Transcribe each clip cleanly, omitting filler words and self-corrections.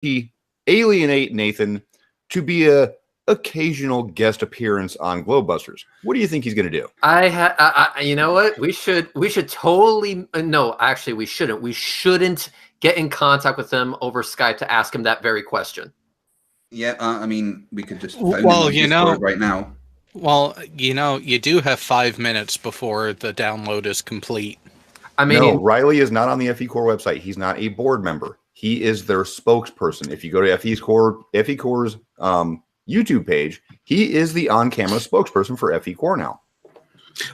he alienate Nathan to be a occasional guest appearance on Globebusters? What do you think he's going to do? You know what? We should totally no. Actually, we shouldn't. We shouldn't get in contact with him over Skype to ask him that very question. Yeah, I mean, we could just phone him on Discord right now. Well, you do have 5 minutes before the download is complete. I mean, no, Riley is not on the FE Core website. He's not a board member. He is their spokesperson. If you go to FE Core's YouTube page, he is the on-camera spokesperson for FE Core now.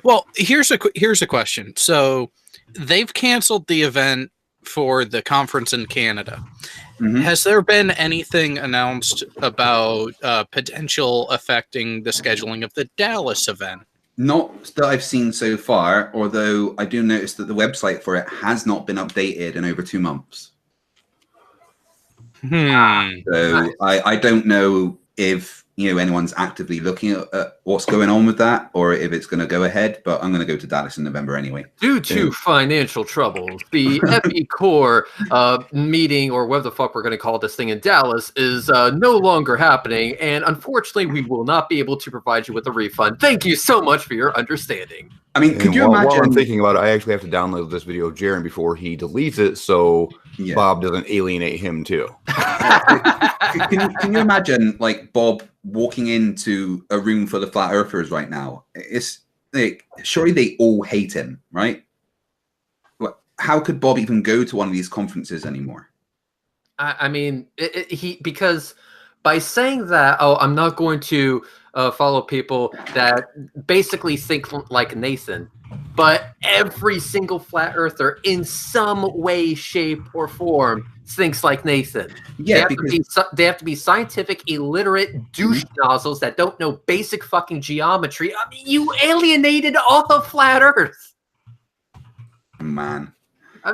Well, here's a question. So they've canceled the event for the conference in Canada. Mm-hmm. Has there been anything announced about potential affecting the scheduling of the Dallas event? Not that I've seen so far, although I do notice that the website for it has not been updated in over 2 months. So I don't know if anyone's actively looking at what's going on with that, or if it's going to go ahead. But I'm going to go to Dallas in November anyway. Due to financial troubles, the FE Core meeting, or whatever the fuck we're going to call this thing in Dallas, is no longer happening, and unfortunately, we will not be able to provide you with a refund. Thank you so much for your understanding. I mean, could you imagine? While I'm thinking about it, I actually have to download this video of Jaren before he deletes it, so Bob doesn't alienate him too. Can you imagine, like, Bob walking into a room full of flat earthers right now? It's like, surely they all hate him, right? How could Bob even go to one of these conferences anymore? I mean, because by saying that, I'm not going to follow people that basically think like Nathan, but every single flat earther in some way, shape, or form thinks like Nathan. Yeah, they have to be scientific, illiterate douche nozzles that don't know basic fucking geometry. I mean, you alienated all of flat Earth. Man. I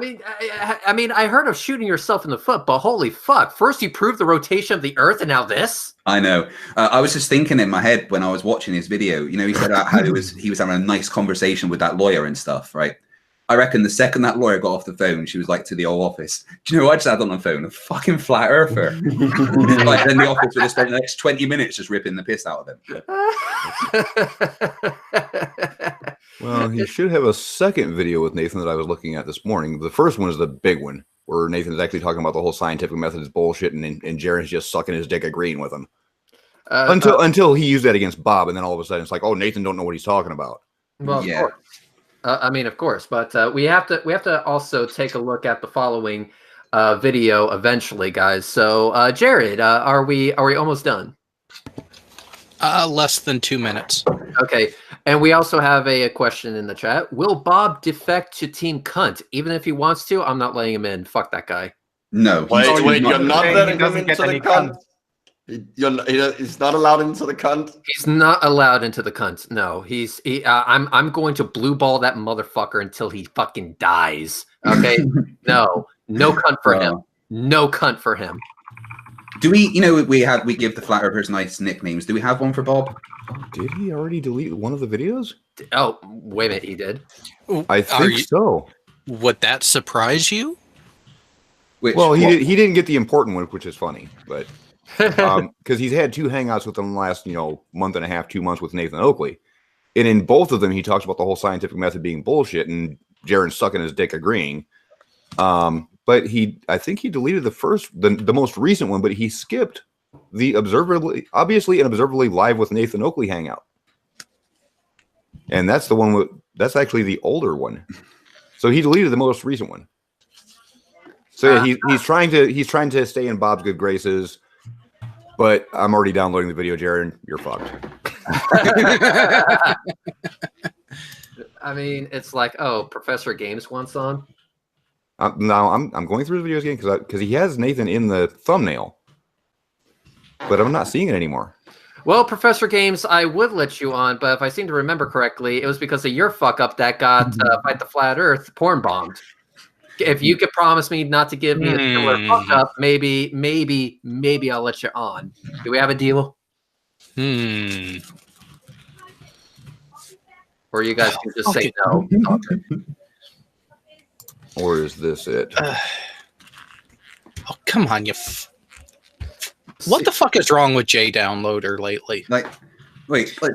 mean, I heard of shooting yourself in the foot, but holy fuck! First you proved the rotation of the Earth, and now this. I know. I was just thinking in my head when I was watching his video. He said how he was having a nice conversation with that lawyer and stuff, right? I reckon the second that lawyer got off the phone, she was like to the old office. Do you know what I just had on the phone? A fucking flat earther. Like then the office would have spent the next 20 minutes just ripping the piss out of him. Well, he should have a second video with Nathan that I was looking at this morning. The first one is the big one, where Nathan is actually talking about the whole scientific method is bullshit, and Jaren's just sucking his dick agreeing with him. Until he used that against Bob, and then all of a sudden it's like, oh, Nathan don't know what he's talking about. Well, yeah. Of course, but we have to also take a look at the following video eventually, guys. So, Jared, are we almost done? Less than 2 minutes. Okay, and we also have a question in the chat. Will Bob defect to Team Cunt? Even if he wants to, I'm not letting him in. Fuck that guy. No. Wait, you're not letting him into the cunt? He's not allowed into the cunt? He's not allowed into the cunt. No, I'm going to blue ball that motherfucker until he fucking dies. Okay? No cunt for him. No cunt for him. Do we, we give the flat earthers nice nicknames. Do we have one for Bob? Did he already delete one of the videos? Oh, wait a minute, he did. I think so. Would that surprise you? Well, he didn't get the important one, which is funny, but because he's had 2 hangouts with them the last, month and a half, 2 months with Nathan Oakley, and in both of them he talks about the whole scientific method being bullshit and Jaren sucking his dick agreeing. But I think he deleted the most recent one, but he skipped the observably live with Nathan Oakley hangout, and that's the one that's actually the older one. So he deleted the most recent one. So yeah, he's trying to stay in Bob's good graces, but I'm already downloading the video, Jaren. You're fucked. I mean, it's like, oh, Professor Games wants on. Now I'm going through the videos again because he has Nathan in the thumbnail, but I'm not seeing it anymore. Well, Professor Games, I would let you on, but if I seem to remember correctly, it was because of your fuck up that got Fight the Flat Earth porn bombed. If you could promise me not to give me a similar fuck up, maybe I'll let you on. Do we have a deal? Or you guys can just say no. Or is this it? Oh, come on, you What the fuck is wrong with JDownloader lately? Like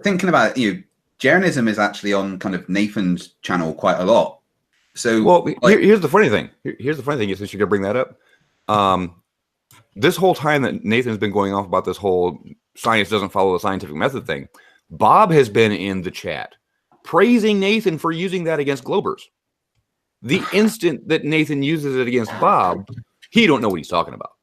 thinking about it, Jeranism is actually on kind of Nathan's channel quite a lot. So, well, here's the funny thing. Here's the funny thing. Since you're gonna bring that up, this whole time that Nathan's been going off about this whole science doesn't follow the scientific method thing, Bob has been in the chat praising Nathan for using that against Globers. The instant that Nathan uses it against Bob, he don't know what he's talking about.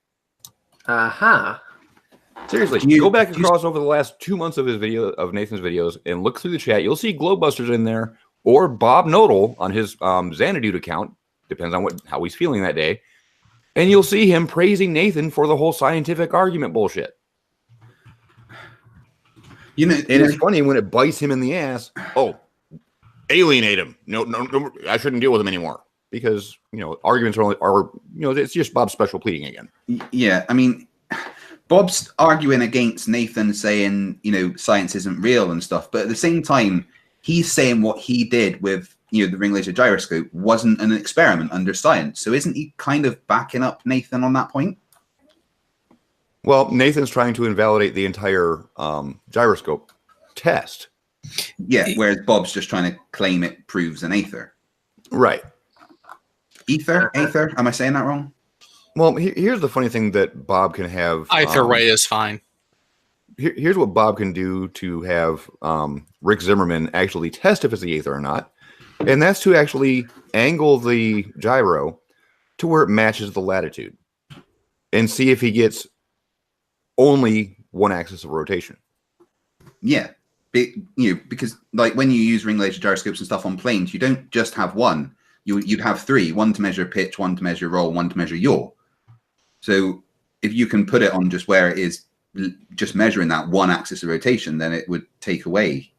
Seriously, go back across over the last 2 months of Nathan's videos and look through the chat. You'll see Globebusters in there, or Bob Nodal on his Xanadude account. Depends on how he's feeling that day. And you'll see him praising Nathan for the whole scientific argument bullshit. It's funny when it bites him in the ass. Oh, alienate him. No, I shouldn't deal with him anymore because arguments are it's just Bob's special pleading again. Yeah, I mean, Bob's arguing against Nathan saying science isn't real and stuff, but at the same time, he's saying what he did with the ring laser gyroscope wasn't an experiment under science. So isn't he kind of backing up Nathan on that point? Well, Nathan's trying to invalidate the entire gyroscope test. Yeah, whereas Bob's just trying to claim it proves an aether. Right. Aether? Am I saying that wrong? Well, here's the funny thing that Bob can have. Either way is fine. Here's what Bob can do to have Rick Zimmerman actually test if it's the aether or not. And that's to actually angle the gyro to where it matches the latitude and see if he gets only one axis of rotation. Yeah. Because like when you use ring laser gyroscopes and stuff on planes, you don't just have one. You'd have three, one to measure pitch, one to measure roll, one to measure yaw. So if you can put it on just where it is just measuring that one axis of rotation, then it would take away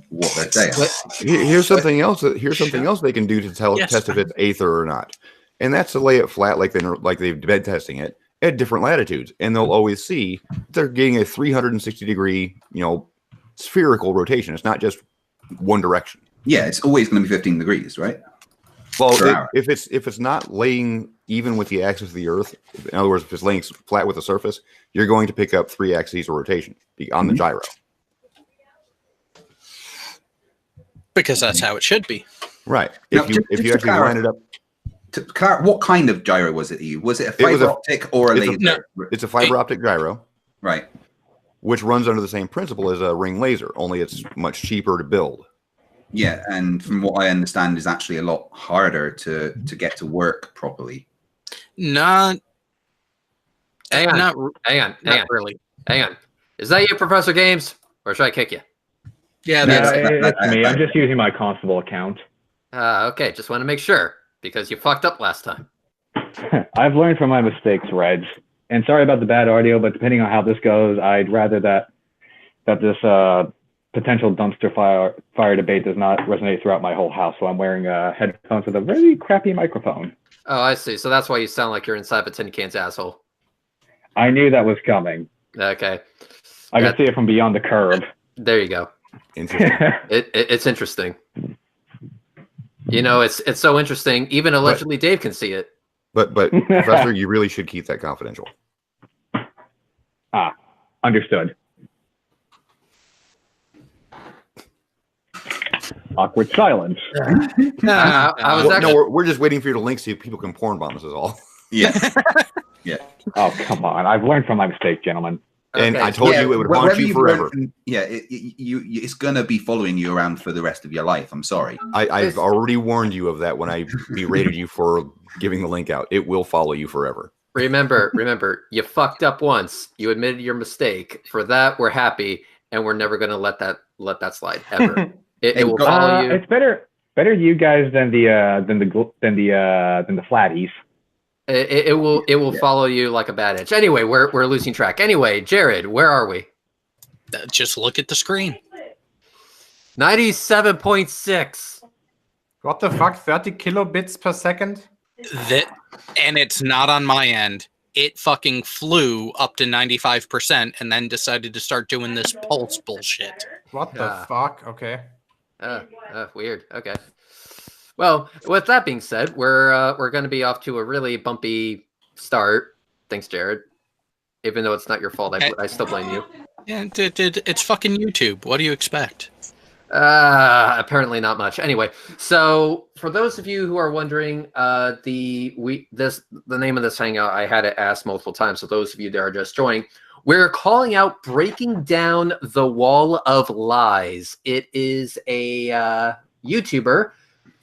what they're saying. Here's something else. Here's something else they can do to test if it's aether or not, and that's to lay it flat like they've been testing it at different latitudes, and they'll always see they're getting a 360 degree, spherical rotation. It's not just one direction. Yeah, it's always going to be 15 degrees, right? Well, if it's not laying even with the axis of the Earth, in other words, if it's laying flat with the surface, you're going to pick up 3 axes of rotation on the gyro. Because that's how it should be. Right. If you actually line it up. What kind of gyro was it? Was it a fiber optic or a laser? It's a fiber optic gyro. Right. Which runs under the same principle as a ring laser, only it's much cheaper to build. Yeah, and from what I understand, is actually a lot harder to get to work properly. Hang on. Really. Hang on. Is that you, Professor Games, or should I kick you? Yeah, it's me. I'm just using my Constable account. Okay, just want to make sure because you fucked up last time. I've learned from my mistakes, Reg. And sorry about the bad audio, but depending on how this goes, I'd rather that this potential dumpster fire debate does not resonate throughout my whole house. So I'm wearing headphones with a really crappy microphone. Oh, I see. So that's why you sound like you're inside of a tin can's asshole. I knew that was coming. Okay. I could see it from beyond the curb. There you go. Interesting. It's interesting. It's so interesting. Even allegedly Dave can see it. But Professor, you really should keep that confidential. Understood. Awkward silence. We're just waiting for you to link so people can porn bomb us is all. Yeah. Yeah. Oh, come on. I've learned from my mistake, gentlemen. And I told you it would haunt you forever. It's going to be following you around for the rest of your life. I'm sorry. I've already warned you of that when I berated you for giving the link out. It will follow you forever. Remember, you fucked up once. You admitted your mistake. For that, we're happy, and we're never going to let that slide ever. It will follow you. It's better you guys than the flatties. It will follow you like a bad itch. Anyway, we're losing track. Anyway, Jared, where are we? Just look at the screen. 97.6. What the fuck? 30 kilobits per second? And it's not on my end. It fucking flew up to 95% and then decided to start doing this pulse bullshit. What the fuck? Okay. Weird. Okay. Well, with that being said, we're going to be off to a really bumpy start. Thanks, Jared. Even though it's not your fault, I still blame you. Yeah, it's fucking YouTube. What do you expect? Apparently not much. Anyway, so for those of you who are wondering, the name of this hangout, I had it asked multiple times. So those of you that are just joining, we're calling out Breaking Down the Wall of Lies. It is a YouTuber,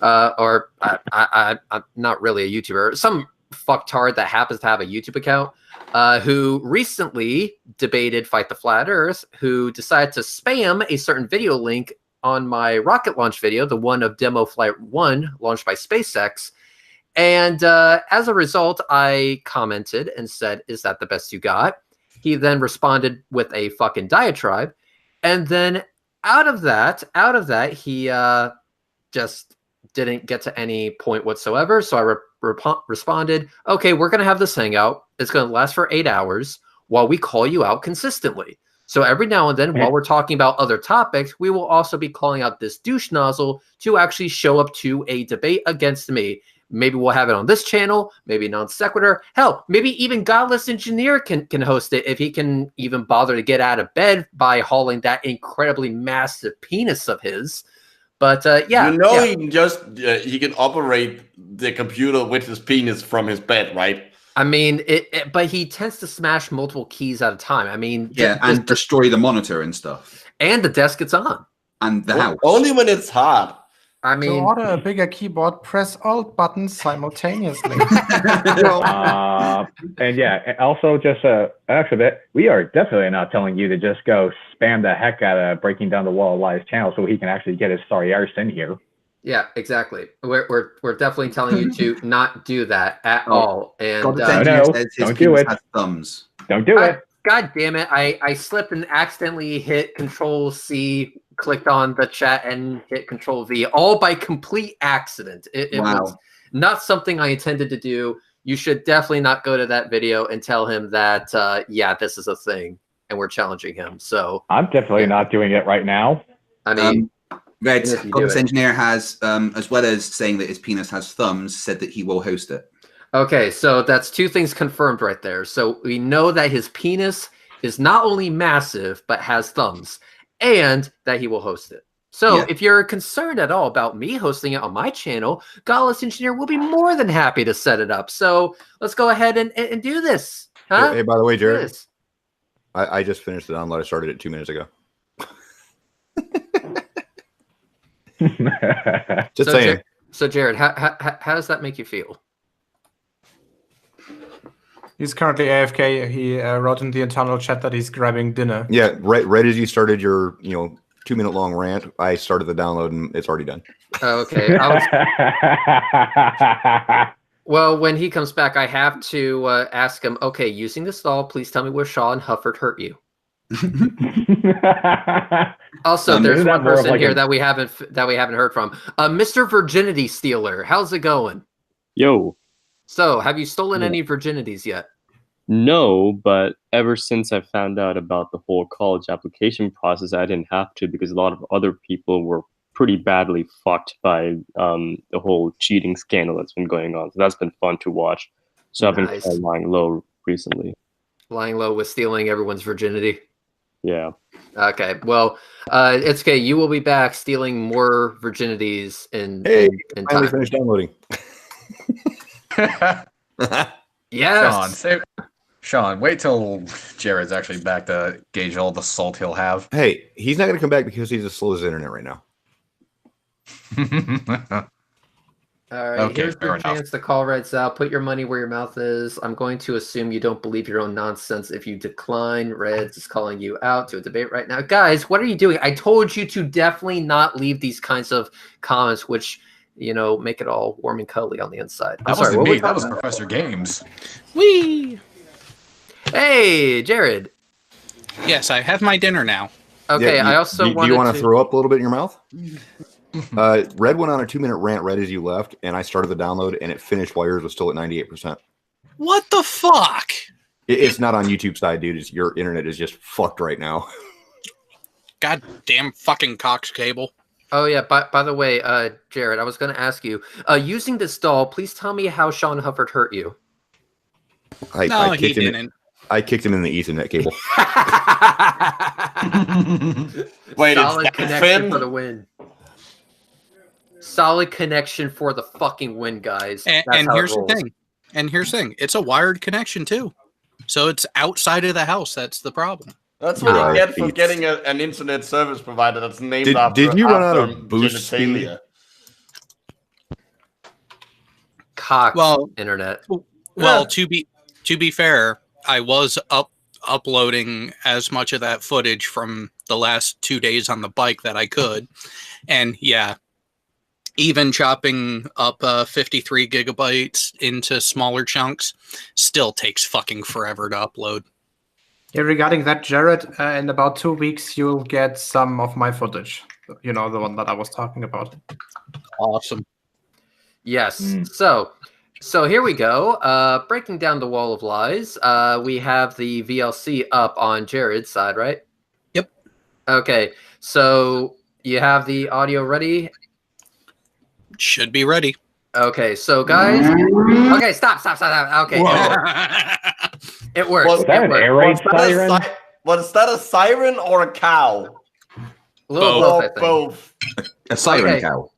or I'm not really a YouTuber, some fucktard that happens to have a YouTube account, who recently debated Fight the Flat Earth, who decided to spam a certain video link on my rocket launch video, the one of Demo Flight 1 launched by SpaceX. And as a result, I commented and said, "Is that the best you got?" He then responded with a fucking diatribe. And then out of that, he just didn't get to any point whatsoever. So I responded, "Okay, we're going to have this hangout. It's going to last for 8 hours while we call you out consistently. So every now and then, while we're talking about other topics, we will also be calling out this douche nozzle to actually show up to a debate against me. Maybe we'll have it on this channel, maybe Non Sequitur. Hell, maybe even Godless Engineer can host it if he can even bother to get out of bed by hauling that incredibly massive penis of his." But yeah. He can just he can operate the computer with his penis from his bed, right? I mean, but he tends to smash multiple keys at a time. I mean, and destroy the monitor and stuff. And the desk it's on. And the house. Only when it's hard. I mean, to order a bigger keyboard, press all buttons simultaneously. And yeah, also just extra bit, we are definitely not telling you to just go spam the heck out of Breaking Down the Wall of Lies channel so he can actually get his sorry arse in here. Yeah, exactly. We're definitely telling you to not do that at all. And don't do it. Thumbs. Don't do it. God damn it! I slipped and accidentally hit Control-C, clicked on the chat, and hit Control-V, all by complete accident. It was not something I intended to do. You should definitely not go to that video and tell him that yeah, this is a thing, and we're challenging him. So I'm definitely not doing it right now. I mean. Red, Godless Engineer has, as well as saying that his penis has thumbs, said that he will host it. Okay, so that's two things confirmed right there. So we know that his penis is not only massive, but has thumbs, and that he will host it. So if you're concerned at all about me hosting it on my channel, Godless Engineer will be more than happy to set it up. So let's go ahead and do this. Huh? Hey, by the way, Jared, I just finished the download. I started it 2 minutes ago. Just saying. So Jared, how does that make you feel? He's currently AFK. He wrote in the internal chat that he's grabbing dinner. Yeah, right as you started your 2 minute long rant, I started the download and it's already done. Okay. Well, when he comes back, I have to ask him. Okay, using the stall, please tell me where Shaw and Hufford hurt you. Also, there's one person here that we haven't heard from. Mr. Virginity Stealer, how's it going? Yo. So, have you stolen any virginities yet? No, but ever since I found out about the whole college application process, I didn't have to because a lot of other people were pretty badly fucked by the whole cheating scandal that's been going on. So that's been fun to watch. So I've been lying low recently. Lying low with stealing everyone's virginity. Yeah. Okay. Well, it's okay. You will be back stealing more virginities in finally finished downloading. Yes. Sean, wait till Jared's actually back to gauge all the salt he'll have. Hey, he's not going to come back because he's as slow as the internet right now. All right, here's your chance to call Reds out. Put your money where your mouth is. I'm going to assume you don't believe your own nonsense. If you decline, Reds is calling you out to a debate right now. Guys, what are you doing? I told you to definitely not leave these kinds of comments, which, make it all warm and cuddly on the inside. That wasn't me. That was Professor Games. Whee! Hey, Jared. Yes, I have my dinner now. Okay, I also do you want to throw up a little bit in your mouth? Red went on a 2 minute rant right as you left, and I started the download, and it finished while yours was still at 98%. What the fuck? It's not on YouTube side, dude. Your internet is just fucked right now. Goddamn fucking Cox cable. Oh yeah. By the way, Jared, I was going to ask you. Using this doll, please tell me how Sean Hufford hurt you. He didn't. I kicked him in the Ethernet cable. Wait, solid it's connection Finn? for the win. Solid connection for the fucking win, guys. And here's the thing. And here's the thing. It's a wired connection too, so it's outside of the house. That's the problem. That's what you get for getting an internet service provider that's named after. Did you run out of boost speed? Cock internet. Well, to be fair, I was uploading as much of that footage from the last 2 days on the bike that I could, and yeah, even chopping up 53 gigabytes into smaller chunks still takes fucking forever to upload. Yeah, regarding that, Jared, in about 2 weeks, you'll get some of my footage. You know, the one that I was talking about. Awesome. Yes. So here we go. Breaking down the wall of lies. We have the VLC up on Jared's side, right? Yep. Okay. So you have the audio ready? Should be ready. Okay. So guys. Okay. Stop. Okay. It works. Was that an air raid siren? Was that a siren or a cow? Both. A siren cow.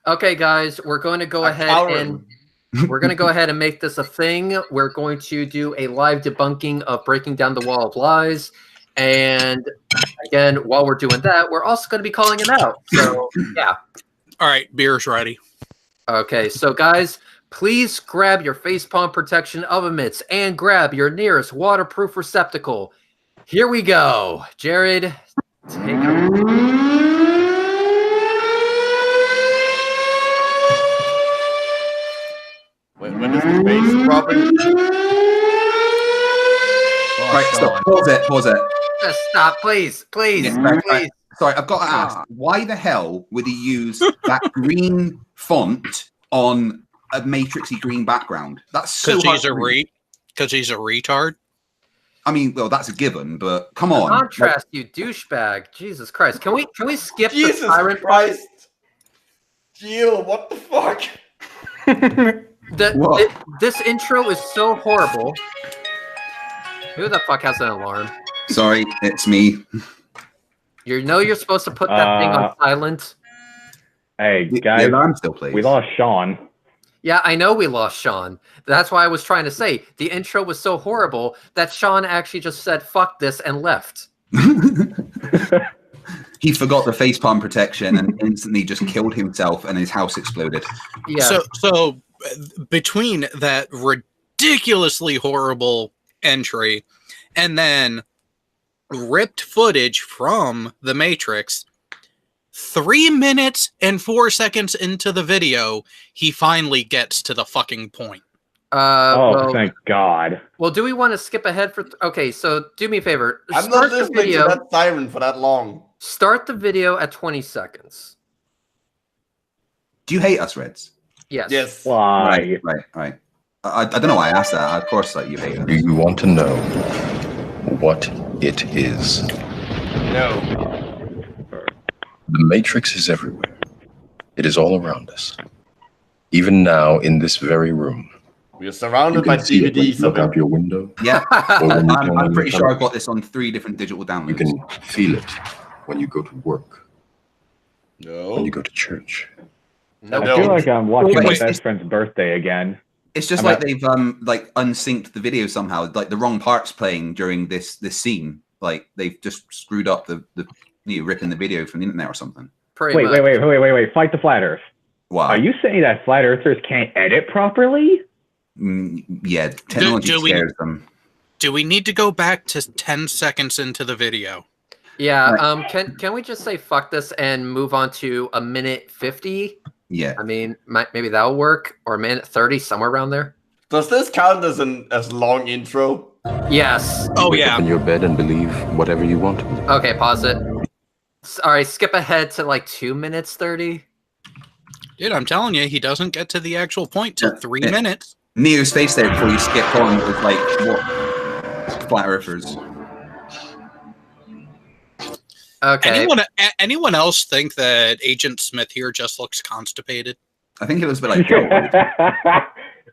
Okay, guys, we're going to go ahead and make this a thing. We're going to do a live debunking of Breaking Down the Wall of Lies. And again, while we're doing that, we're also going to be calling him out. So, yeah. All right, beer's ready. Okay, so guys, please grab your facepalm protection oven mitts and grab your nearest waterproof receptacle. Here we go. Jared, take it. When is the bass dropping? Right, stop. Pause it. Just stop, please. Yeah, right. Sorry, I've got to ask, why the hell would he use that green font on a matrixy green background? That's so hard to read. Because he's a retard. I mean, well, that's a given, but come on. Contrast, you douchebag. Jesus Christ. Can we skip the Jesus siren Christ. Jill, what the fuck? This intro is so horrible. Who the fuck has an alarm? Sorry, it's me. You're supposed to put that thing on silent. Hey, guys, we lost Sean. Yeah, I know we lost Sean. That's why I was trying to say the intro was so horrible that Sean actually just said "fuck this" and left. He forgot the facepalm protection and instantly just killed himself, and his house exploded. Yeah. So between that ridiculously horrible entry and then ripped footage from The Matrix, 3 minutes and 4 seconds into the video, he finally gets to the fucking point. Thank God. Well, do we want to skip ahead for? Okay, so do me a favor. I'm not listening to that siren for that long. Start the video at 20 seconds. Do you hate us, Reds? Yes. Why? Right. I don't know why I asked that. Of course, you hate us. Do you want to know what it is? No. The Matrix is everywhere. It is all around us. Even now, in this very room. We are surrounded by DVDs. Look out your window. Yeah. I'm pretty sure I've got this on 3 different digital downloads. You can feel it when you go to work. No. When you go to church. No. I feel like I'm watching my best friend's birthday again. It's just like they've unsynced the video somehow. Like the wrong parts playing during this scene. Like they've just screwed up the ripping the video from the internet or something. Wait. Fight the flat Earth. Wow. Are you saying that flat earthers can't edit properly? Yeah, technology scares them. Do we need to go back to 10 seconds into the video? Yeah. Can we just say fuck this and move on to a minute 50? Yeah. I mean, maybe that'll work, or a minute 30, somewhere around there. Does this count as as long intro? Yes. Oh, Wake yeah. up in your bed and believe whatever you want. Okay, pause it. All right, skip ahead to like 2 minutes 30. Dude, I'm telling you, he doesn't get to the actual point till 3 minutes. Neo's face there before you skip on with like what flat earthers. Okay. Anyone else think that Agent Smith here just looks constipated? I think it was a bit like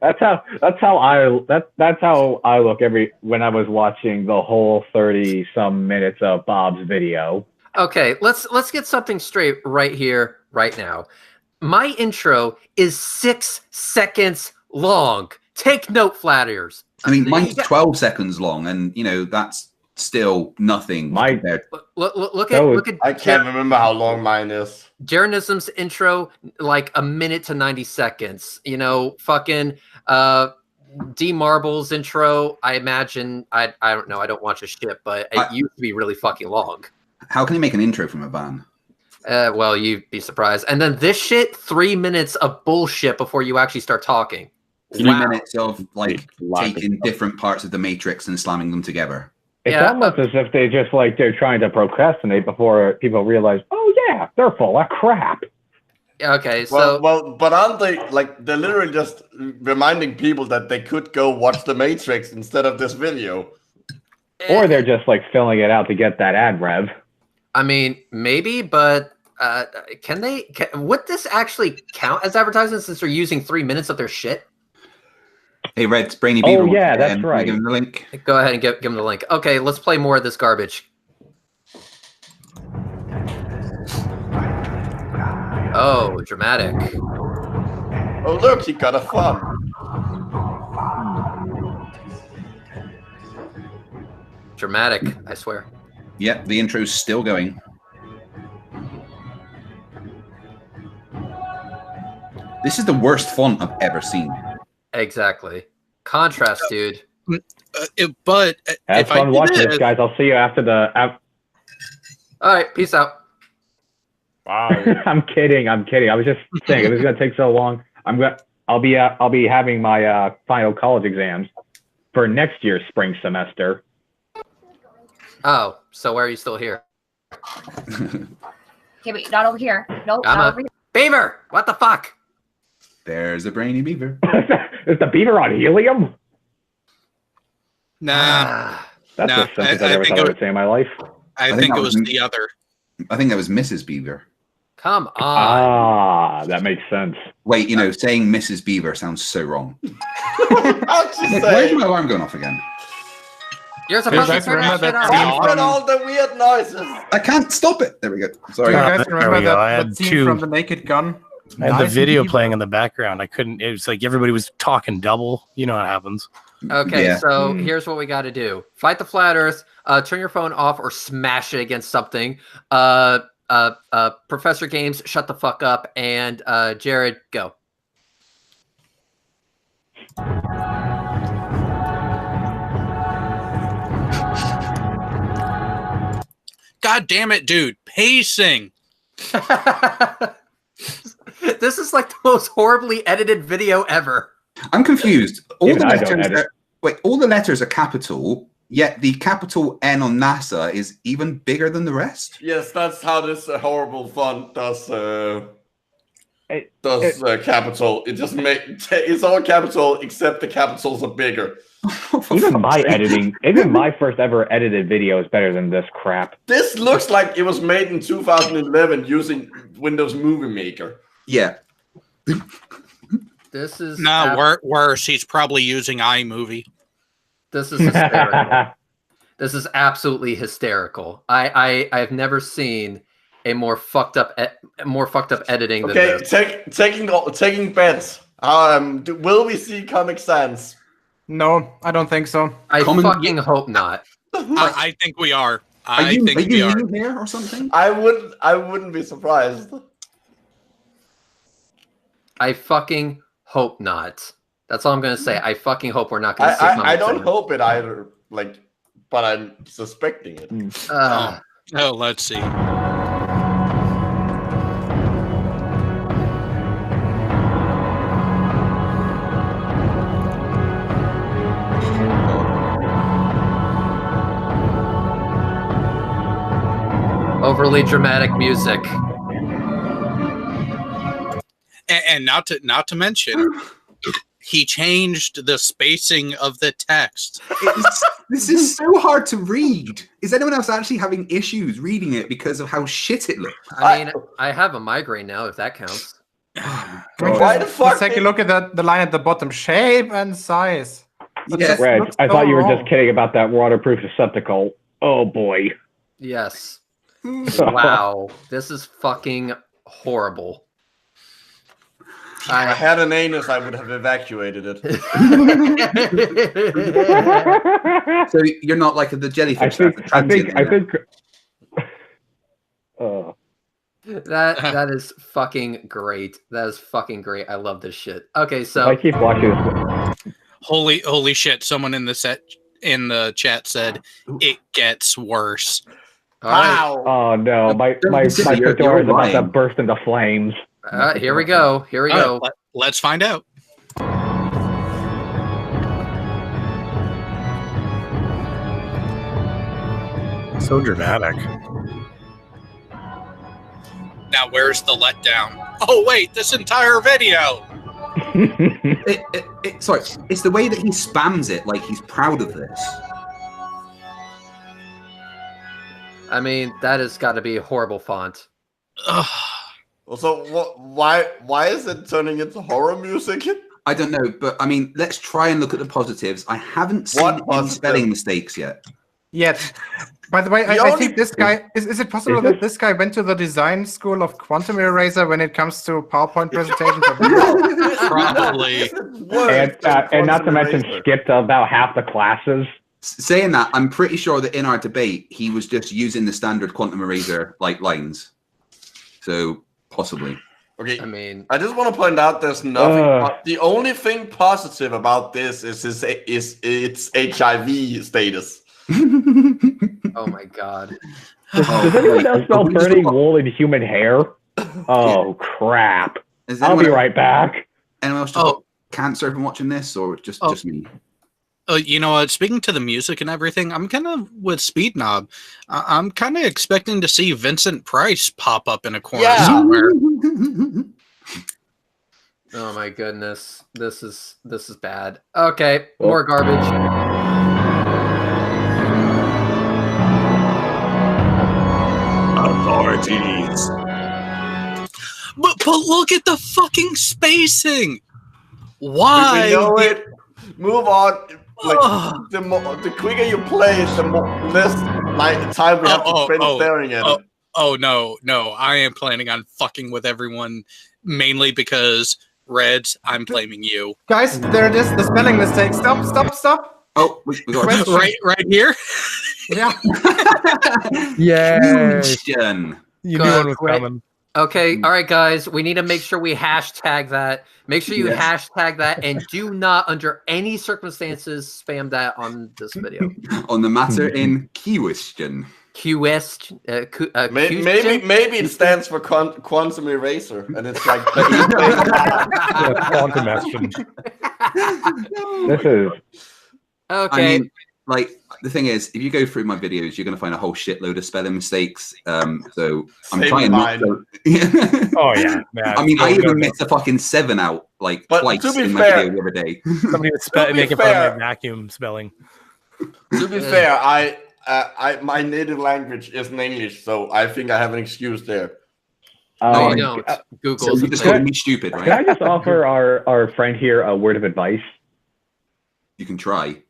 That's how I look when I was watching the whole 30-some minutes of Bob's video. Okay, let's get something straight right here, right now. My intro is 6 seconds long. Take note, flat ears. I mean, mine's 12 seconds long, and that's still nothing. Look at. I can't remember how long mine is. Jeranism's intro, like a minute to 90 seconds. Fucking D Marble's intro. I imagine I don't know. I don't watch a shit, but it used to be really fucking long. How can you make an intro from a van? Well, you'd be surprised. And then this shit, 3 minutes of bullshit before you actually start talking. 3 minutes of taking different parts of the Matrix and slamming them together. It's almost as if they're trying to procrastinate before people realize, oh yeah, they're full of crap. Okay, so but aren't they they're literally just reminding people that they could go watch the Matrix instead of this video? Or they're just filling it out to get that ad rev. I mean, maybe, but would this actually count as advertising since they're using 3 minutes of their shit? Hey, Red, Brainy Beaver. Oh, yeah, that's right. Give him the link. Go ahead and give him the link. Okay, let's play more of this garbage. Oh, dramatic. Oh, look, he got a fun. Dramatic, I swear. Yep, the intro's still going. This is the worst font I've ever seen. Exactly. Contrast, dude. But have fun watching this, guys. I'll see you after the. All right, peace out. Wow. I'm kidding. I was just saying it was going to take so long. I'll be having my final college exams for next year's spring semester. Oh, so why are you still here? Okay, but not over here. Nope, not over here. Beaver! What the fuck? There's a Brainy Beaver. Is the beaver on helium? Nah. That's the simplest I ever thought I would say in my life. I think it was the other. I think that was Mrs. Beaver. Come on. Ah, that makes sense. Wait, saying Mrs. Beaver sounds so wrong. Where's my alarm going off again? You're supposed to turn that shit off. From all the weird noises. I can't stop it. There we go. Sorry. Do you guys remember that scene two. from The Naked Gun? I had the video playing in the background. I couldn't. It was like everybody was talking double. You know what happens. Okay, so here's what we got to do: fight the flat Earth. Turn your phone off or smash it against something. Professor Games, shut the fuck up, and Jared, go. God damn it, dude! Pacing. This is like the most horribly edited video ever. I'm confused. All Even the letters are capital, yet the capital N on NASA is even bigger than the rest. Yes, that's how this horrible font does capital. It just it's all capital except the capitals are bigger. Even my first ever edited video is better than this crap. This looks like it was made in 2011 using Windows Movie Maker. Yeah. This is worse. He's probably using iMovie. This is hysterical. This is absolutely hysterical. I've never seen a more fucked up editing than this. Taking bets. Will we see Comic Sans? No, I don't think so. I fucking hope not. I think we are. Are you new here or something? I wouldn't be surprised. I fucking hope not. That's all I'm gonna say. I fucking hope we're not gonna see. I don't hope it either. But I'm suspecting it. Let's see. Overly dramatic music. And not to mention, he changed the spacing of the text. This is so hard to read. Is anyone else actually having issues reading it because of how shit it looks? I mean, I have a migraine now, if that counts. Why the fuck? Let's take a look at the line at the bottom. Shape and size. Yeah. Reg, I thought you were just kidding about that waterproof receptacle. Oh boy. Yes. Wow. This is fucking horrible. If I had an anus, I would have evacuated it. So you're not like the jellyfish. I think. That is fucking great. That is fucking great. I love this shit. Okay, so I keep watching this. Holy shit! Someone in the chat said it gets worse. Wow. Oh no, my fedora is about to burst into flames. Here we go. Here we go. Let's find out. So dramatic. Now where's the letdown? Oh wait, this entire video. Sorry, it's the way that he spams it, like he's proud of this. I mean, that has got to be a horrible font. Also, why is it turning into horror music? I don't know, but I mean, let's try and look at the positives. I haven't seen any spelling mistakes yet. By the way, I think this guy is it possible that this guy went to the design school of Quantum Eraser when it comes to PowerPoint presentations? Probably. And not to mention skipped about half the classes. Saying that, I'm pretty sure that in our debate he was just using the standard Quantum Eraser like lines. So possibly. Okay. I mean, I just want to point out there's nothing. The only thing positive about this is its HIV status. Oh my god. Does anyone else smell burning wool and human hair? Oh crap. I'll be right back. Anyone else just cancer from watching this, or just me? You know what? Speaking to the music and everything, I'm kind of with Speed Knob. I'm kind of expecting to see Vincent Price pop up in a corner somewhere. Oh my goodness, this is bad. Okay, more garbage. Authorities. But look at the fucking spacing. Why? We know it. Move on. Like the quicker you play, the less time we have to spend staring at it. Oh no, I am planning on fucking with everyone, mainly because Reds, I'm blaming you. Guys, there it is, the spelling mistake. Stop. Oh, we got right here. Yeah. Yes. You knew one was coming. Okay, all right, guys. We need to make sure we hashtag that. Make sure you hashtag that, and do not, under any circumstances, spam that on this video. On the matter in question. Maybe it stands for Quantum Eraser, and it's like Quantum action. This is okay. I mean, like, the thing is, if you go through my videos, you're going to find a whole shitload of spelling mistakes. So I'm trying not to. Oh yeah. I mean, I even missed a fucking 7 out like twice in my video the other day. Somebody was making fun of my vacuum spelling. To be fair, my native language isn't English, so I think I have an excuse there. No, you don't. Google. So you just call me stupid, right? Can I just offer our friend here a word of advice? You can try.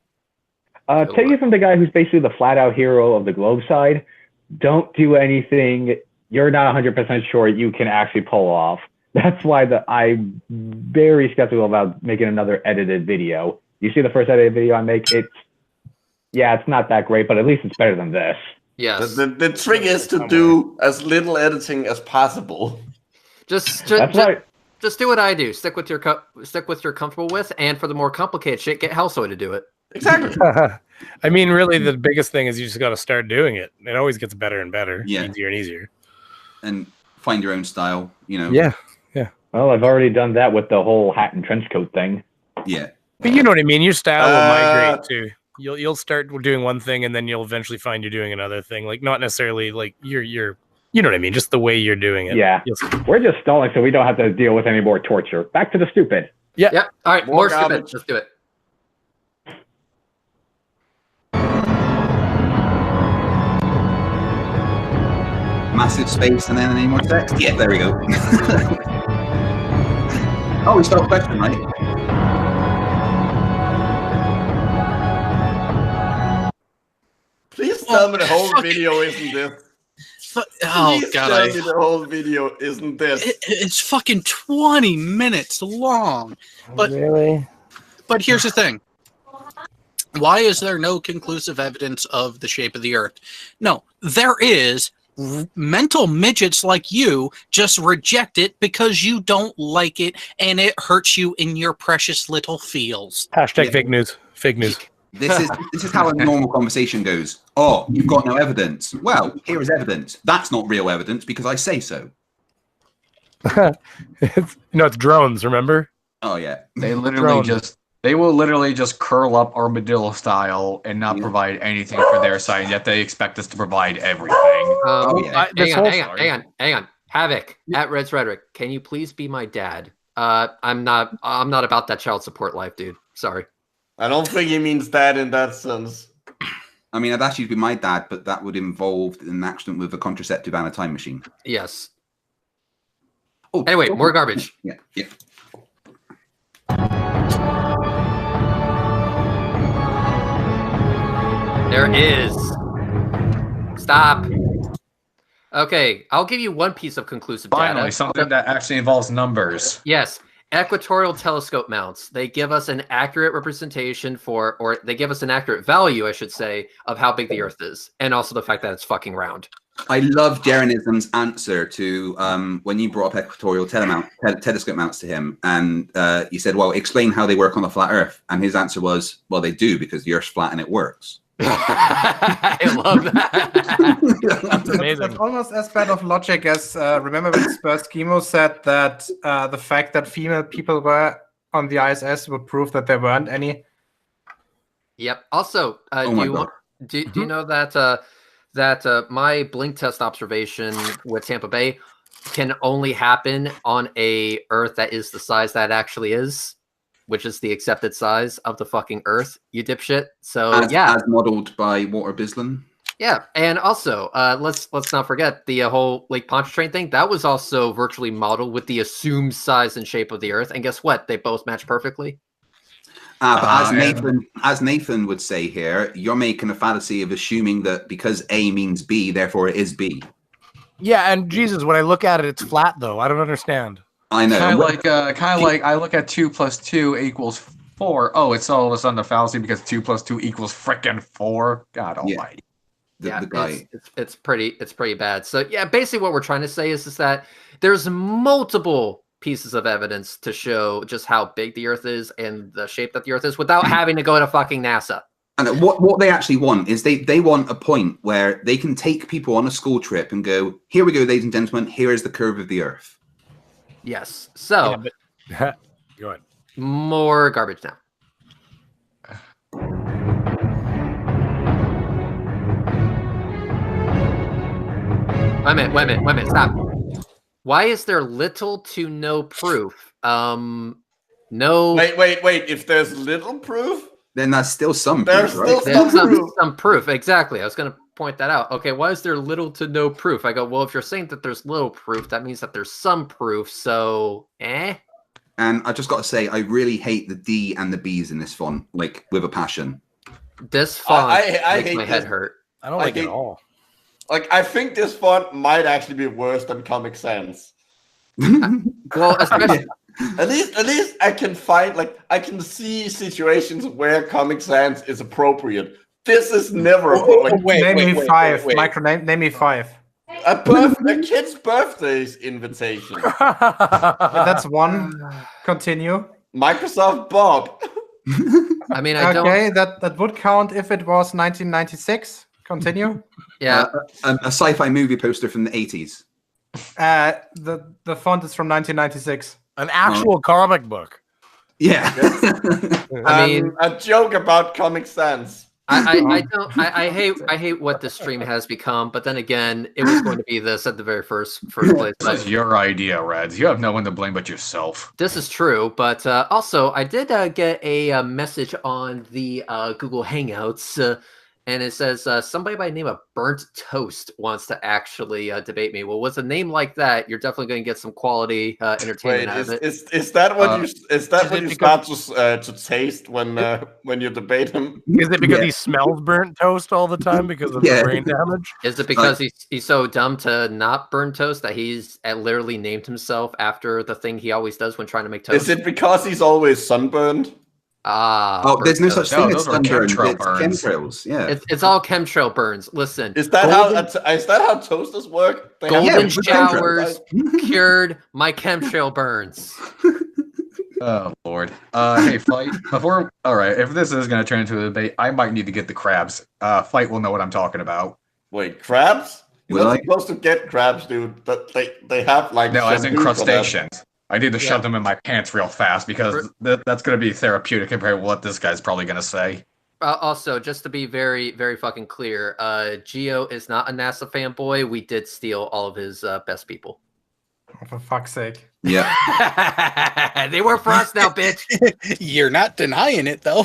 Take it from the guy who's basically the flat-out hero of the Globe side. Don't do anything you're not 100% sure you can actually pull off. That's why I'm very skeptical about making another edited video. You see the first edited video I make, it's not that great, but at least it's better than this. Yes. The trick is to do as little editing as possible. Just do what I do. Stick with you're comfortable with, and for the more complicated shit, get Hellsoy to do it. Exactly. I mean, really, the biggest thing is you just got to start doing it. It always gets better and better, easier and easier. And find your own style, you know. Yeah. Well, I've already done that with the whole hat and trench coat thing. Yeah. But you know what I mean. Your style will migrate too. You'll start doing one thing, and then you'll eventually find you're doing another thing. Like not necessarily like you're you know what I mean. Just the way you're doing it. Yeah. We're just stalling so we don't have to deal with any more torture. Back to the stupid. Yeah. Yep. All right. More stupid. Let's do it. Massive space and then any more text. Yeah, there we go. Oh, we start a question, right? Please tell me the whole video isn't this. Please tell me the whole video isn't this. It's fucking 20 minutes long. But really? But here's the thing. Why is there no conclusive evidence of the shape of the Earth? No, there is. Mental midgets like you just reject it because you don't like it and it hurts you in your precious little feels. Hashtag fake news. Fake news. This is how a normal conversation goes. Oh, you've got no evidence. Well, here is evidence. That's not real evidence because I say so. It's drones, remember? Oh yeah. They will literally just curl up armadillo style and not provide anything for their side, yet they expect us to provide everything. Hang on. Havoc at Red's Rhetoric. Can you please be my dad? I'm not about that child support life, dude. Sorry. I don't think he means dad in that sense. I mean, I'd ask you to be my dad, but that would involve an accident with a contraceptive and a time machine. Yes. Oh, anyway, more garbage. Yeah. There is. Stop. Okay, I'll give you one piece of conclusive data. Finally, something that actually involves numbers. Yes. Equatorial telescope mounts. They give us an accurate representation or they give us an accurate value, I should say, of how big the Earth is. And also the fact that it's fucking round. I love Jeranism's answer to when you brought up equatorial telescope mounts to him. And you said, well, explain how they work on the flat Earth. And his answer was, well, they do because the Earth's flat and it works. I love that. That's amazing. That's almost as bad of logic as remember when Spurs Chemo said that the fact that female people were on the ISS would prove that there weren't any. Yep. Also, do you know that my blink test observation with Tampa Bay can only happen on a Earth that is the size that it actually is, which is the accepted size of the fucking Earth, you dipshit. So as modeled by Walter Bislin. Yeah, and also let's not forget the whole Lake Pontchartrain thing. That was also virtually modeled with the assumed size and shape of the Earth. And guess what? They both match perfectly. But as Nathan would say here, you're making a fallacy of assuming that because A means B, therefore it is B. Yeah, and Jesus, when I look at it, it's flat though. I don't understand. I know. Kind of like I look at 2 + 2 = 4. Oh, it's all of a sudden a fallacy because 2 + 2 = frickin' 4. God almighty. The guy. It's pretty bad. So yeah, basically what we're trying to say is that there's multiple pieces of evidence to show just how big the Earth is and the shape that the Earth is without having to go to fucking NASA. And what they actually want is they want a point where they can take people on a school trip and go, here we go, ladies and gentlemen, here is the curve of the Earth. Yes. So go ahead. More garbage now. Wait a minute. Stop. Why is there little to no proof? No. Wait. If there's little proof, then that's still some proof, right? There's some proof. Exactly. I was going to point that out. Okay, why is there little to no proof? I go, well, if you're saying that there's little proof, that means that there's some proof. So, And I just got to say, I really hate the D and the B's in this font, like with a passion. This font I makes my head hurt. I don't like it at all. Like, I think this font might actually be worse than Comic Sans. Well, especially at least I can find, I can see situations where Comic Sans is appropriate. This is never appropriate. Name me five. Name me five. A kid's birthday's invitation. That's one. Continue. Microsoft Bob. I mean, I don't. Okay, that would count if it was 1996. Continue. Yeah. A sci-fi movie poster from the 80s. The font is from 1996. An actual comic book. Yeah. I mean, a joke about Comic Sans. I hate what this stream has become, but then again, it was going to be this at the very first place. This is your idea, Reds. You have no one to blame but yourself. This is true, but also I did get a message on the Google Hangouts, And it says somebody by the name of Burnt Toast wants to actually debate me. Well, with a name like that, you're definitely going to get some quality entertainment out of it. Is that what you start to taste when you debate him? Is it because he smells burnt toast all the time because of the brain damage? Is it because he's so dumb to not burn toast that he's literally named himself after the thing he always does when trying to make toast? Is it because he's always sunburned? There's no such thing as sunburn. Chemtrails. Yeah, it's all chemtrail burns. Listen, is that how toasters work? Golden showers cured my chemtrail burns. Oh Lord. Hey, Fight. All right, if this is going to turn into a debate, I might need to get the crabs. Fight will know what I'm talking about. Wait, crabs? You're not supposed to get crabs, dude. They have like no, as in crustaceans. I need to shove them in my pants real fast because that's going to be therapeutic compared to what this guy's probably going to say. Also, just to be very, very fucking clear, Geo is not a NASA fanboy. We did steal all of his best people. Oh, for fuck's sake. Yeah. They work for us now, bitch. You're not denying it, though.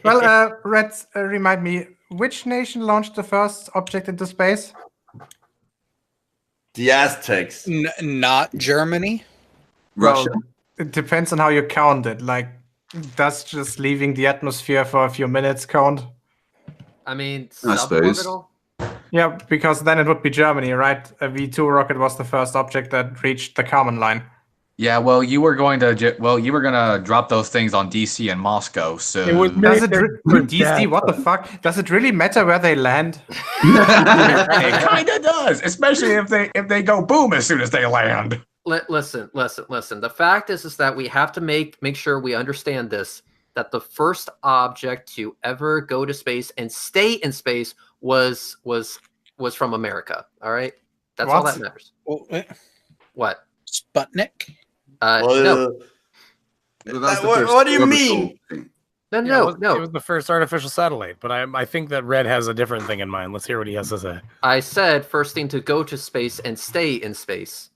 Well, Reds, remind me, which nation launched the first object into space? The Aztecs. Not Germany. Russia. Well, it depends on how you count it. Like, does just leaving the atmosphere for a few minutes count? I mean, I suppose. Yeah, because then it would be Germany, right? A V2 rocket was the first object that reached the Kármán line. Yeah, well, you were going to drop those things on DC and Moscow. So does it DC? What the fuck? Does it really matter where they land? It kind of does, especially if they go boom as soon as they land. Listen. The fact is that we have to make sure we understand this. That the first object to ever go to space and stay in space was from America. All right, that's all that matters. What? Sputnik? No. What do you mean? No. It was the first artificial satellite, but I think that Red has a different thing in mind. Let's hear what he has to say. I said first thing to go to space and stay in space.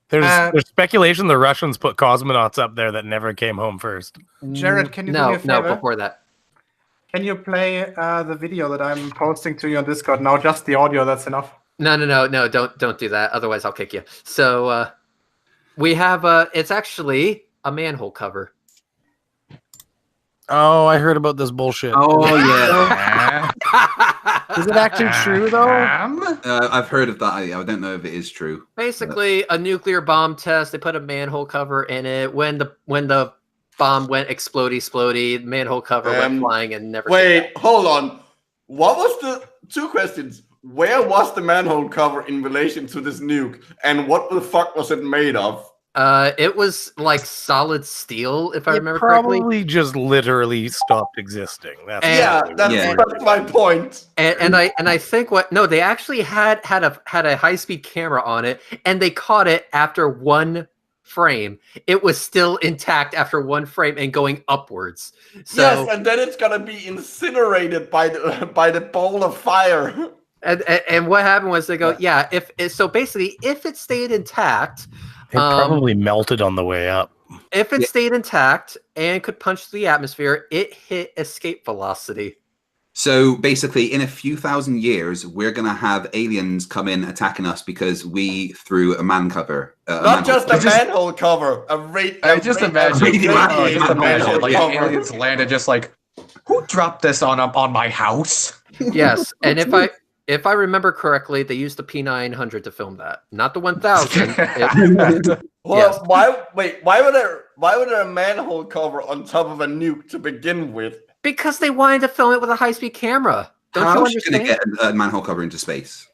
There's speculation the Russians put cosmonauts up there that never came home first. Jared, can you do me a favor? No, before that. Can you play the video that I'm posting to you on Discord now? Just the audio, that's enough. No, don't do that. Otherwise, I'll kick you. So we have it's actually a manhole cover. Oh, I heard about this bullshit. Oh yeah. Is it actually true though? I've heard of that. I don't know if it is true. Basically, a nuclear bomb test. They put a manhole cover in it. When the bomb went explodey, manhole cover went flying and never. Wait, hold on. What was the two questions? Where was the manhole cover in relation to this nuke, and what the fuck was it made of? It was like solid steel, if I remember correctly. Probably just literally stopped existing. That's my point. And I think they actually had a high-speed camera on it, and they caught it after one frame. It was still intact after one frame and going upwards. So, yes, and then it's gonna be incinerated by the ball of fire. And what happened was they go, if it stayed intact. It probably melted on the way up. If it stayed intact and could punch through the atmosphere, it hit escape velocity. So basically, in a few thousand years, we're going to have aliens come in attacking us because we threw a man cover. Not just a manhole cover. Just imagine like aliens landed just like, who dropped this on my house? Yes, and if I remember correctly, they used the P900 to film that, not the 1000. Why would there a manhole cover on top of a nuke to begin with? Because they wanted to film it with a high-speed camera. How are you going to get a manhole cover into space?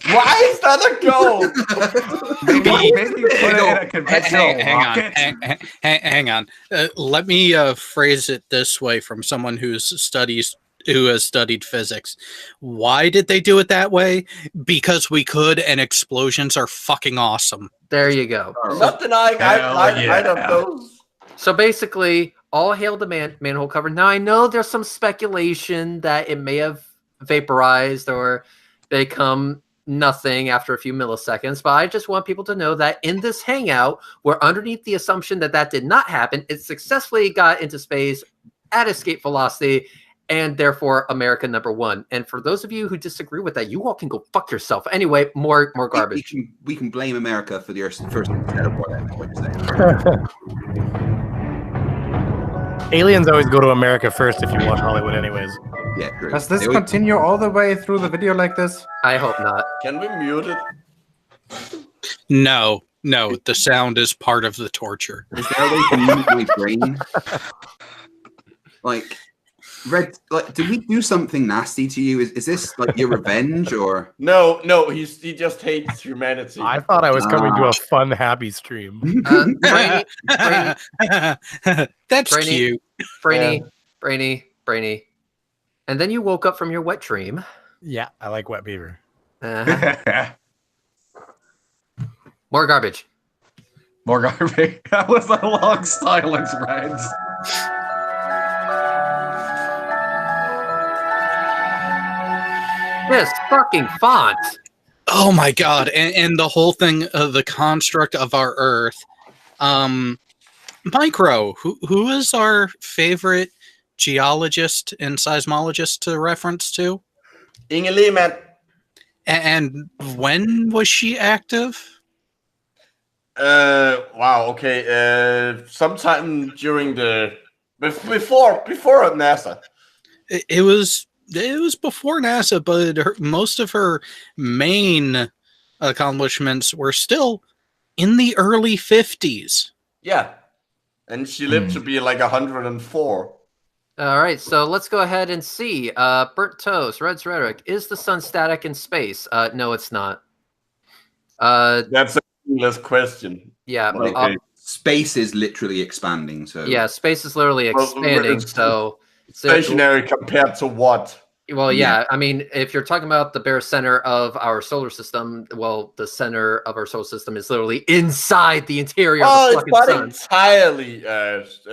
Why is that a goal? maybe put it in a conventional rocket. Hang on. Let me phrase it this way from someone who has studied physics. Why did they do it that way? Because we could, and explosions are fucking awesome. There you go. Not denying I don't know. So basically, all hail the manhole cover. Now I know there's some speculation that it may have vaporized or become nothing after a few milliseconds, but I just want people to know that in this hangout, we're underneath the assumption that did not happen. It successfully got into space at escape velocity and therefore America #1. And for those of you who disagree with that, you all can go fuck yourself. Anyway, more garbage. We can blame America for the first teleport. What you're saying. Aliens always go to America first if you watch Hollywood, anyways. Yeah, true. Does this continue all the way through the video like this? I hope not. Can we mute it? No, the sound is part of the torture. Is there a way to mute my brain? Like, Red, like, did we do something nasty to you? Is this like your revenge or? No, he just hates humanity. I thought I was coming to a fun, happy stream. Brainy, That's cute. Brainy. And then you woke up from your wet dream. Yeah, I like wet beaver. More garbage. More garbage. That was a long silence, Reds. This fucking font. Oh my god! And the whole thing of the construct of our Earth. Micro, who is our favorite geologist and seismologist to reference to? Inge Lehmann. And when was she active? Wow. Okay. Sometime during the before NASA. It was before NASA, but most of her main accomplishments were still in the early 50s. Yeah, and she lived to be like 104. All right, so let's go ahead and see. Burnt Toast, Red's Rhetoric. Is the sun static in space? No, it's not. That's a meaningless question. Yeah. Okay. Space is literally expanding. So yeah, space is literally expanding. So stationary compared to what? Well, yeah. I mean, if you're talking about the bare center of our solar system, well, the center of our solar system is literally inside the interior of the fucking sun. It's not entirely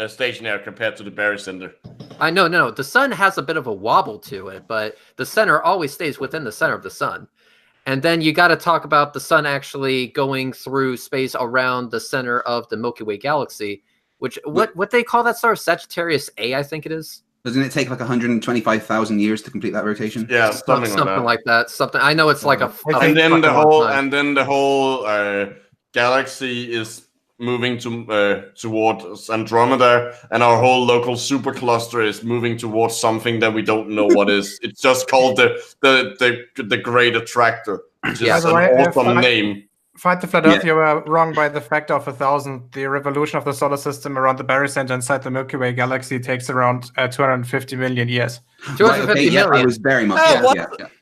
stationary compared to the bare center. I know, no. The sun has a bit of a wobble to it, but the center always stays within the center of the sun. And then you got to talk about the sun actually going through space around the center of the Milky Way galaxy, which what they call that star? Sagittarius A, I think it is. Doesn't it take like 125,000 years to complete that rotation? Yeah, something like that. Something I know it's like and then the whole galaxy is moving towards Andromeda, and our whole local supercluster is moving towards something that we don't know what is. It's just called the Great Attractor, which is an awesome name. Fight the Flat Earth, you were wrong by the factor of 1,000. The revolution of the solar system around the barycenter inside the Milky Way galaxy takes around 250 million years. 250 million. I was very much.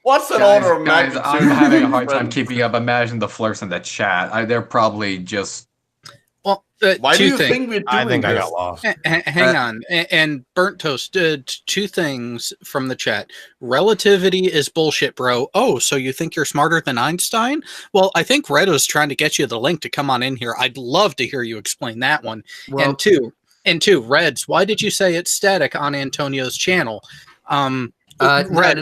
What's an order of magnitude? I'm having a hard time keeping up. Imagine the flirts in the chat. They're probably just. Well, why do you think we're doing I think this? I got lost. Hang on. And Burnt Toast did two things from the chat. Relativity is bullshit, bro. Oh, so you think you're smarter than Einstein? Well, I think Red was trying to get you the link to come on in here. I'd love to hear you explain that one. Well, and two, Reds, why did you say it's static on Antonio's channel? Red,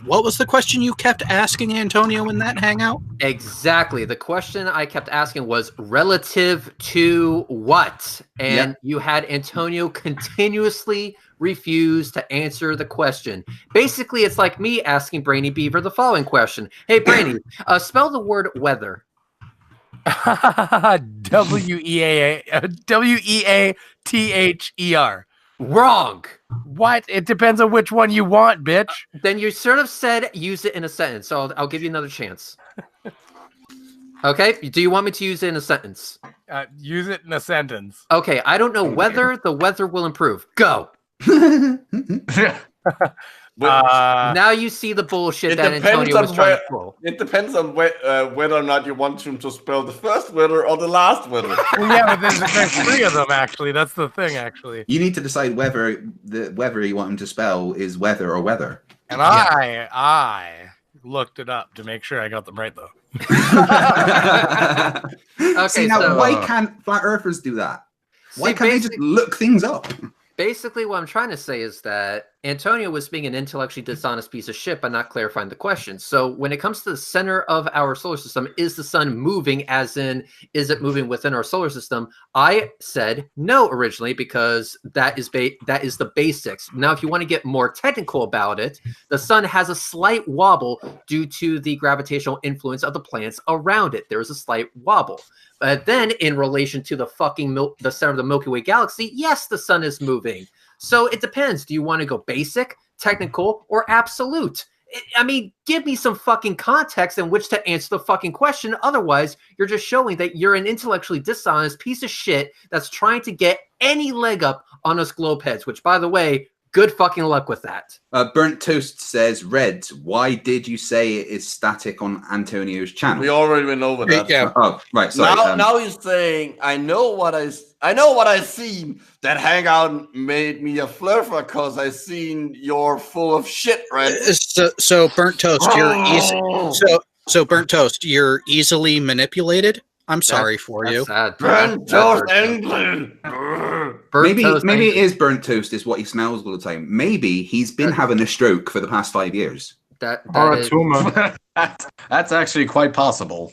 what was the question you kept asking Antonio in that hangout? Exactly. The question I kept asking was relative to what? And you had Antonio continuously refuse to answer the question. Basically, it's like me asking Brainy Beaver the following question. Hey, Brainy, spell the word weather. W-E-A-T-H-E-R. Wrong. What? It depends on which one you want, bitch. Then you sort of said use it in a sentence, so I'll give you another chance. Okay, do you want me to use it in a sentence? Use it in a sentence. Okay, I don't know whether the weather will improve. Go. Now you see the bullshit that Antonio was trying to pull. It depends on whether or not you want him to spell the first weather or the last weather. Well, yeah, but there's three of them, actually. That's the thing, actually. You need to decide whether the weather you want him to spell is weather or weather. And I looked it up to make sure I got them right, though. Okay, see, now, so, why can't flat earthers do that? Why can't they just look things up? Basically, what I'm trying to say is that Antonio was being an intellectually dishonest piece of shit by not clarifying the question. So when it comes to the center of our solar system, is the sun moving, as in, is it moving within our solar system? I said no originally, because that is the basics. Now, if you want to get more technical about it, the sun has a slight wobble due to the gravitational influence of the planets around it. There is a slight wobble. But then in relation to the the center of the Milky Way galaxy, yes, the sun is moving. So it depends. Do you want to go basic, technical, or absolute? I mean, give me some fucking context in which to answer the fucking question. Otherwise, you're just showing that you're an intellectually dishonest piece of shit that's trying to get any leg up on us globe heads, which, by the way, good fucking luck with that. Burnt Toast says, Reds, why did you say it is static on Antonio's channel? We already went over that. Yeah. Oh, right. Sorry. Now he's saying, I know what I seen that Hangout made me a fluffer because I seen you're full of shit, Red. So Burnt Toast, you're Burnt Toast, you're easily manipulated. I'm sorry for you. Burnt Toast England. Maybe it is Burnt Toast is what he smells all the time. Maybe he's been having a stroke for the past 5 years. Or a tumor. That's actually quite possible.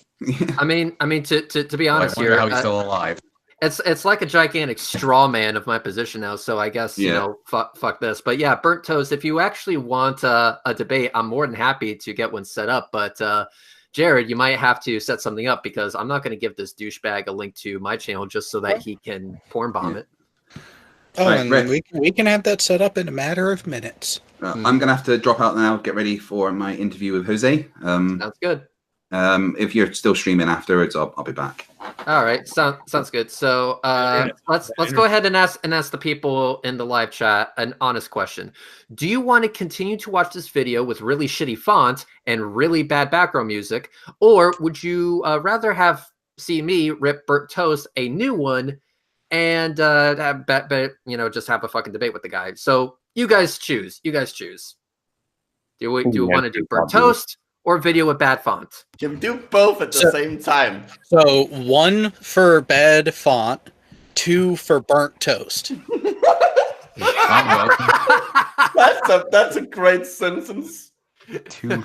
I mean, to be honest, I wonder how he's still alive. It's like a gigantic straw man of my position now. So I guess you know, fuck this. But yeah, Burnt Toast. If you actually want a debate, I'm more than happy to get one set up. But Jared, you might have to set something up, because I'm not going to give this douchebag a link to my channel just so that he can porn bomb it. Oh, right, and we can have that set up in a matter of minutes. I'm going to have to drop out now, get ready for my interview with Jose. Sounds good. If you're still streaming afterwards, I'll be back. All right, sounds good. So let's go ahead and ask the people in the live chat an honest question. Do you want to continue to watch this video with really shitty font and really bad background music, or would you rather see me rip Burnt Toast a new one and just have a fucking debate with the guy? So you guys choose. Do we want to do Burnt Toast or video with bad font? You can do both at the same time. So 1 for bad font, 2 for Burnt Toast. That's a great sentence. 2.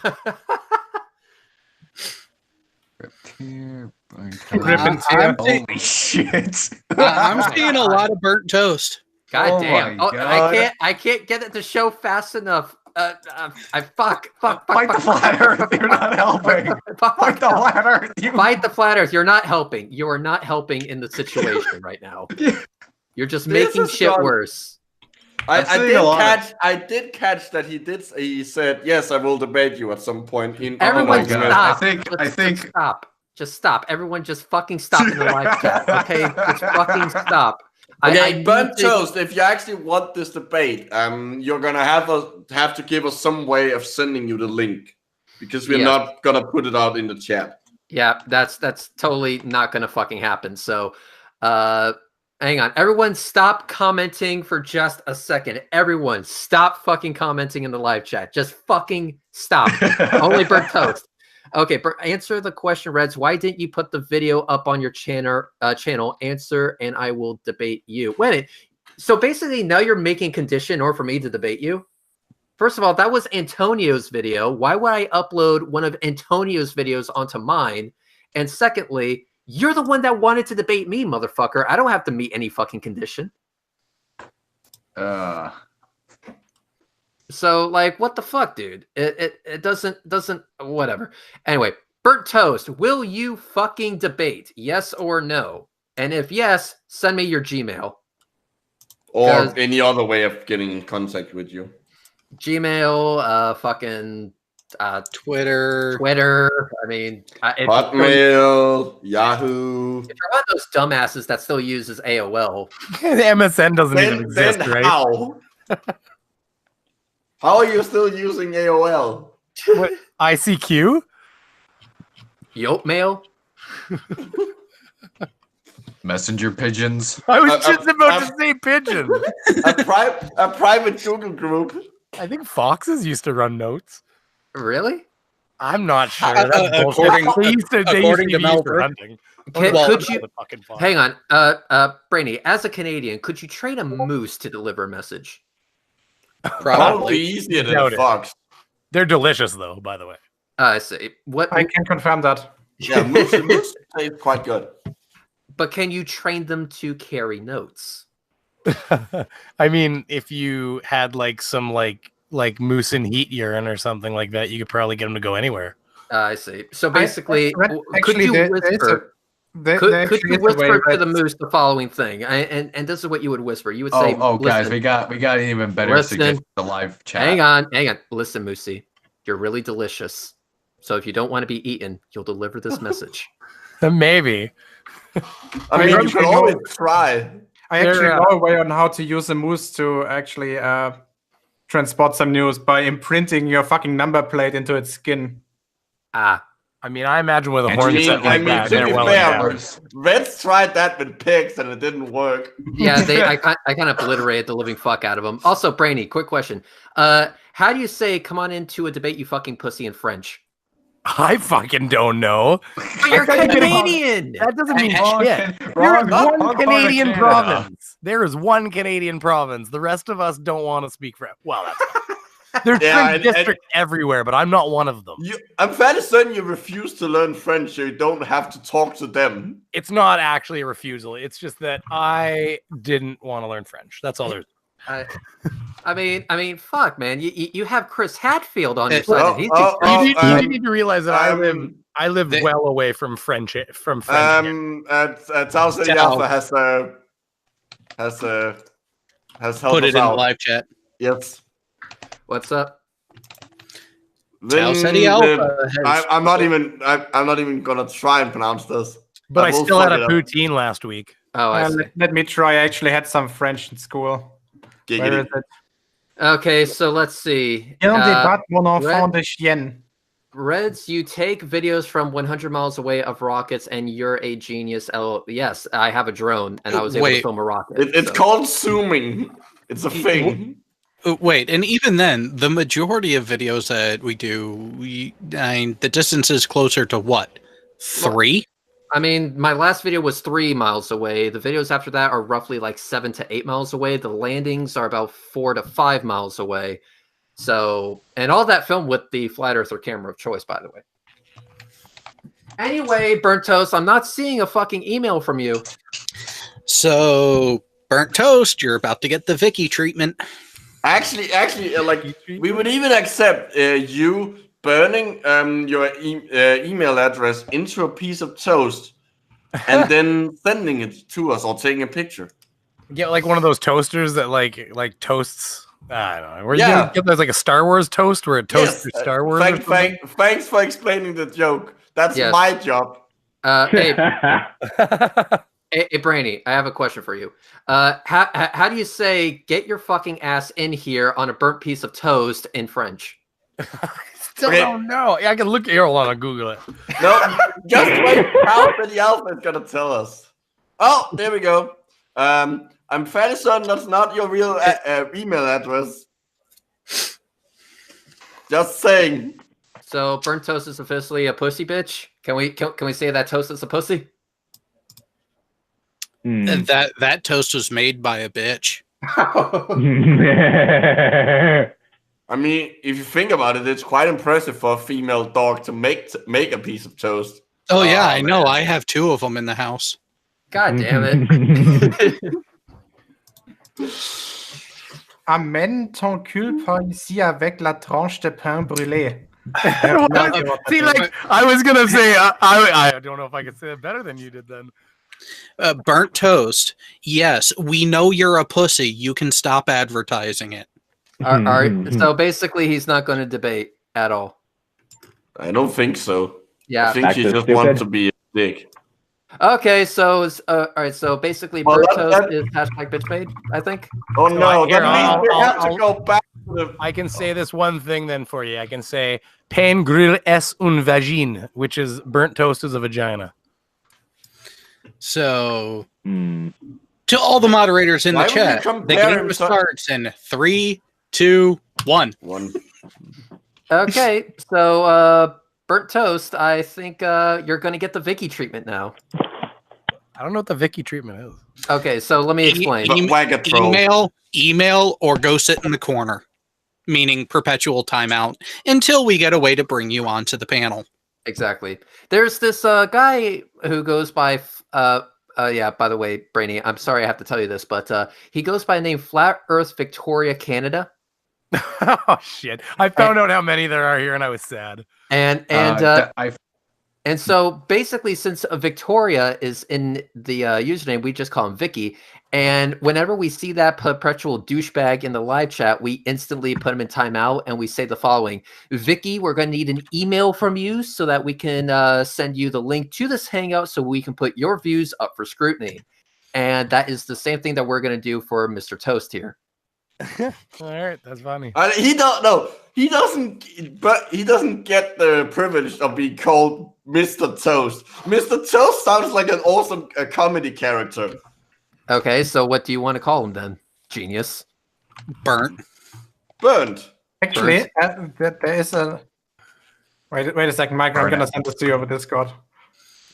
Holy shit! I'm seeing a lot of Burnt Toast. God damn! I can't get it to show fast enough. Fuck Fight the flat earth. You're not helping. Fight the flat earth. Fight the flat earth. You're not helping. You are not helping in the situation right now. You're just making shit worse. I did catch that he said, yes, I will debate you at some point. Everyone stop. I think stop. Just stop. Everyone just fucking stop in the live chat. Okay? Just fucking stop. Okay, Burnt Toast, if you actually want this debate, you're gonna have to give us some way of sending you the link, because we're not gonna put it out in the chat. Yeah, that's totally not gonna fucking happen. So hang on. Everyone stop commenting for just a second. Everyone stop fucking commenting in the live chat. Just fucking stop. Only Burnt Toast. Okay, answer the question, Reds. Why didn't you put the video up on your channel? Answer, and I will debate you. Wait, so basically now you're making condition in order for me to debate you? First of all, that was Antonio's video. Why would I upload one of Antonio's videos onto mine? And secondly, you're the one that wanted to debate me, motherfucker. I don't have to meet any fucking condition. So, like, what the fuck, dude? It doesn't whatever. Anyway, Burnt Toast, will you fucking debate? Yes or no? And if yes, send me your Gmail. Or any other way of getting in contact with you. Gmail, fucking Twitter. I mean, Hotmail, Yahoo. If you're one of those dumbasses that still uses AOL, the MSN doesn't even exist, right? How are you still using AOL? What, ICQ? Yolpmail? Messenger pigeons. I was just about to say pigeon. A private Google group. I think foxes used to run notes. Really? I'm not sure. That's according to Melbourne. Could you hang on, Brainy? As a Canadian, could you train a moose to deliver a message? Probably easier than a fox. They're delicious, though. By the way. I see. What I can confirm that. Yeah, moose taste quite good. But can you train them to carry notes? I mean, if you had like some like moose and heat urine or something like that, you could probably get them to go anywhere. I see. So basically, could actually, you whisper? Could you whisper to the moose the following thing? And this is what you would whisper. You would say, "Oh, guys, we got an even better suggestion for the live chat." Hang on. Listen, Moosey, you're really delicious. So if you don't want to be eaten, you'll deliver this message. Maybe. I mean, you can always try. I actually know a way on how to use a moose to actually transport some news by imprinting your fucking number plate into its skin. Ah. I mean, I imagine with a horn set like that, they're well endowed. Reds tried that with pigs and it didn't work. Yeah, I kind of obliterated the living fuck out of them. Also, Brainy, quick question. How do you say "come on into a debate, you fucking pussy" in French? I fucking don't know. But you're Canadian. That doesn't mean shit. There is one Canadian province. There is one Canadian province. The rest of us don't want to speak French. Well, that's fine. There's French districts everywhere, but I'm not one of them. I'm fairly certain you refuse to learn French, so you don't have to talk to them. It's not actually a refusal. It's just that I didn't want to learn French. That's all there's. I mean, fuck, man. You have Chris Hadfield on your side. You need to realize that I live well away from French. Tau Alpha has helped put it in out. the live chat. Yes. What's up? I'm not even gonna try and pronounce this. But I still had a poutine last week. Oh, I see. Let me try. I actually had some French in school. Where is it? Okay, so let's see. Reds, you take videos from 100 miles away of rockets, and you're a genius. Yes, I have a drone, and I was able to film a rocket. It's called zooming. It's a thing. Wait, and even then, the majority of videos that we do, the distance is closer to what? 3? I mean, my last video was 3 miles away. The videos after that are roughly like 7 to 8 miles away. The landings are about 4 to 5 miles away. So, and all that filmed with the Flat Earther camera of choice, by the way. Anyway, Burnt Toast, I'm not seeing a fucking email from you. So, Burnt Toast, you're about to get the Vicky treatment. Actually, like we would even accept you burning your email address into a piece of toast and then sending it to us or taking a picture. Get like one of those toasters that like toasts. I don't know. Where you get there's like a Star Wars toast where it toasts your Star Wars. Thanks for explaining the joke. That's my job. Hey, Brainy, I have a question for you. How do you say "get your fucking ass in here" on a burnt piece of toast in French? Still don't know. I can look here. Hold on, I'll Google it. No, just wait. Alpha the Alpha is gonna tell us. Oh, there we go. I'm fairly certain that's not your real email address. Just saying. So, burnt toast is officially a pussy bitch. Can we say that toast is a pussy? And that toast was made by a bitch. I mean, if you think about it, it's quite impressive for a female dog to make a piece of toast. Oh yeah, I know. I have 2 of them in the house. God damn it. Amène ton cul par ici avec la tranche de pain brûlé. See, like I was gonna say, I don't know if I could say it better than you did then. Burnt toast. Yes, we know you're a pussy. You can stop advertising it. So basically, he's not going to debate at all. I don't think so. Yeah, I think he just wants to be a dick. Okay, so all right. So basically, burnt toast is hashtag bitch made, I think. Oh no, that means we have to go back. I can say this one thing then for you. I can say pain grille est un vagine, which is burnt toast is a vagina. So, to all the moderators in the chat, the game starts in 3, 2, 1. Okay, so burnt toast, I think you're going to get the Vicky treatment now. I don't know what the Vicky treatment is. Okay, so let me explain. Email, or go sit in the corner. meaning perpetual timeout, until we get a way to bring you onto the panel. Exactly. There's this guy who goes by, yeah, by the way, Brainy, I'm sorry I have to tell you this, but he goes by the name Flat Earth Victoria Canada. Oh, shit. I found out how many there are here, and I was sad. And so basically, since Victoria is in the username, we just call him Vicky. And whenever we see that perpetual douchebag in the live chat, we instantly put him in timeout and we say the following: Vicky, we're going to need an email from you so that we can send you the link to this hangout so we can put your views up for scrutiny. And that is the same thing that we're going to do for Mr. Toast here. All right, that's funny. He doesn't get the privilege of being called Mr. Toast. Mr. Toast sounds like an awesome comedy character. Okay, so what do you want to call him then? Genius. Burnt. Actually, there is a. Wait a second, Michael. I'm gonna send this to you over Discord.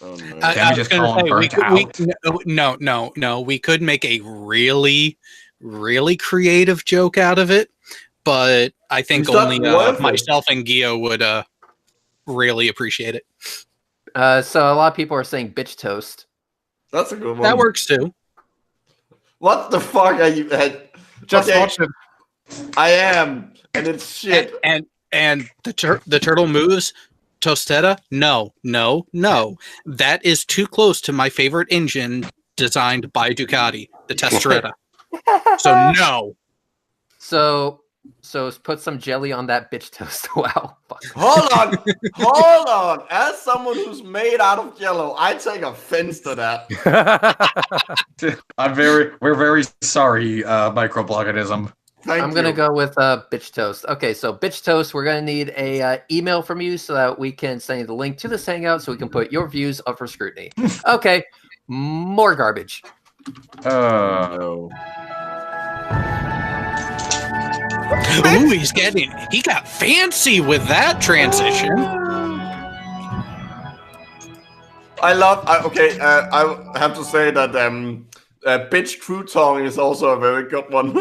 Oh, no. Can we just call him Burnt out? No. We could make a really creative joke out of it, but I think only myself and Gio would really appreciate it. So a lot of people are saying bitch toast. That's a good one. That works too. What the fuck are you? Just watch it. I am, and it's shit. And the turtle moves. Tostetta? No. That is too close to my favorite engine designed by Ducati, the Testretta. So no. So put some jelly on that bitch toast. Wow. Fuck. Hold on. As someone who's made out of jello, I take offense to that. We're very sorry, microbloganism. I'm gonna go with bitch toast. Okay, so bitch toast. We're gonna need a email from you so that we can send you the link to this hangout so we can put your views up for scrutiny. Okay, more garbage. Ooh, he got fancy with that transition. I have to say that bitch crouton is also a very good one.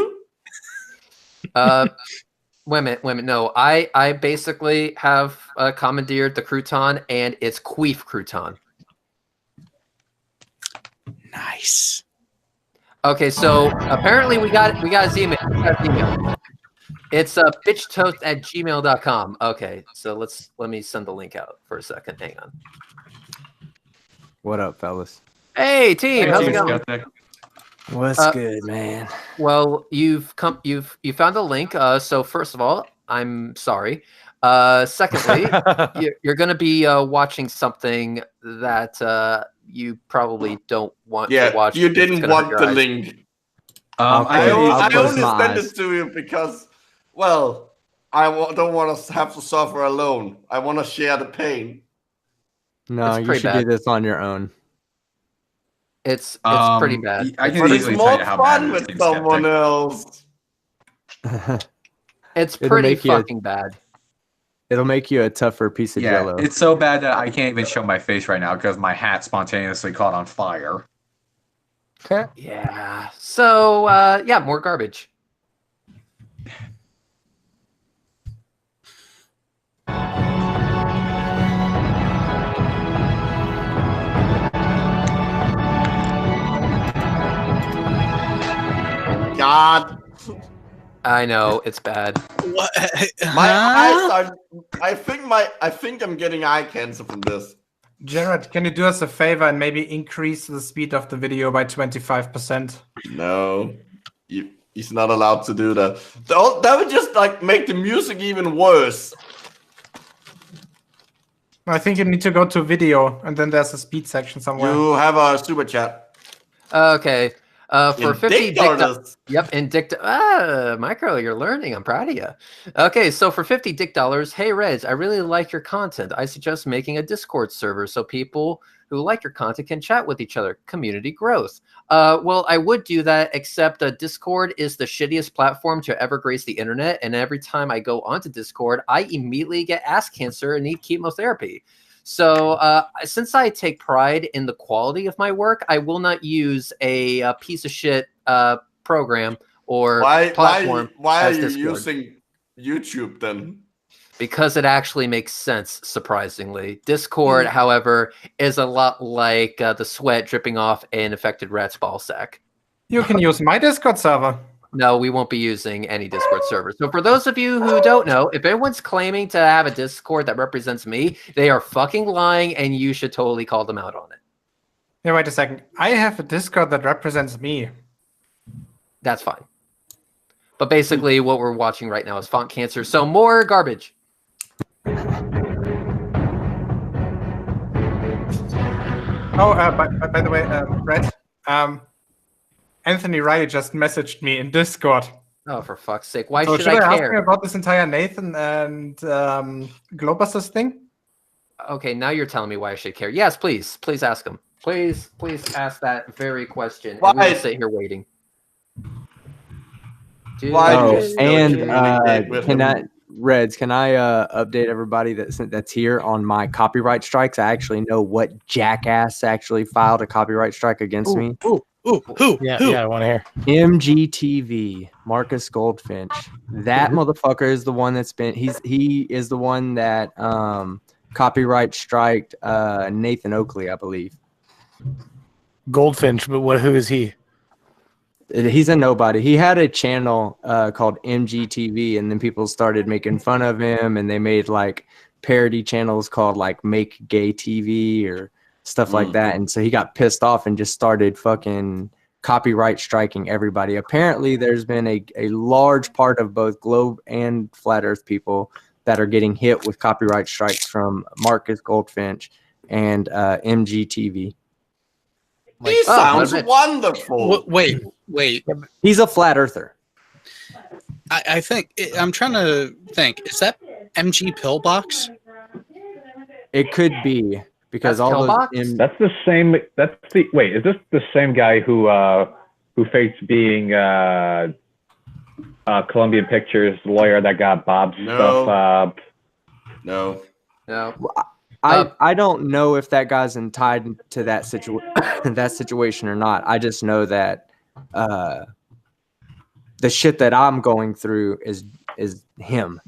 Wait a minute. No, I basically have commandeered the crouton, and it's queef crouton. Nice. Okay, so apparently we got his email. It's bitchtoast@gmail.com. Okay, so let me send the link out for a second. Hang on. What up, fellas? Hey, team. How's it going? What's good, man? Well, you found a link. So first of all, I'm sorry. Secondly, you're going to be watching something that you probably don't want to watch. You didn't want the link. I only sent it to you because, well, I don't want to have to suffer alone. I want to share the pain. No, you should do this on your own. It's pretty bad. I can easily tell you how bad it is with someone else. It's pretty fucking bad. It'll make you a tougher piece of jello. It's so bad that I can't even show my face right now because my hat spontaneously caught on fire. Yeah. So more garbage. God. I know it's bad. What? My eyes are. I think I'm getting eye cancer from this. Jared, can you do us a favor and maybe increase the speed of the video by 25%? No, he's not allowed to do that. That would just make the music even worse. I think you need to go to video, and then there's a speed section somewhere. You have a super chat. Okay. For 50 $50. Yep, in Micro, you're learning. I'm proud of you. Okay, so for $50, hey Reds, I really like your content. I suggest making a Discord server so people who like your content can chat with each other. Community growth. Well, I would do that, except Discord is the shittiest platform to ever grace the internet, and every time I go onto Discord, I immediately get ass cancer and need chemotherapy. So since I take pride in the quality of my work, I will not use a piece of shit program or platform. Why are you using YouTube then? Because it actually makes sense, surprisingly. Discord, however, is a lot like the sweat dripping off an infected rat's ball sack. You can use my Discord server. No, we won't be using any Discord server. So for those of you who don't know, if anyone's claiming to have a Discord that represents me, they are fucking lying, and you should totally call them out on it. Yeah, wait a second. I have a Discord that represents me. That's fine. But basically, what we're watching right now is font cancer. So more garbage. Oh, by the way, Brett, Anthony Riley just messaged me in Discord. Oh, for fuck's sake. Why so should I ask care? me about this entire Nathan and Globusters thing? Okay, now you're telling me why I should care. Yes, please. Please ask him. Please ask that very question. And we will sit here waiting. Reds, can I update everybody that's here on my copyright strikes? I actually know what jackass actually filed a copyright strike against me. Who? Yeah, I want to hear. MGTV, Marcus Goldfinch. That motherfucker is the one that's been. He is the one that copyright striked Nathan Oakley, I believe. Goldfinch, but who is he? He's a nobody. He had a channel called MGTV, and then people started making fun of him, and they made like parody channels called like Make Gay TV or stuff like that. And so he got pissed off and just started fucking copyright striking everybody. Apparently, there's been a large part of both Globe and Flat Earth people that are getting hit with copyright strikes from Marcus Goldfinch and MGTV. He sounds wonderful. Wait. He's a flat earther. I think I'm trying to think. Is that MG Pillbox? It could be because that's all those. That's the same. Wait. Is this the same guy who faked being Columbian Pictures lawyer that got Bob's stuff? No. I don't know if that guy's tied to that situation or not. I just know that the shit that I'm going through is him.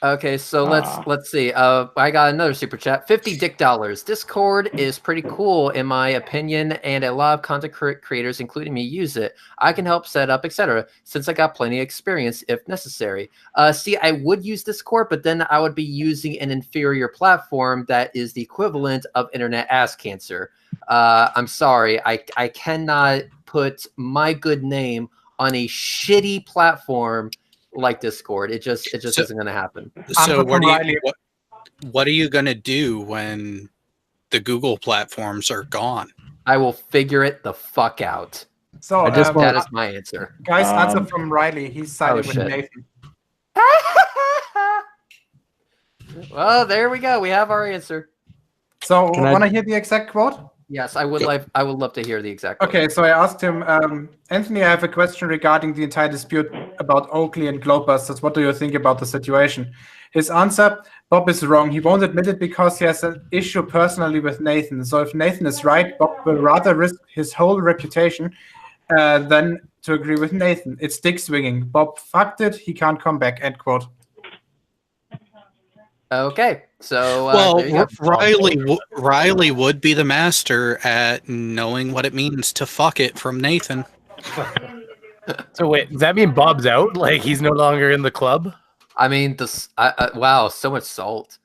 Okay, so let's see. I got another super chat. $50 dick. Discord is pretty cool in my opinion, and a lot of content creators, including me, use it. I can help set up, etc. Since I got plenty of experience if necessary. See, I would use Discord, but then I would be using an inferior platform that is the equivalent of internet ass cancer. I'm sorry, I cannot put my good name on a shitty platform like Discord. It just isn't going to happen. So what are you going to do when the Google platforms are gone? I will figure it the fuck out. So that is my answer. Guys, answer from Riley. He's sided with shit. Nathan. Well, there we go. We have our answer. So want to hear the exact quote? Yes, I would love to hear the exact quote. Okay, so I asked him, Anthony, I have a question regarding the entire dispute about Oakley and Globusters. What do you think about the situation? His answer, Bob is wrong. He won't admit it because he has an issue personally with Nathan. So if Nathan is right, Bob will rather risk his whole reputation than to agree with Nathan. It's dick swinging. Bob fucked it. He can't come back, end quote. Okay, so Riley would be the master at knowing what it means to fuck it from Nathan. So wait, does that mean Bob's out? Like he's no longer in the club? I mean, wow, so much salt.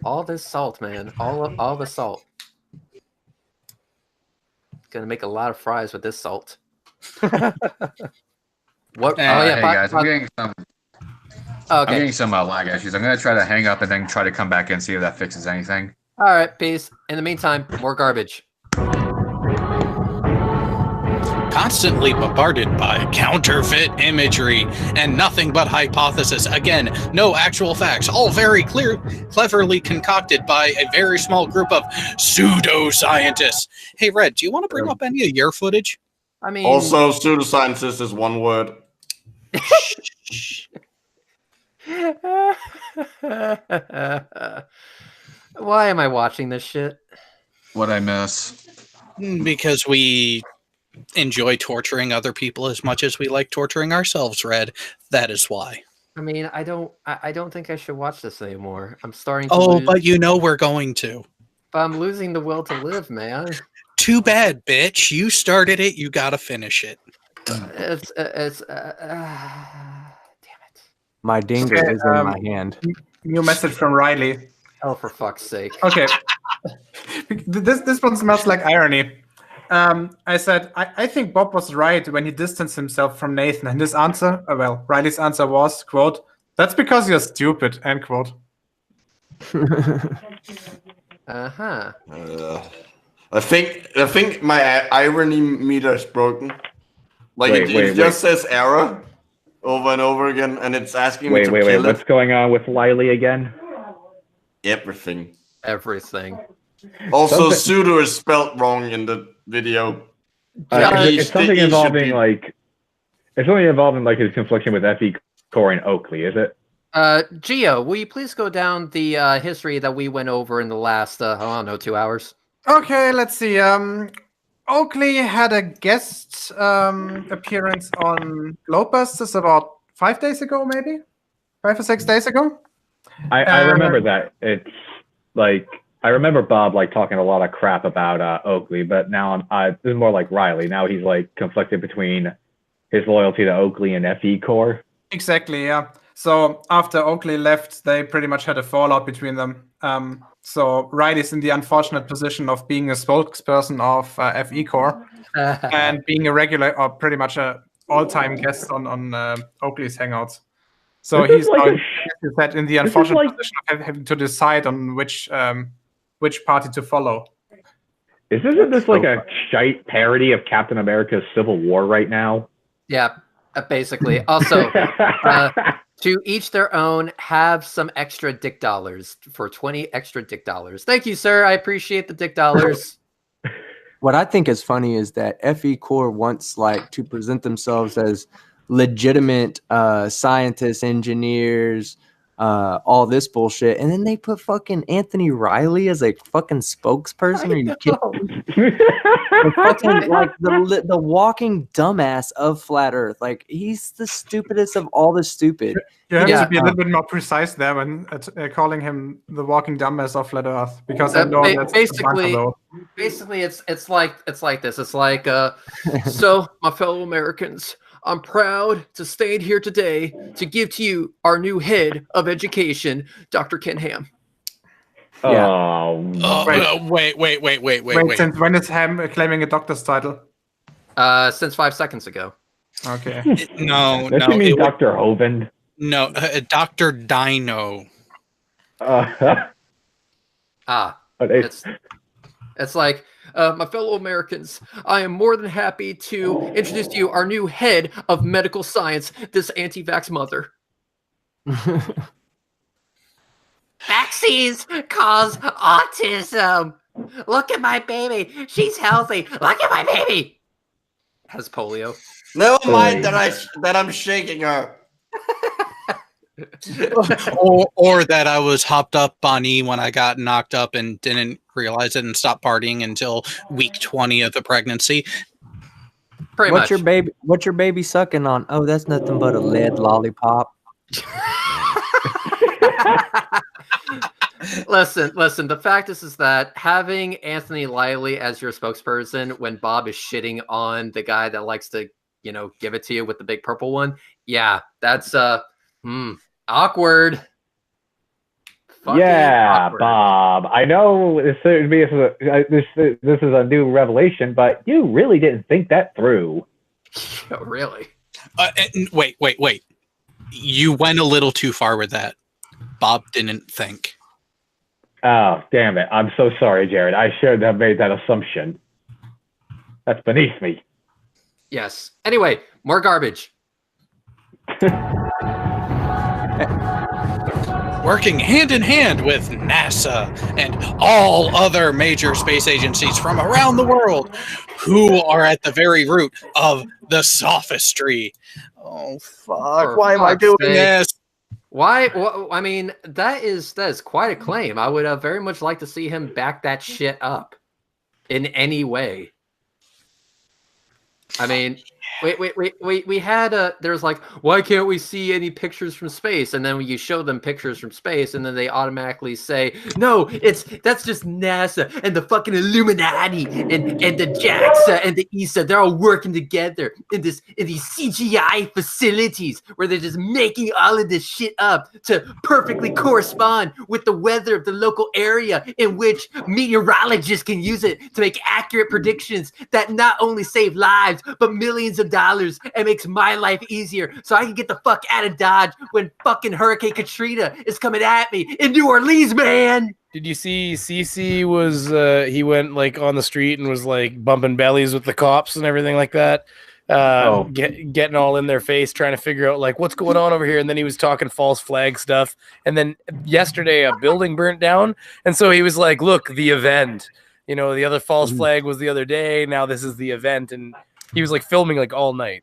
All this salt, man. All the salt. Gonna make a lot of fries with this salt. What? Hey guys, I'm getting some. Okay. I'm getting some lag issues. I'm gonna try to hang up and then try to come back and see if that fixes anything. All right, peace. In the meantime, more garbage. Constantly bombarded by counterfeit imagery and nothing but hypothesis. Again, no actual facts. All very cleverly concocted by a very small group of pseudoscientists. Hey, Red, do you want to bring up any of your footage? I mean, also, pseudoscientist is one word. Why am I watching this shit? What'd I miss? Because we enjoy torturing other people as much as we like torturing ourselves, Red. That is why. I mean, I don't think I should watch this anymore. I'm starting to Oh, lose, but you know we're going to. but I'm losing the will to live, man. Too bad, bitch. You started it. You gotta finish it. Damn it. My dinger is in my hand. New message from Riley. Oh, for fuck's sake. Okay. This one smells like irony. I said, I think Bob was right when he distanced himself from Nathan. And his answer, Riley's answer was, quote, "That's because you're stupid," end quote. Uh-huh. I think my irony meter is broken. Like it just says error over and over again, and it's asking me to kill it. What's going on with Riley again? Everything. Something. Also, pseudo is spelled wrong in the video. It's something involving like his confliction with FE Core and Oakley, is it? Gio, will you please go down the history that we went over in the last, 2 hours? Okay, let's see. Oakley had a guest appearance on Globebusters about 5 days ago, maybe 5 or 6 days ago. I remember that. It's like I remember Bob like talking a lot of crap about Oakley, but now this is more like Riley. Now he's like conflicted between his loyalty to Oakley and FE Core. Exactly, yeah. So after Oakley left, they pretty much had a fallout between them. So Riley's in the unfortunate position of being a spokesperson of FE Core and being a regular or pretty much a all-time guest on Oakley's Hangouts. So he's like in the unfortunate position of having to decide on which party to follow. Isn't this like a shite parody of Captain America's Civil War right now? Yeah, basically. Also, to each their own, have some extra dick dollars for 20 extra dick dollars. Thank you, sir. I appreciate the dick dollars. What I think is funny is that FE Core wants like to present themselves as legitimate scientists, engineers, all this bullshit, and then they put fucking Anthony Riley as a fucking spokesperson. Are you kidding? Fucking, like the walking dumbass of flat Earth. Like he's the stupidest of all the stupid. You have to be a little bit more precise there when calling him the walking dumbass of flat Earth, because I know that's basically it's like this. It's like so my fellow Americans, I'm proud to stand here today to give to you our new head of education, Dr. Ken Ham. Wait. Since when is Ham claiming a doctor's title? Since 5 seconds ago. Okay. No. You mean Dr. Hovind? No, Dr. Dino. It's like, my fellow Americans, I am more than happy to introduce to you our new head of medical science, this anti-vax mother. Vaccines cause autism. Look at my baby. She's healthy. Look at my baby. Has polio. Never mind that I'm shaking her. or that I was hopped up on E when I got knocked up and didn't realize it and stopped partying until week 20 of the pregnancy. What's your baby sucking on? Oh, that's nothing but a lead lollipop. Listen. The fact is that having Anthony Riley as your spokesperson when Bob is shitting on the guy that likes to, give it to you with the big purple one. Yeah, that's awkward. Awkward. Bob. I know this is a new revelation, but you really didn't think that through. Oh, really? Wait. You went a little too far with that. Bob didn't think. Oh, damn it. I'm so sorry, Jared. I should have made that assumption. That's beneath me. Yes. Anyway, more garbage. Working hand in hand with NASA and all other major space agencies from around the world who are at the very root of the sophistry. Oh, fuck. Why am I doing this? Why? Well, I mean, that is quite a claim. I would very much like to see him back that shit up in any way. I mean, we had there's like, why can't we see any pictures from space? And then when you show them pictures from space, and then they automatically say, no, that's just NASA and the fucking Illuminati and the JAXA and the ESA. They're all working together in these CGI facilities where they're just making all of this shit up to perfectly correspond with the weather of the local area, in which meteorologists can use it to make accurate predictions that not only save lives but millions of dollars, and makes my life easier so I can get the fuck out of Dodge when fucking Hurricane Katrina is coming at me in New Orleans, man. Did you see Cece was he went like on the street and was like bumping bellies with the cops and everything like that, getting all in their face, trying to figure out like what's going on over here. And then he was talking false flag stuff. And then yesterday a building burnt down, and so he was like, look, the event, you know, the other false flag was the other day, now this is the event. And he was like filming like all night.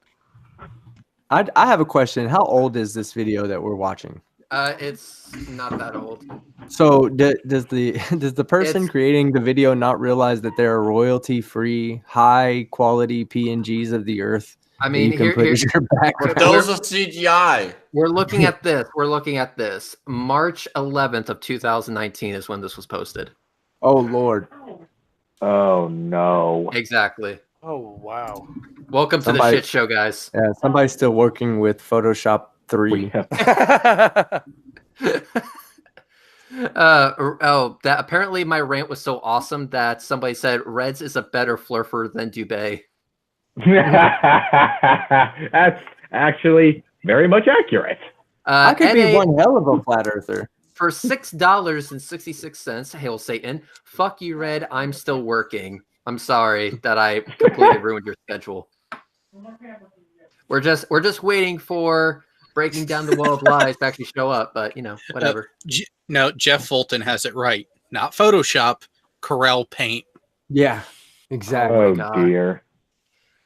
I have a question. How old is this video that we're watching? It's not that old. So does the person creating the video not realize that there are royalty-free, high-quality PNGs of the Earth? I mean, you can put as your background? Those are CGI. We're looking at this. We're looking at this. March 11th of 2019 is when this was posted. Oh Lord. Oh no. Exactly. Oh wow. Welcome to the shit show, guys. Yeah, somebody's still working with Photoshop 3. That apparently my rant was so awesome that somebody said Reds is a better flurfer than Dubé. That's actually very much accurate. I could be one hell of a flat earther. For $6.66, hail Satan. Fuck you, Red. I'm still working. I'm sorry that I completely ruined your schedule. We're just waiting for Breaking Down the Wall of Lies to actually show up, but you know, whatever. No, Jeff Fulton has it right. Not Photoshop, Corel Paint. Yeah, exactly. Oh dear.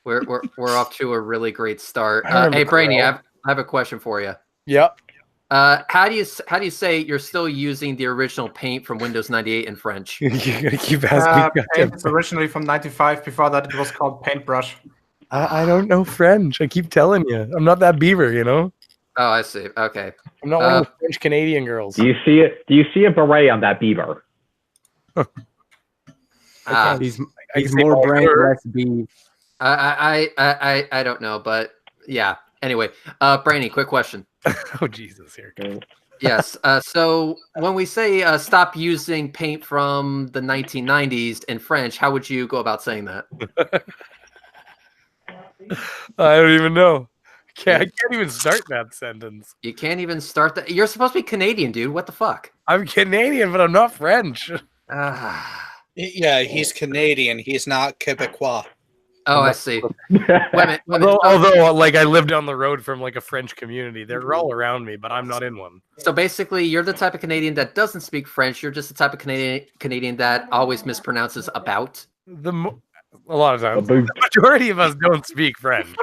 We're off to a really great start. Hey, Brainy, I have a question for you. Yep. How do you say you're still using the original Paint from Windows 98 in French? You're gonna keep asking. Paint is originally from 95. Before that, it was called Paintbrush. I don't know French. I keep telling you, I'm not that beaver. You know. Oh, I see. Okay. I'm not one of the French Canadian girls. Do you see it? Do you see a beret on that beaver? He's more brain, less beef. I don't know, but yeah. Anyway, Brainy, quick question. Oh Jesus, here it goes. Yes. So when we say stop using Paint from the 1990s in French, how would you go about saying that? I don't even know. I can't even start that sentence. You can't even start that. You're supposed to be Canadian, dude. What the fuck? I'm Canadian, but I'm not French. Yeah, he's Canadian. He's not Quebecois. Oh, I see. Wait a minute. Although, like, I live down the road from like a French community. They're all around me, but I'm not in one. So basically, you're the type of Canadian that doesn't speak French. You're just the type of Canadian that always mispronounces about. A lot of times, the majority of us don't speak French.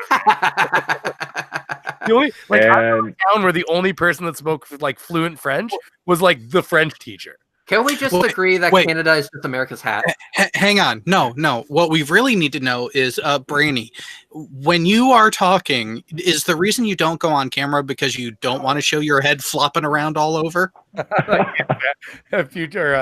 The only I found where the only person that spoke like fluent French was like the French teacher. Can we just agree that Canada is just America's hat? Hang on. No. What we really need to know is, Brainy, when you are talking, is the reason you don't go on camera because you don't want to show your head flopping around all over? Future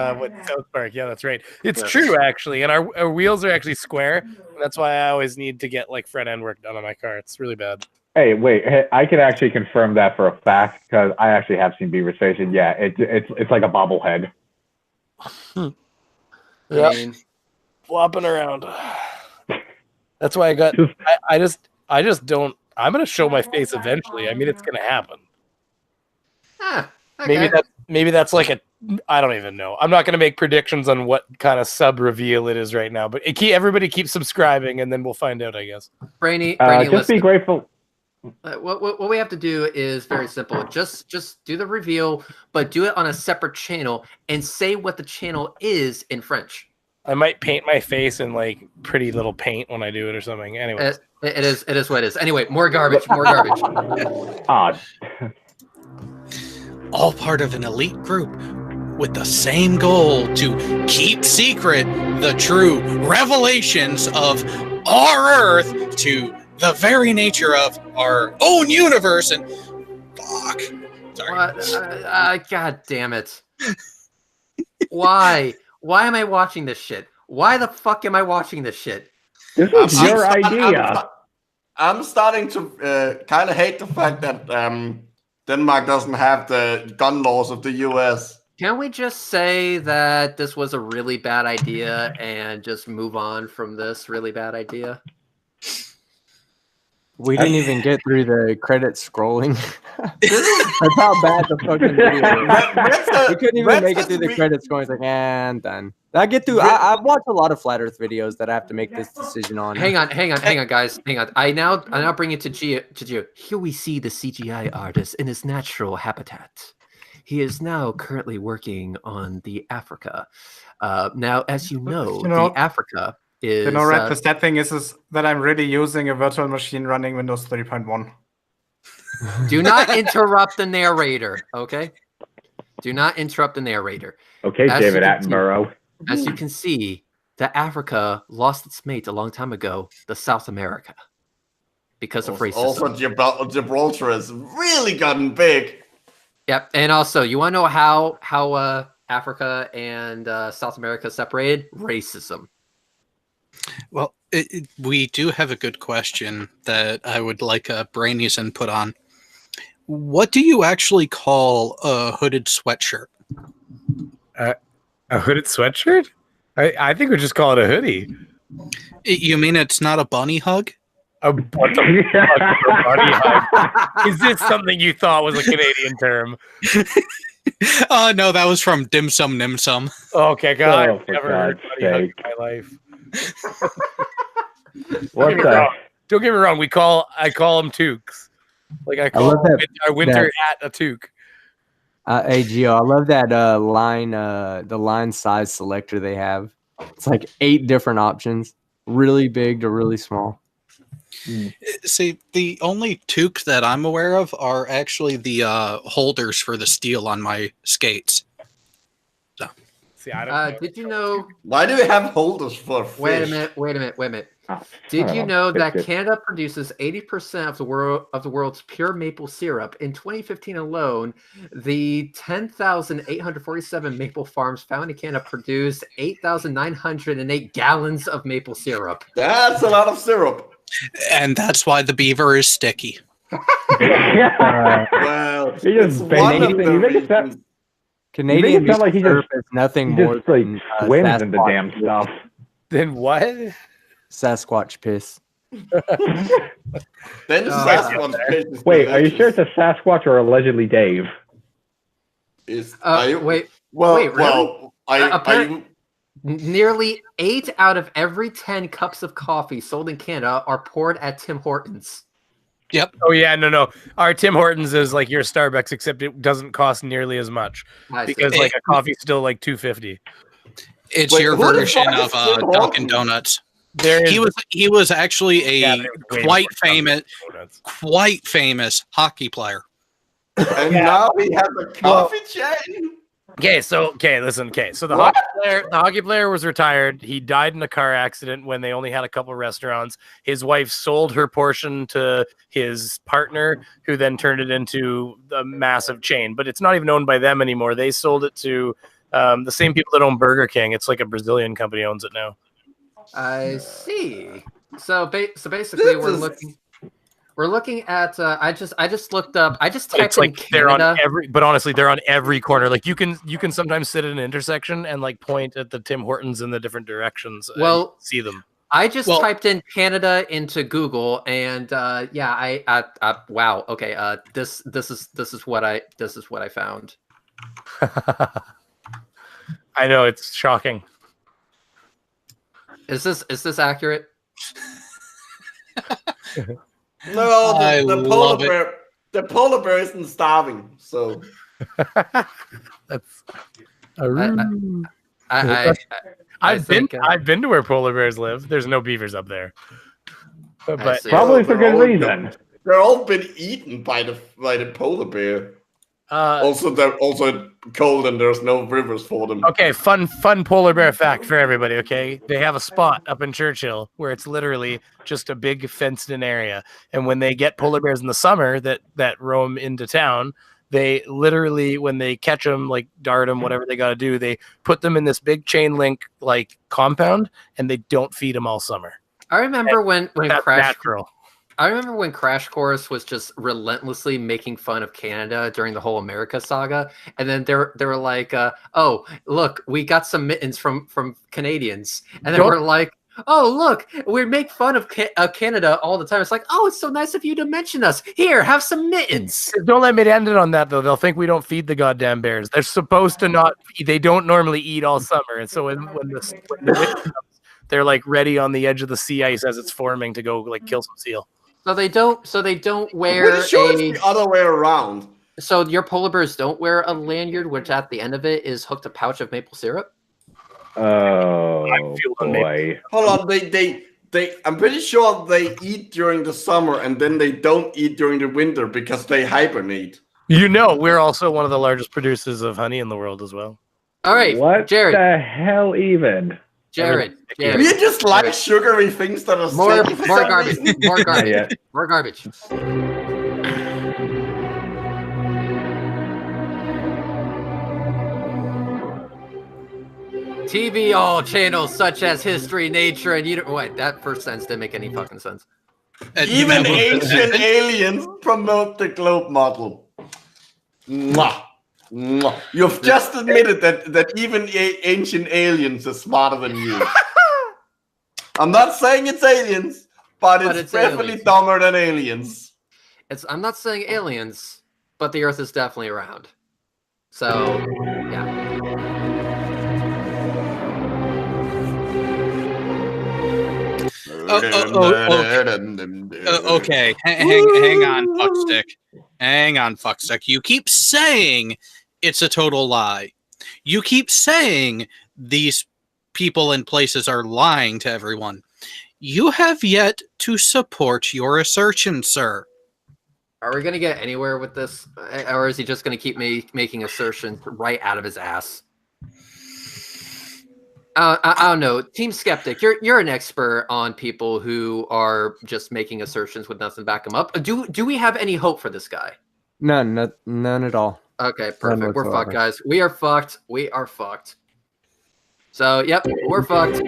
South Park. Yeah, that's right. It's true, actually. And our wheels are actually square. That's why I always need to get like front end work done on my car. It's really bad. Hey, wait! I can actually confirm that for a fact because I actually have seen Beaver Station. Yeah, it's like a bobblehead. Yeah, flopping around. That's why I just don't. I'm gonna show my face eventually. I mean, it's gonna happen. Okay. Maybe that's like a. I don't even know. I'm not gonna make predictions on what kind of sub reveal it is right now. But everybody keep subscribing, and then we'll find out. I guess. Brainy, just listen. be grateful. What we have to do is very simple. Just do the reveal, but do it on a separate channel and say what the channel is in French. I might paint my face in like pretty little paint when I do it or something. Anyway, it is what it is. Anyway, more garbage. All part of an elite group with the same goal to keep secret the true revelations of our Earth to the very nature of our own universe. And fuck. Sorry. God damn it. Why? Why am I watching this shit? Why the fuck am I watching this shit? This is your idea. I'm starting to kind of hate the fact that Denmark doesn't have the gun laws of the US. Can we just say that this was a really bad idea and just move on from this really bad idea? We didn't even get through the credits scrolling. That's how bad the fucking video is. We couldn't even make it through the credits scrolling. It's like, I'm done. I get through. I've watched a lot of Flat Earth videos that I have to make this decision on. Hang on, guys. Hang on. I now bring it to Gio. Here we see the CGI artist in his natural habitat. He is now currently working on the Africa. Now, as you know, the Africa is... Red, the sad thing is that I'm really using a virtual machine running Windows 3.1. Do not interrupt the narrator, okay? Do not interrupt the narrator. Okay, David Attenborough. As you can see, the Africa lost its mate a long time ago, the South America, because of racism. Also, Gibraltar has really gotten big. Yep, and also, you want to know how Africa and South America separated? Racism. Well, we do have a good question that I would like Brainy's input on. What do you actually call a hooded sweatshirt? A hooded sweatshirt? I think we just call it a hoodie. You mean it's not a bunny hug? What the fuck is a bunny hug? Is this something you thought was a Canadian term? No, that was from Dim Sum Nim Sum. Okay, God, I've never heard bunny hug in my life. Don't get me wrong. I call them toques. Like I call our winter hat a toque. Hey Gio, I love that the line size selector they have. It's like 8 different options, really big to really small. See, the only toques that I'm aware of are actually the holders for the steel on my skates. So. See, I don't did you know? Why do we have holders for fish? Wait a minute. Did you know that Canada produces 80% of the world's pure maple syrup? In 2015 alone, the 10,847 maple farms found in Canada produced 8,908 gallons of maple syrup. That's a lot of syrup. And that's why the beaver is sticky. Well, it's one of the reasons. Canadian sound like he just is nothing more just like swims in the damn stuff. Then what? Sasquatch piss. Then Sasquatch piss. Wait, are you sure it's a Sasquatch or allegedly Dave? Wait, nearly 8 out of every 10 cups of coffee sold in Canada are poured at Tim Hortons. Yep. Oh yeah, no. Our Tim Hortons is like your Starbucks, except it doesn't cost nearly as much because like a coffee's still like $2.50. It's your version of Dunkin' Donuts. He was actually a quite famous hockey player. And now he has a coffee chain. So the hockey player was retired. He died in a car accident when they only had a couple restaurants. His wife sold her portion to his partner, who then turned it into a massive chain. But it's not even owned by them anymore. They sold it to the same people that own Burger King. It's like a Brazilian company owns it now. I see. So basically, we're looking at. I just looked up. I just typed in Canada. They're on but honestly, they're on every corner. Like you can sometimes sit at an intersection and like point at the Tim Hortons in the different directions. Well, and see them. I just typed in Canada into Google, and wow. Okay. This is what I found. I know, it's shocking. Is this accurate? No, the polar bear isn't starving, so that's I've been to where polar bears live. There's no beavers up there, but probably for good reason. They're all been eaten by the polar bear. They're also cold and there's no rivers for them. Okay, fun polar bear fact for everybody, okay? They have a spot up in Churchill where it's literally just a big fenced-in area. And when they get polar bears in the summer that roam into town, they literally, when they catch them, like dart them, whatever they got to do, they put them in this big chain link like compound, and they don't feed them all summer. I remember when Crash Girl. I remember when Crash Course was just relentlessly making fun of Canada during the whole America saga, and then they were like, "Oh, look, we got some mittens from Canadians," and then we're like, "Oh, look, we make fun of Canada all the time." It's like, "Oh, it's so nice of you to mention us. Here, have some mittens." Don't let me end it on that though. They'll think we don't feed the goddamn bears. They're supposed to not. They don't normally eat all summer, and so when the wind comes, they're like ready on the edge of the sea ice as it's forming to go like kill some seal. So they don't wear it's the other way around. So your polar bears don't wear a lanyard, which at the end of it is hooked a pouch of maple syrup? Oh boy. Hold on, they I'm pretty sure they eat during the summer and then they don't eat during the winter because they hibernate. You know, we're also one of the largest producers of honey in the world as well. All right, what Jared. the hell even? Jared. You just like sugary things that are more garbage. More garbage. More garbage. TVOL channels such as History, Nature, and Wait, that first sentence didn't make any fucking sense. Even ancient aliens promote the globe model. Mwah. Mwah. You've just admitted that even ancient aliens are smarter than you. I'm not saying it's aliens, but it's definitely aliens. Dumber than aliens. I'm not saying aliens, but the Earth is definitely around. So, yeah. Okay. Hang on, Fuckstick. Hang on, Fuckstick. You keep saying it's a total lie. You keep saying these people and places are lying to everyone. You have yet to support your assertion, sir. Are we going to get anywhere with this? Or is he just going to keep making assertions right out of his ass? I don't know. Team Skeptic, you're an expert on people who are just making assertions with nothing to back them up. Do we have any hope for this guy? None at all. Okay, perfect. We're fucked, guys. We are fucked. We are fucked. So, yep, we're fucked.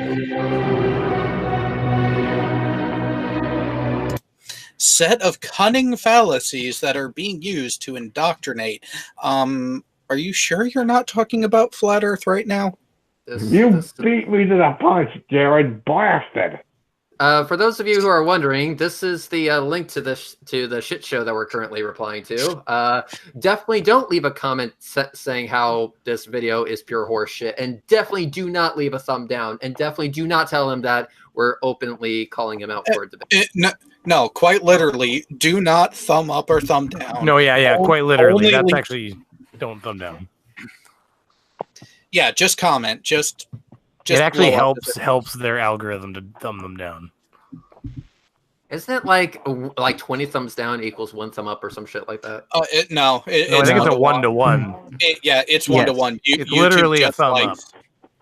Set of cunning fallacies that are being used to indoctrinate. Are you sure you're not talking about Flat Earth right now? You beat me to the punch, Jared. Blasted. For those of you who are wondering, this is the link to the shit show that we're currently replying to. Definitely don't leave a comment saying how this video is pure horse shit, and definitely do not leave a thumb down, and definitely do not tell him that we're openly calling him out for a debate. No, quite literally, do not thumb up or thumb down. No, yeah, quite literally. That's actually don't thumb down. Yeah, just comment. Just it actually helps their algorithm to thumb them down. Isn't it like 20 thumbs down equals 1 thumb up or some shit like that? I think it's a 1-to-1. It's 1-to-1. It's literally a thumb up.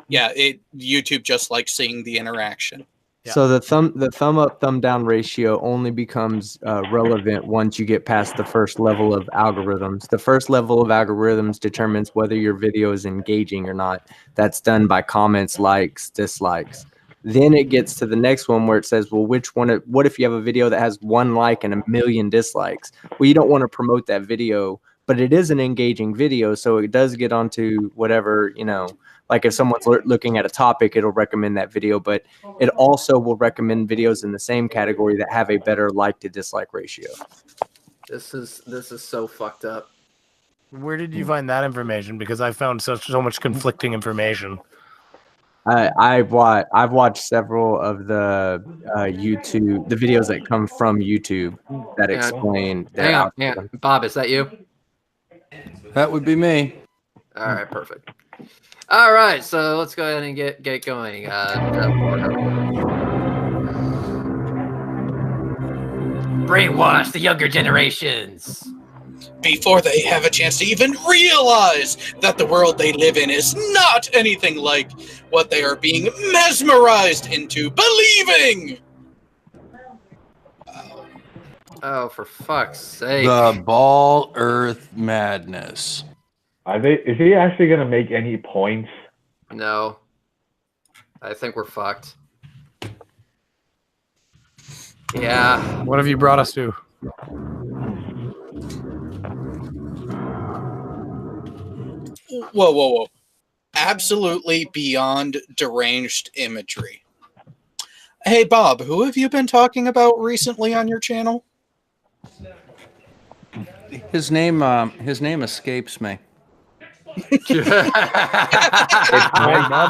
Yeah, YouTube just likes seeing the interaction. Yeah. So the thumb up, thumb down ratio only becomes relevant once you get past the first level of algorithms. The first level of algorithms determines whether your video is engaging or not. That's done by comments, likes, dislikes. Then it gets to the next one where it says, well, what if you have a video that has 1 like and 1 million dislikes? Well, you don't want to promote that video, but it is an engaging video, so it does get onto whatever, like if someone's looking at a topic, it'll recommend that video, but it also will recommend videos in the same category that have a better like to dislike ratio. This is so fucked up. Where did you find that information? Because I found so much conflicting information. I've watched several of the the videos that come from YouTube that explain. Hang on, Bob, is that you? That would be me. All right, perfect. All right, so let's go ahead and get going. Brainwash the younger generations. before they have a chance to even realize that the world they live in is not anything like what they are being mesmerized into believing. Oh, for fuck's sake. The ball earth madness. Is he actually going to make any points? No. I think we're fucked. Yeah. What have you brought us to? Whoa. Absolutely beyond deranged imagery. Hey, Bob, who have you been talking about recently on your channel? His name escapes me.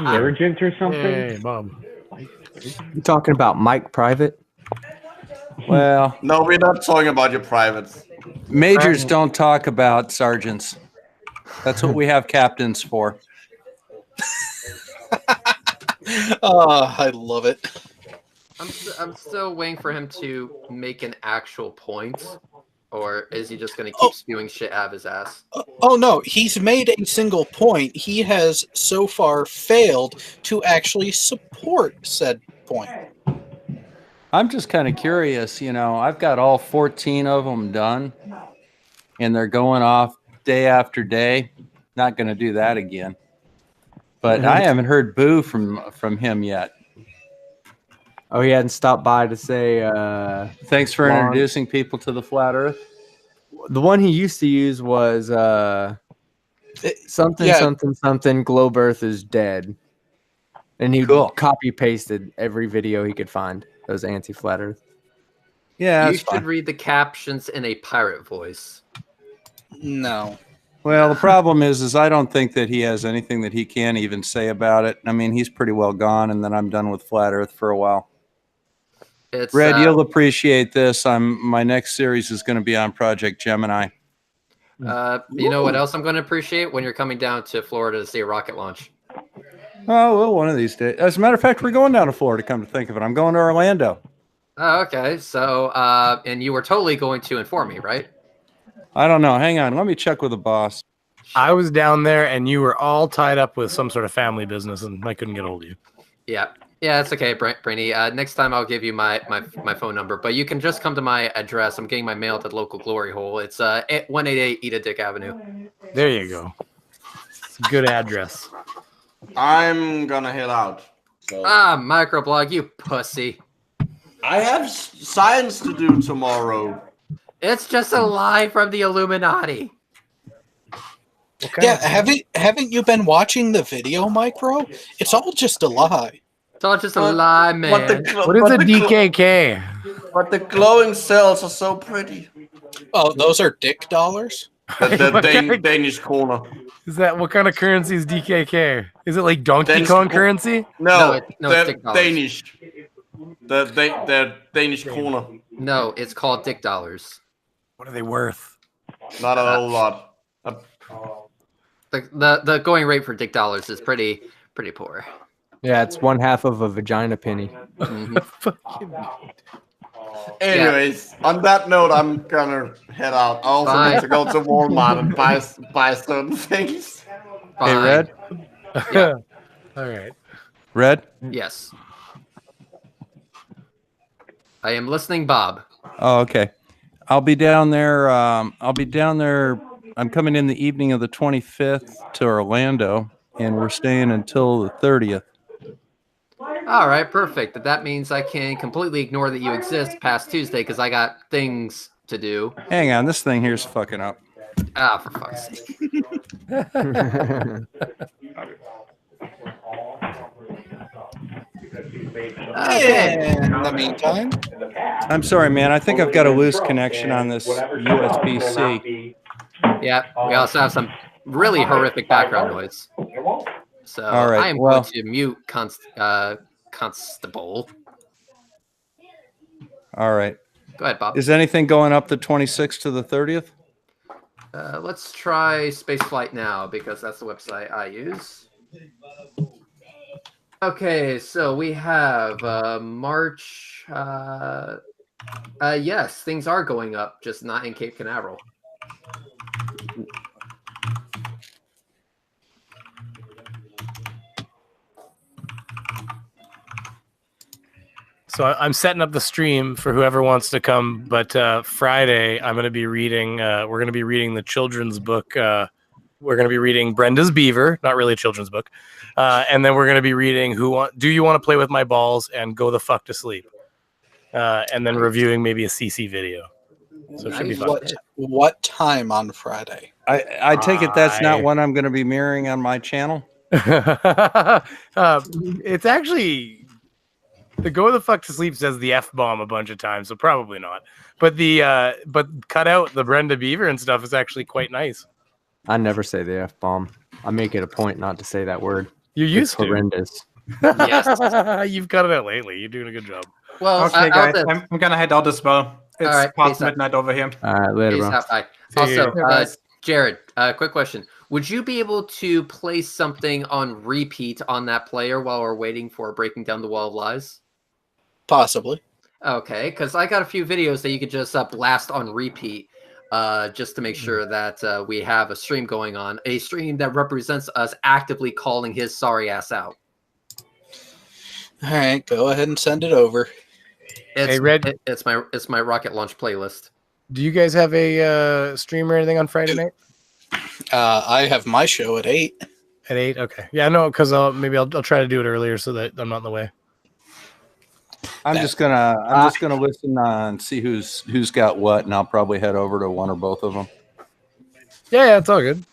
Urgent or something? Hey, Bob. You talking about Mike Private? Well, no, we're not talking about your privates. Majors don't talk about sergeants. That's what we have captains for. Oh, I love it. I'm still waiting for him to make an actual point, or is he just going to keep spewing shit out of his ass? Oh no, he's made a single point. He has so far failed to actually support said point. I'm just kind of curious, I've got all 14 of them done, and they're going off day after day. Not going to do that again. But I haven't heard boo from him yet. Oh, he hadn't stopped by to say thanks for introducing people to the flat earth. The one he used to use was something globe earth is dead. And he copy pasted every video he could find. Those anti-flat earth. Yeah, you should read the captions in a pirate voice. No. Well, the problem is I don't think that he has anything that he can even say about it. I mean, he's pretty well gone, and then I'm done with flat earth for a while. Red, you'll appreciate this. My next series is going to be on Project Gemini. You know what else I'm going to appreciate? When you're coming down to Florida to see a rocket launch. Oh, well, one of these days. As a matter of fact, we're going down to Florida, come to think of it. I'm going to Orlando. Oh, okay. So, and you were totally going to inform me, right? I don't know. Hang on. Let me check with the boss. I was down there, and you were all tied up with some sort of family business, and I couldn't get a hold of you. Yeah. Yeah, it's okay, Brainy. Next time I'll give you my phone number, but you can just come to my address. I'm getting my mail to the local glory hole. It's 188 Eda Dick Avenue. There you go. It's a good address. I'm gonna head out. So. Microblog, you pussy. I have science to do tomorrow. It's just a lie from the Illuminati. Okay. Yeah, haven't you been watching the video, Micro? It's all just a lie. It's all just a lie, man. What is a DKK? But the glowing cells are so pretty. Oh, those are dick dollars? The Danish kroner. Is that what kind of currency is DKK? Is it like Donkey Kong currency? No, it's Danish. The Danish kroner. No, it's called dick dollars. What are they worth? Not a whole lot. The going rate for dick dollars is pretty poor. Yeah, it's 1/2 of a vagina penny. Anyways, on that note, I'm gonna head out. I also need to go to Walmart and buy certain things. Hey, Red. Yeah. All right. Red. Yes. I am listening, Bob. Oh, okay. I'll be down there. I'm coming in the evening of the 25th to Orlando, and we're staying until the 30th. All right, perfect. That means I can completely ignore that you exist past Tuesday because I got things to do. Hang on, this thing here's fucking up. For fuck's sake. In the meantime, I'm sorry, man. I think I've got a loose connection on this USB-C. Yeah, we also have some really horrific background noise. So all right, I am going to mute Constable. All right. Go ahead, Bob. Is anything going up the 26th to the 30th? Let's try Spaceflight Now because that's the website I use. Okay, so we have March. Yes, things are going up, just not in Cape Canaveral. So I'm setting up the stream for whoever wants to come. But Friday, I'm going to be reading. We're going to be reading the children's book. We're going to be reading Brenda's Beaver, not really a children's book, and then we're going to be reading Do You Want to Play with My Balls and Go the Fuck to Sleep, and then reviewing maybe a CC video. So it should be fun. What time on Friday? I take it that's not one I'm going to be mirroring on my channel. It's actually. The Go the Fuck to Sleep says the F-bomb a bunch of times, so probably not. But but cut out the Brenda Beaver and stuff is actually quite nice. I never say the F-bomb. I make it a point not to say that word. You used to. Horrendous. Yes. You've got it out lately. You're doing a good job. Well, okay, guys, I'm gonna head out as well. It's past midnight over here. All right, later, bro. Bye. Also, Jared, quick question. Would you be able to place something on repeat on that player while we're waiting for Breaking Down the Wall of Lies? Possibly. Okay, because I got a few videos that you could just blast on repeat just to make sure that we have a stream going on. A stream that represents us actively calling his sorry ass out. All right, go ahead and send it over. It's my rocket launch playlist. Do you guys have a stream or anything on Friday night? I have my show at 8. At 8? Okay. Yeah, no, because maybe I'll try to do it earlier so that I'm not in the way. I'm just gonna listen and see who's got what, and I'll probably head over to one or both of them. Yeah, it's all good.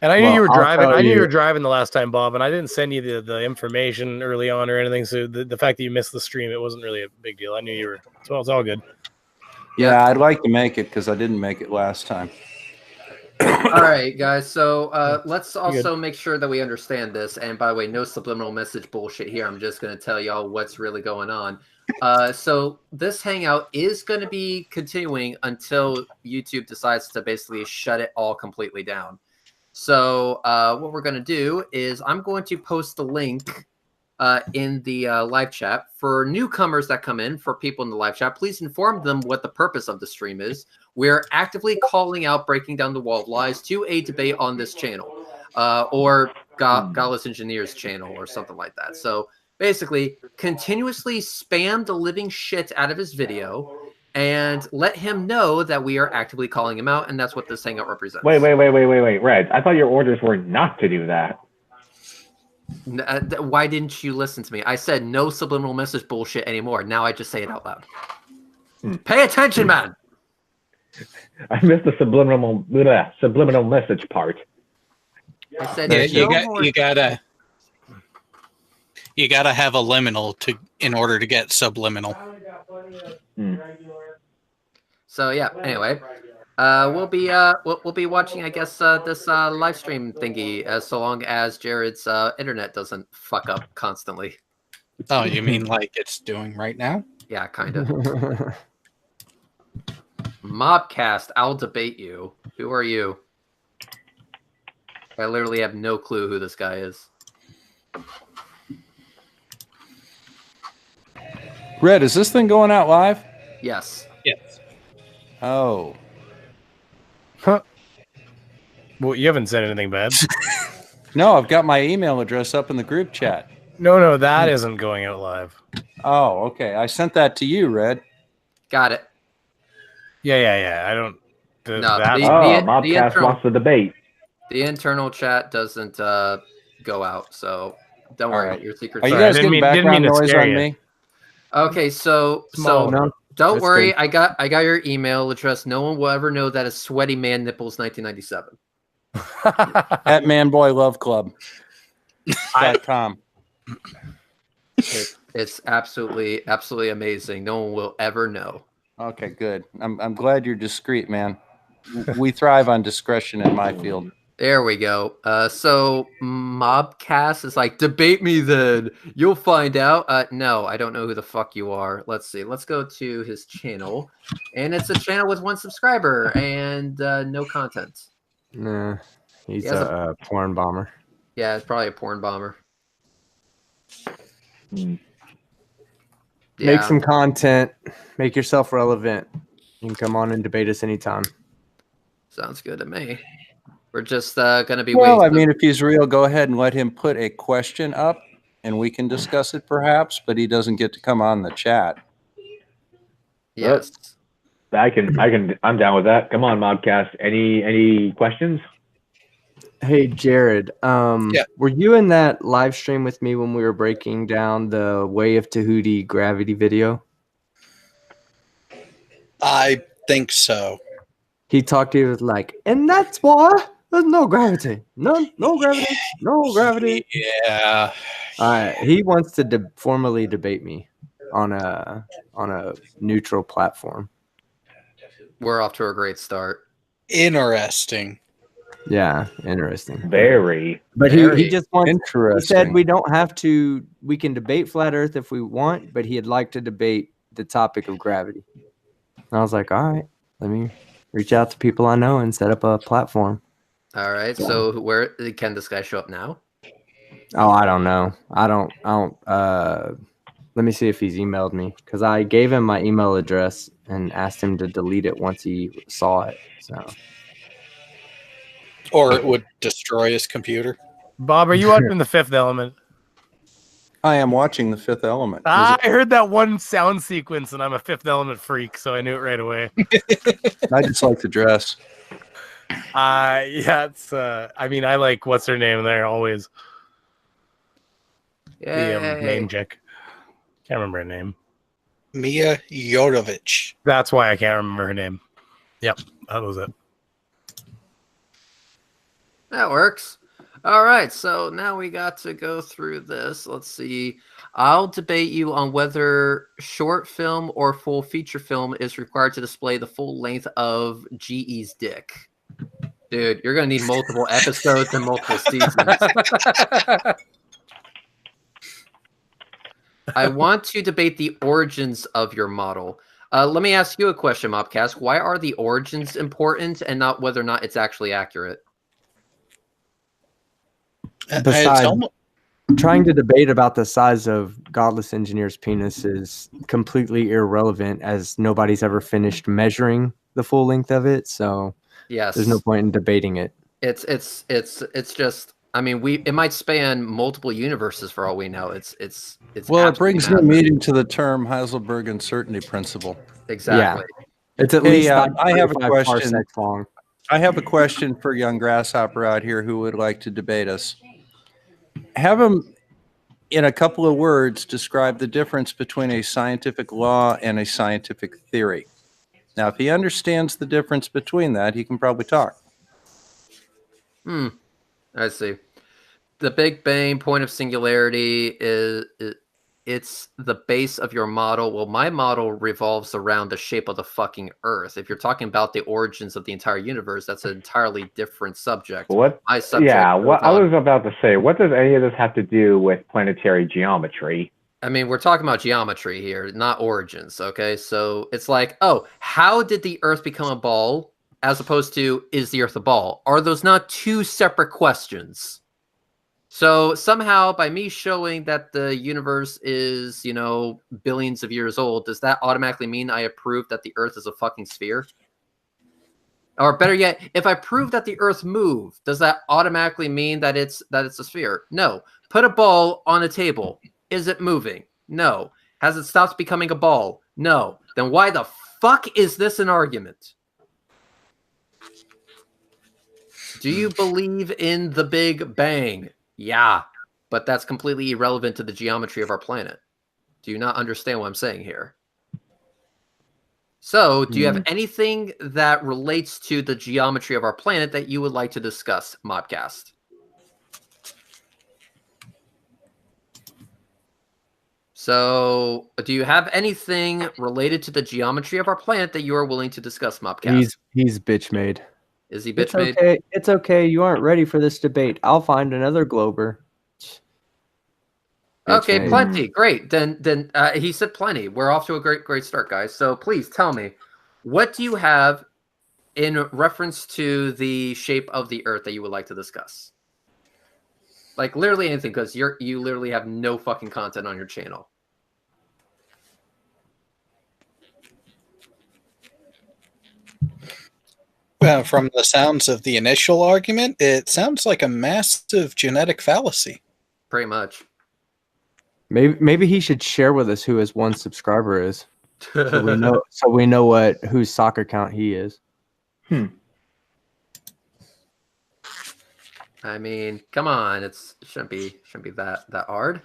And I knew you were driving. I knew you were driving the last time, Bob, and I didn't send you the information early on or anything. So the fact that you missed the stream, it wasn't really a big deal. I knew you were. So it's all good. Yeah, I'd like to make it because I didn't make it last time. All right, guys. So let's also make sure that we understand this. And by the way, no subliminal message bullshit here. I'm just going to tell y'all what's really going on. So this hangout is going to be continuing until YouTube decides to basically shut it all completely down. So what we're going to do is I'm going to post the link in the live chat for newcomers that come in. For people in the live chat, please inform them what the purpose of the stream is. We're actively calling out Breaking Down the Wall of Lies to a debate on this channel, or Godless Engineers channel, or something like that. So basically, continuously spam the living shit out of his video and let him know that we are actively calling him out, and that's what this hangout represents. Wait, Red. I thought your orders were not to do that. Why didn't you listen to me? I said no subliminal message bullshit anymore. Now I just say it out loud. Pay attention, man. I missed the subliminal message part. I said you gotta have a liminal in order to get subliminal. So yeah. Anyway, we'll be watching, I guess, this live stream thingy so long as Jared's internet doesn't fuck up constantly. Oh, you mean like it's doing right now? Yeah, kind of. Mobcast, I'll debate you. Who are you? I literally have no clue who this guy is. Red, is this thing going out live? Yes. Yes. Oh. Huh. Well, you haven't said anything bad. No, I've got my email address up in the group chat. No, that isn't going out live. Oh, okay. I sent that to you, Red. Got it. Yeah. I don't. Mobcast wants to debate. The internal chat doesn't go out, so don't worry. Right. Your secret. Are you guys getting background noise on me? Okay, so don't worry. Good. I got your email address. No one will ever know that it's Sweaty Man Nipples 1997. At manboyloveclub.com. It's absolutely amazing. No one will ever know. Okay, good. I'm glad you're discreet, man. We thrive on discretion in my field. There we go. So Mobcast is like, debate me then. You'll find out. No, I don't know who the fuck you are. Let's see. Let's go to his channel. And it's a channel with 1 subscriber and no content. Nah, he's a porn bomber. Yeah, it's probably a porn bomber. Yeah. Make some content. Make yourself relevant. You can come on and debate us anytime. Sounds good to me. We're just going to be waiting. Well, I mean, if he's real, go ahead and let him put a question up and we can discuss it perhaps, but he doesn't get to come on the chat. Yes. I'm down with that. Come on, Mobcast. Any questions? Hey Jared, were you in that live stream with me when we were breaking down the Way of Tahuti gravity video? I think so. He talked to you like, and that's why there's no gravity. No gravity. No gravity. Yeah. He wants to formally debate me on a neutral platform. We're off to a great start. Interesting. Yeah, interesting. Very. But he just wants. Interesting. He said we don't have to. We can debate flat Earth if we want, but he'd like to debate the topic of gravity. And I was like, all right, let me reach out to people I know and set up a platform. All right. So where can this guy show up now? Oh, I don't know. I don't. Let me see if he's emailed me, because I gave him my email address and asked him to delete it once he saw it. So. Or it would destroy his computer. Bob, are you watching The Fifth Element? I am watching The Fifth Element. I heard that one sound sequence, and I'm a Fifth Element freak, so I knew it right away. I just like the dress. Yeah, it's. I mean, I like what's her name there always. The name check. Can't remember her name. Mia Jovovich. That's why I can't remember her name. Yep, that was it. That works. All right, so now we got to go through this. Let's see. I'll debate you on whether short film or full feature film is required to display the full length of GE's dick. Dude, you're going to need multiple episodes and multiple seasons. I want to debate the origins of your model. Let me ask you a question, Mobcast. Why are the origins important and not whether or not it's actually accurate? Besides, trying to debate about the size of Godless Engineer's penis is completely irrelevant, as nobody's ever finished measuring the full length of it. So yes, there's no point in debating it. It's just. I mean, it might span multiple universes for all we know. It's. Well, it brings the meaning to the term Heisenberg uncertainty principle. Exactly. Yeah. It's at least I have a question. parsecs long. I have a question for young grasshopper out here who would like to debate us. Have him, in a couple of words, describe the difference between a scientific law and a scientific theory. Now, if he understands the difference between that, he can probably talk. I see. The Big Bang point of singularity it's the base of your model. Well, my model revolves around the shape of the fucking Earth. If you're talking about the origins of the entire universe, that's an entirely different subject. What? My subject what I was about to say. What does any of this have to do with planetary geometry? I mean, we're talking about geometry here, not origins. Okay, so it's like, oh, how did the Earth become a ball, as opposed to is the Earth a ball? Are those not two separate questions? So somehow, by me showing that the universe is, billions of years old, does that automatically mean I approve that the Earth is a fucking sphere? Or better yet, if I prove that the Earth moved, does that automatically mean that it's a sphere? No. Put a ball on a table. Is it moving? No. Has it stopped becoming a ball? No. Then why the fuck is this an argument? Do you believe in the Big Bang? Yeah, but that's completely irrelevant to the geometry of our planet. Do you not understand what I'm saying here? So, do you have anything that relates to the geometry of our planet that you would like to discuss, Mobcast? So, do you have anything related to the geometry of our planet that you are willing to discuss, Mobcast? He's bitch made. Is he bitch made? Okay. It's okay. You aren't ready for this debate. I'll find another Glober. Okay, plenty. Great. Then he said plenty. We're off to a great start, guys. So please tell me, what do you have in reference to the shape of the Earth that you would like to discuss? Like literally anything, because you literally have no fucking content on your channel. Well, from the sounds of the initial argument, it sounds like a massive genetic fallacy. Pretty much. Maybe he should share with us who his one subscriber is, so we know whose soccer count he is. I mean, come on, it shouldn't be that hard.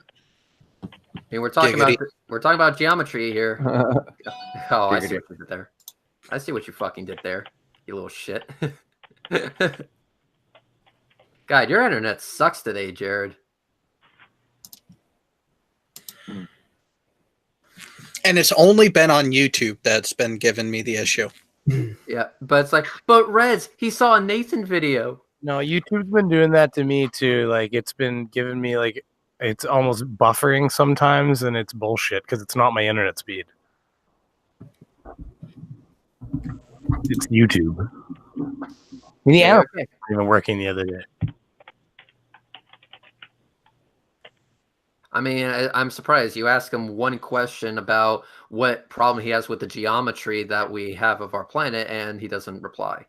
I mean, we're talking about geometry here. Oh, I see what you did there. I see what you fucking did there, you little shit. God, your internet sucks today, Jared. And it's only been on YouTube that's been giving me the issue. Yeah, but it's like, but Reds, he saw a Nathan video. No, YouTube's been doing that to me too. Like, it's been giving me like, it's almost buffering sometimes, and it's bullshit because it's not my internet speed. It's YouTube. Yeah, okay. Even working the other day. I mean, I'm surprised. You ask him one question about what problem he has with the geometry that we have of our planet, and he doesn't reply.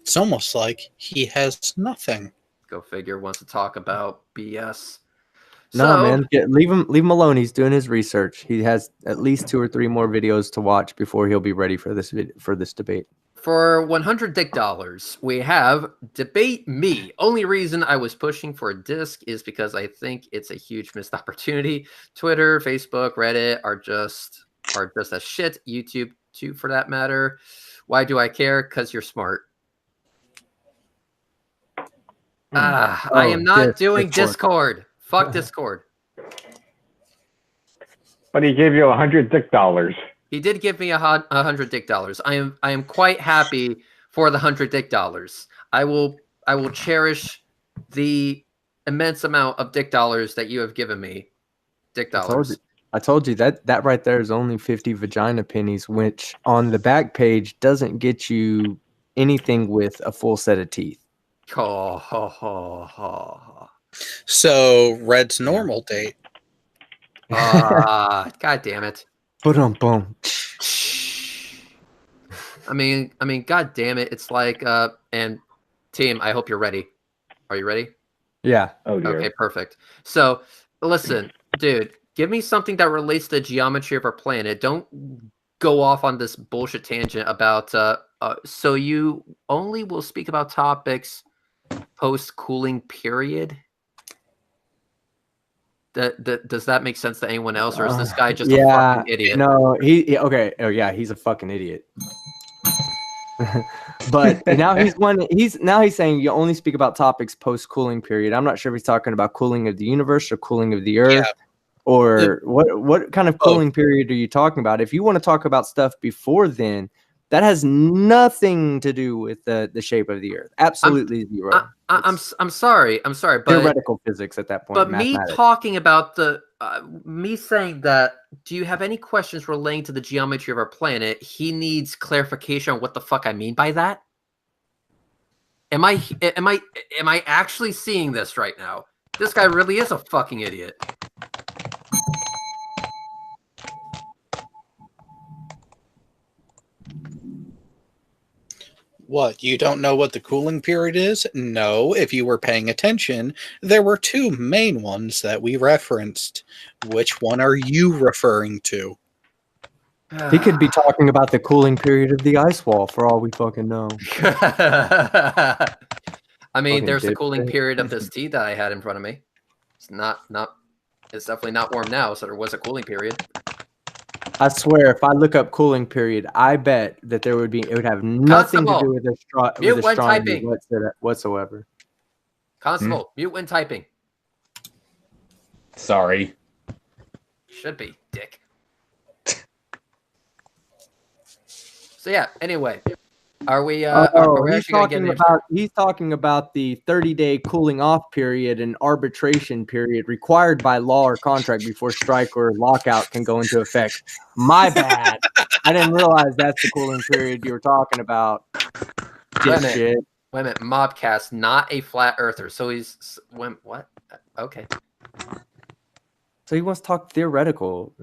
It's almost like he has nothing. Go figure. Wants to talk about BS. No, man, leave him alone. He's doing his research. He has at least 2 or 3 more videos to watch before he'll be ready for this debate. For 100 dick dollars, we have Debate Me. Only reason I was pushing for a disc is because I think it's a huge missed opportunity. Twitter, Facebook, Reddit are just a shit. YouTube too, for that matter. Why do I care? Because you're smart. I am not doing Discord. Fuck Discord. But he gave you 100 dick dollars. He did give me 100 dick dollars. I am quite happy for the 100 dick dollars. I will cherish the immense amount of dick dollars that you have given me. Dick dollars. I told you that right there is only 50 vagina pennies, which on the back page doesn't get you anything with a full set of teeth. So Red's normal date. God damn it. Boom. I mean, god damn it. It's like, and team, I hope you're ready. Are you ready? Yeah. Oh dear. Okay, perfect. So listen, dude, give me something that relates to the geometry of our planet. Don't go off on this bullshit tangent about, so you only will speak about topics post-cooling period? Does that make sense to anyone else, or is this guy just a fucking idiot? No, okay. Oh yeah, he's a fucking idiot. But now he's saying you only speak about topics post cooling period. I'm not sure if he's talking about cooling of the universe or cooling of the earth, or what kind of cooling period are you talking about? If you want to talk about stuff before then, that has nothing to do with the shape of the earth. Absolutely zero. I'm sorry, but theoretical physics at that point. But me talking about me saying that, do you have any questions relating to the geometry of our planet? He needs clarification on what the fuck I mean by that. Am I actually seeing this right now? This guy really is a fucking idiot. What, you don't know what the cooling period is? No, if you were paying attention, there were 2 main ones that we referenced. Which one are you referring to? He could be talking about the cooling period of the ice wall for all we fucking know. I mean, there's the cooling period of this tea that I had in front of me. It's it's definitely not warm now, so there was a cooling period. I swear, if I look up cooling period, I bet that it would have nothing to do with astronomy whatsoever. Constable, mute when typing. Sorry. Should be, dick. So yeah, anyway. Are we he's talking about the 30-day cooling off period and arbitration period required by law or contract before strike or lockout can go into effect. My bad. I didn't realize that's the cooling period you were talking about. Wait a minute. Mobcast, not a flat earther. So what? Okay. So he wants to talk theoretical.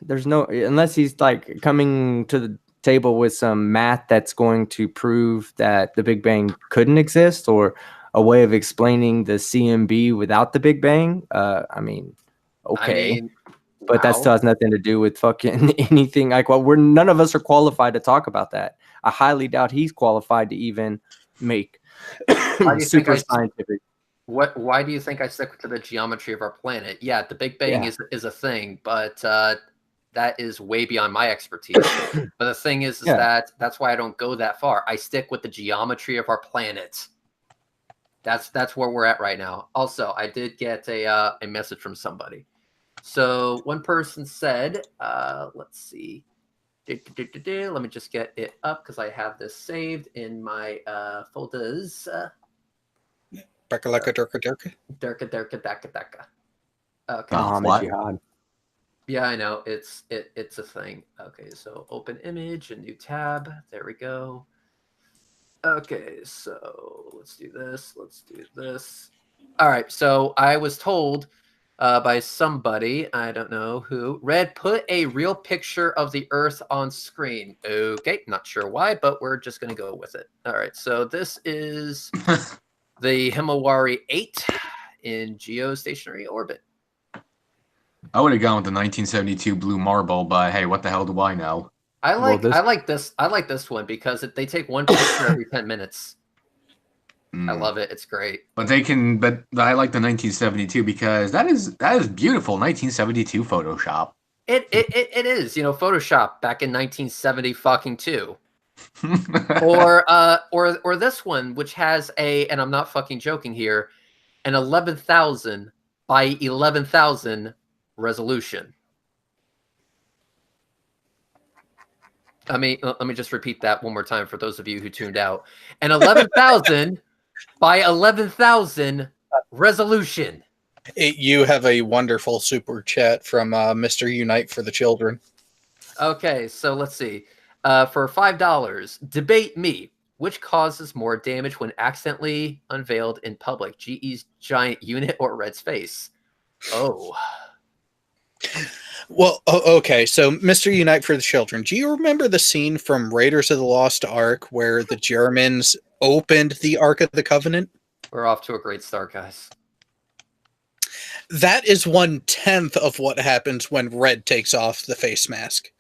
There's no, unless he's like coming to the table with some math that's going to prove that the Big Bang couldn't exist, or a way of explaining the CMB without the Big Bang. I mean, Okay. I mean, but that still has nothing to do with fucking anything. Like, well, none of us are qualified to talk about that. I highly doubt he's qualified to even make super scientific. Why do you think I stick to the geometry of our planet? Yeah, the Big Bang is a thing, but that is way beyond my expertise. But the thing is that's why I don't go that far. I stick with the geometry of our planet. That's where we're at right now. Also, I did get a message from somebody. So one person said, let's see. Let me just get it up because I have this saved in my folders. Durka. Okay. Jihad. Yeah, I know. It's a thing. Okay, so open image, a new tab. There we go. Okay, so let's do this. Let's do this. All right, so I was told by somebody, I don't know who, Red, put a real picture of the Earth on screen. Okay, not sure why, but we're just going to go with it. All right, so this is the Himawari 8 in geostationary orbit. I would have gone with the 1972 blue marble, but hey, what the hell do I know? I like this one because they take one picture every 10 minutes. I love it. It's great. But I like the 1972 because that is beautiful. 1972 Photoshop. It is, Photoshop back in 1970 fucking 2. or this one, which has and I'm not fucking joking here, an 11,000 by 11,000 resolution. Let me just repeat that one more time for those of you who tuned out. An 11,000 by 11,000 resolution. You have a wonderful super chat from Mr. Unite for the Children. Okay, so let's see. For $5, debate me. Which causes more damage when accidentally unveiled in public? GE's giant unit or Red's face? Oh. Well, okay, so Mr. Unite for the Children, do you remember the scene from Raiders of the Lost Ark where the Germans opened the Ark of the Covenant? We're off to a great start, guys. That is 1/10 of what happens when Red takes off the face mask.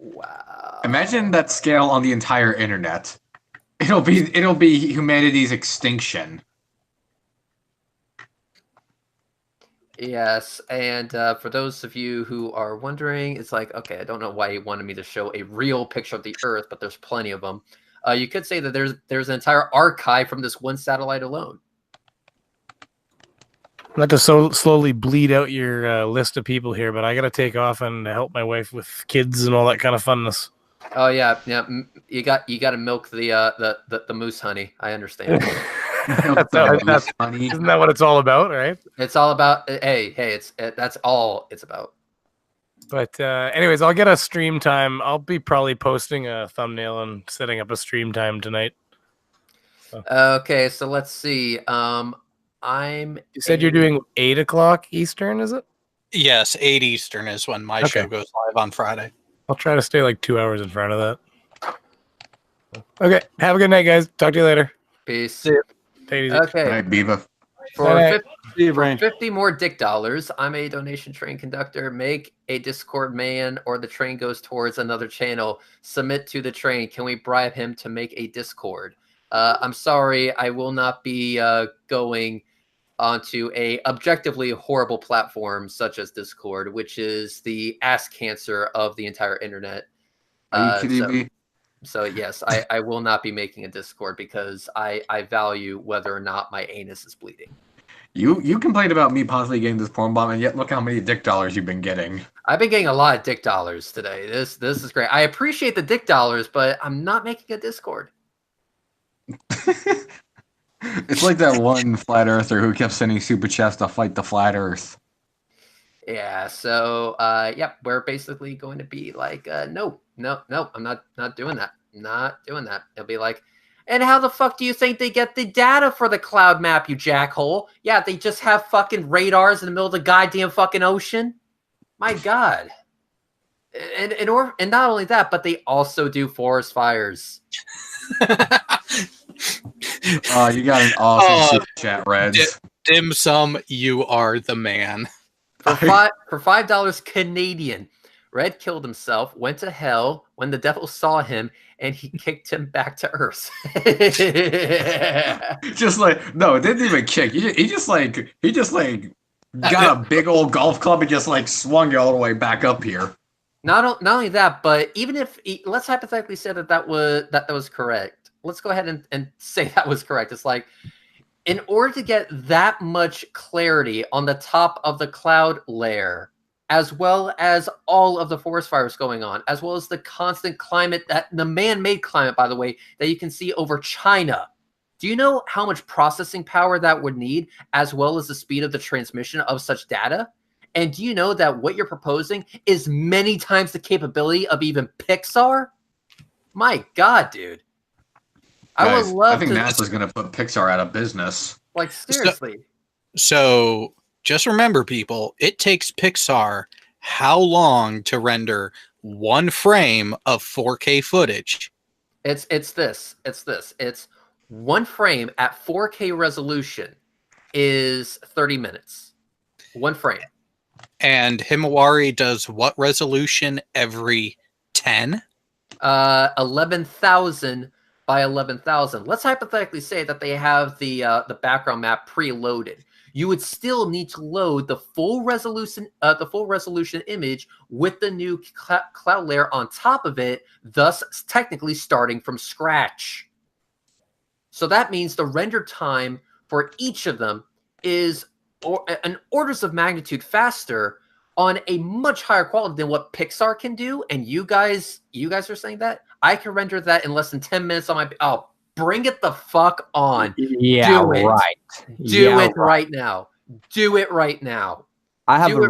Wow. Imagine that scale on the entire internet. It'll be humanity's extinction. Yes, and for those of you who are wondering, it's like, okay, I don't know why he wanted me to show a real picture of the Earth, but there's plenty of them. You could say that there's an entire archive from this one satellite alone. Not to slowly bleed out your list of people here, but I got to take off and help my wife with kids and all that kind of funness. Oh yeah. You got to milk the moose honey. I understand. Isn't that what it's all about, right? It's all about. Hey, that's all it's about. But anyways, I'll get a stream time. I'll be probably posting a thumbnail and setting up a stream time tonight. So. Okay, so let's see. You said you're doing 8 o'clock Eastern, is it? Yes, 8 Eastern is when my show goes live on Friday. I'll try to stay like 2 hours in front of that. Okay, have a good night, guys. Talk to you later. Peace. See you. Take it easy. Okay. All right, Beaver. For 50 more dick dollars, I'm a donation train conductor. Make a Discord man or the train goes towards another channel. Submit to the train. Can we bribe him to make a Discord? I'm sorry, I will not be going onto a objectively horrible platform such as Discord, which is the ass cancer of the entire internet. Are you kidding me? So yes, I will not be making a Discord because I value whether or not my anus is bleeding. You complained about me possibly getting this porn bomb, and yet look how many dick dollars you've been getting. I've been getting a lot of dick dollars today. This is great. I appreciate the dick dollars, but I'm not making a Discord. It's like that one flat earther who kept sending super chats to fight the flat earth. Yeah, so yep, we're basically going to be like, no, I'm not doing that. Not doing that. It'll be like, and how the fuck do you think they get the data for the cloud map, you jackhole? Yeah, they just have fucking radars in the middle of the goddamn fucking ocean. My God. And not only that, but they also do forest fires. Oh, you got an awesome super chat, Reds. Dim Sum, you are the man. For $5 Canadian, Red killed himself, went to hell when the devil saw him, and he kicked him back to Earth. Just like no, it didn't even kick. He just got a big old golf club and just like swung it all the way back up here. Not only that, but even if let's hypothetically say that was correct. Let's go ahead and say that was correct. It's like, in order to get that much clarity on the top of the cloud layer, as well as all of the forest fires going on, as well as the constant climate, the man-made climate, by the way, that you can see over China. Do you know how much processing power that would need, as well as the speed of the transmission of such data? And do you know that what you're proposing is many times the capability of even Pixar? My God, dude. Guys, I think NASA's going to put Pixar out of business. Like, seriously. So just remember, people, it takes Pixar how long to render one frame of 4K footage? It's this. It's one frame at 4K resolution is 30 minutes. One frame. And Himawari does what resolution every 10? 11,000 by 11,000. Let's hypothetically say that they have the background map preloaded. You would still need to load the full resolution image with the new cloud layer on top of it, thus technically starting from scratch. So that means the render time for each of them is an orders of magnitude faster on a much higher quality than what Pixar can do. And you guys are saying that I can render that in less than 10 minutes on my. Oh, bring it the fuck on! Yeah, do it. Right. Do it right now. Do it right now. I have a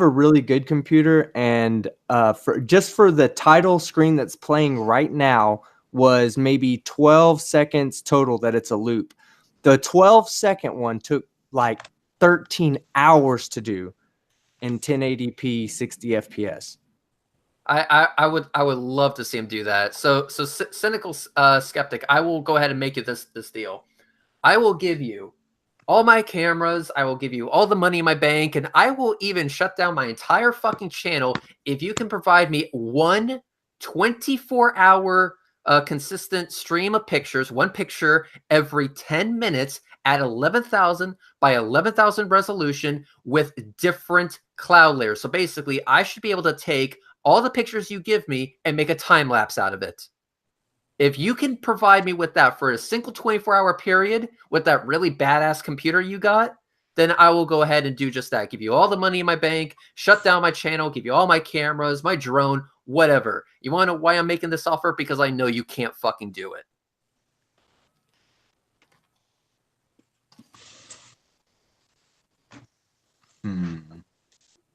really good computer, and for the title screen that's playing right now was maybe 12 seconds total that it's a loop. The 12-second one took like 13 hours to do in 1080p 60 FPS. I would love to see him do that. So cynical skeptic, I will go ahead and make you this deal. I will give you all my cameras, I will give you all the money in my bank, and I will even shut down my entire fucking channel if you can provide me one 24-hour consistent stream of pictures, one picture every 10 minutes at 11,000 by 11,000 resolution with different cloud layers. So basically, I should be able to take all the pictures you give me and make a time lapse out of it. If you can provide me with that for a single 24-hour period with that really badass computer you got, then I will go ahead and do just that. Give you all the money in my bank, shut down my channel, give you all my cameras, my drone, whatever. You want to know why I'm making this offer? Because I know you can't fucking do it.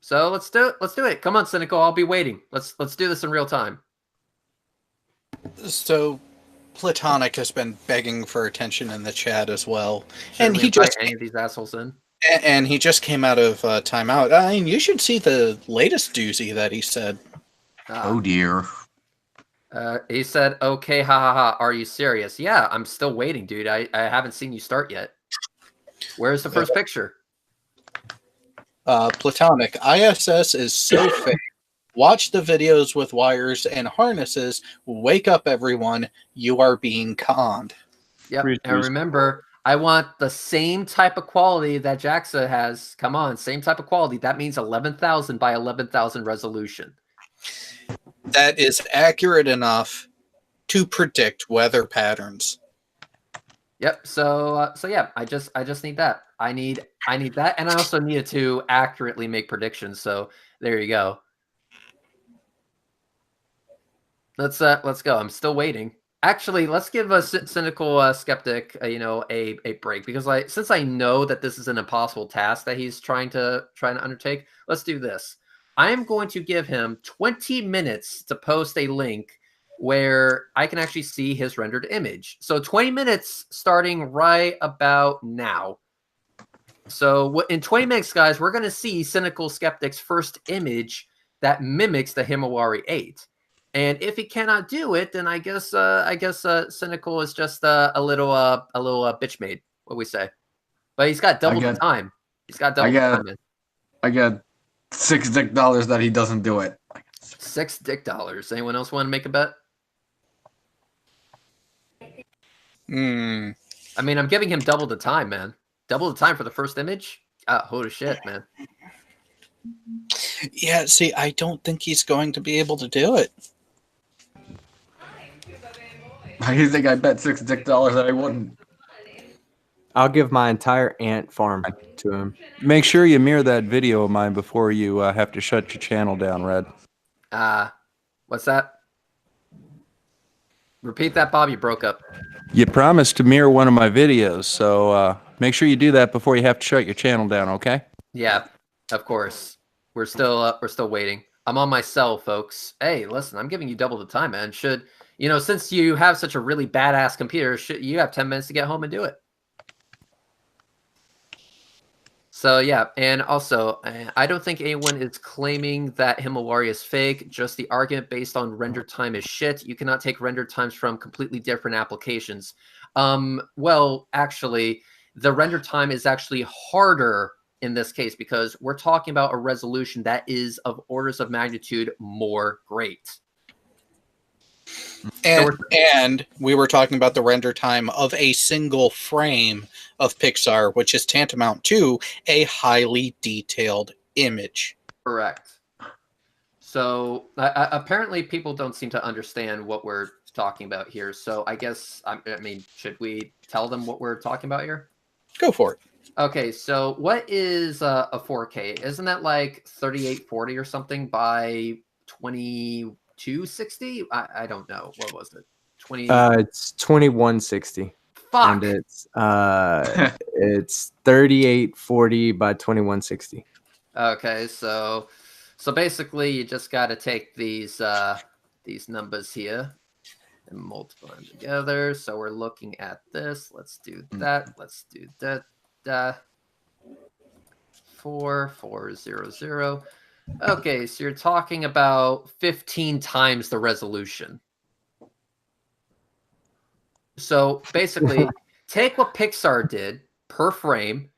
So let's do it. Come on, Cynical. I'll be waiting. Let's do this in real time. So Platonic has been begging for attention in the chat as well. Should and we he invite just any of these assholes in. And he just came out of timeout. I mean, you should see the latest doozy that he said. Oh dear. He said, "Okay, ha ha ha. Are you serious?" Yeah, I'm still waiting, dude. I haven't seen you start yet. Where's the first picture? Platonic, ISS is so fake. Watch the videos with wires and harnesses. Wake up, everyone. You are being conned. Yep. And remember, I want the same type of quality that JAXA has. Come on, same type of quality. That means 11,000 by 11,000 resolution. That is accurate enough to predict weather patterns. Yep. So yeah, I just need that. I need that, and I also need it to accurately make predictions. So there you go. Let's go. I'm still waiting. Actually, let's give a cynical skeptic, a break, because since I know that this is an impossible task that he's trying to undertake, let's do this. I am going to give him 20 minutes to post a link where I can actually see his rendered image. So 20 minutes starting right about now. So in 20 minutes, guys, we're going to see Cynical Skeptic's first image that mimics the Himawari 8. And if he cannot do it, then I guess Cynical is just a little bitch made. What we say? But he's got double the time. He's got double the time. I get $6 dick that he doesn't do it. $6 dick. Anyone else want to make a bet? I mean, I'm giving him double the time, man. Double the time for the first image? Holy shit, man. Yeah, see, I don't think he's going to be able to do it. I think I bet $6 dick that I wouldn't. I'll give my entire ant farm to him. Make sure you mirror that video of mine before you have to shut your channel down, Red. What's that? Repeat that, Bob. You broke up. You promised to mirror one of my videos, so make sure you do that before you have to shut your channel down, okay? Yeah, of course. We're still waiting. I'm on my cell, folks. Hey, listen, I'm giving you double the time, man. Since you have such a really badass computer, you have 10 minutes to get home and do it. So yeah, and also, I don't think anyone is claiming that Himawari is fake. Just the argument based on render time is shit. You cannot take render times from completely different applications. Well, actually, the render time is actually harder in this case because we're talking about a resolution that is of orders of magnitude more great. And we were talking about the render time of a single frame of Pixar, which is tantamount to a highly detailed image. Correct. So apparently people don't seem to understand what we're talking about here. So I guess, I mean, should we tell them what we're talking about here? Go for it. Okay, so what is a 4K? Isn't that like 3840 or something by 2260? I don't know. What was it? It's 2160. Fuck. And it's 3840 by 2160. Okay, so basically you just got to take these numbers here and multiply them together. So we're looking at this. Let's do that. Let's do that. 4400. Okay, so you're talking about 15 times the resolution. So basically, take what Pixar did per frame,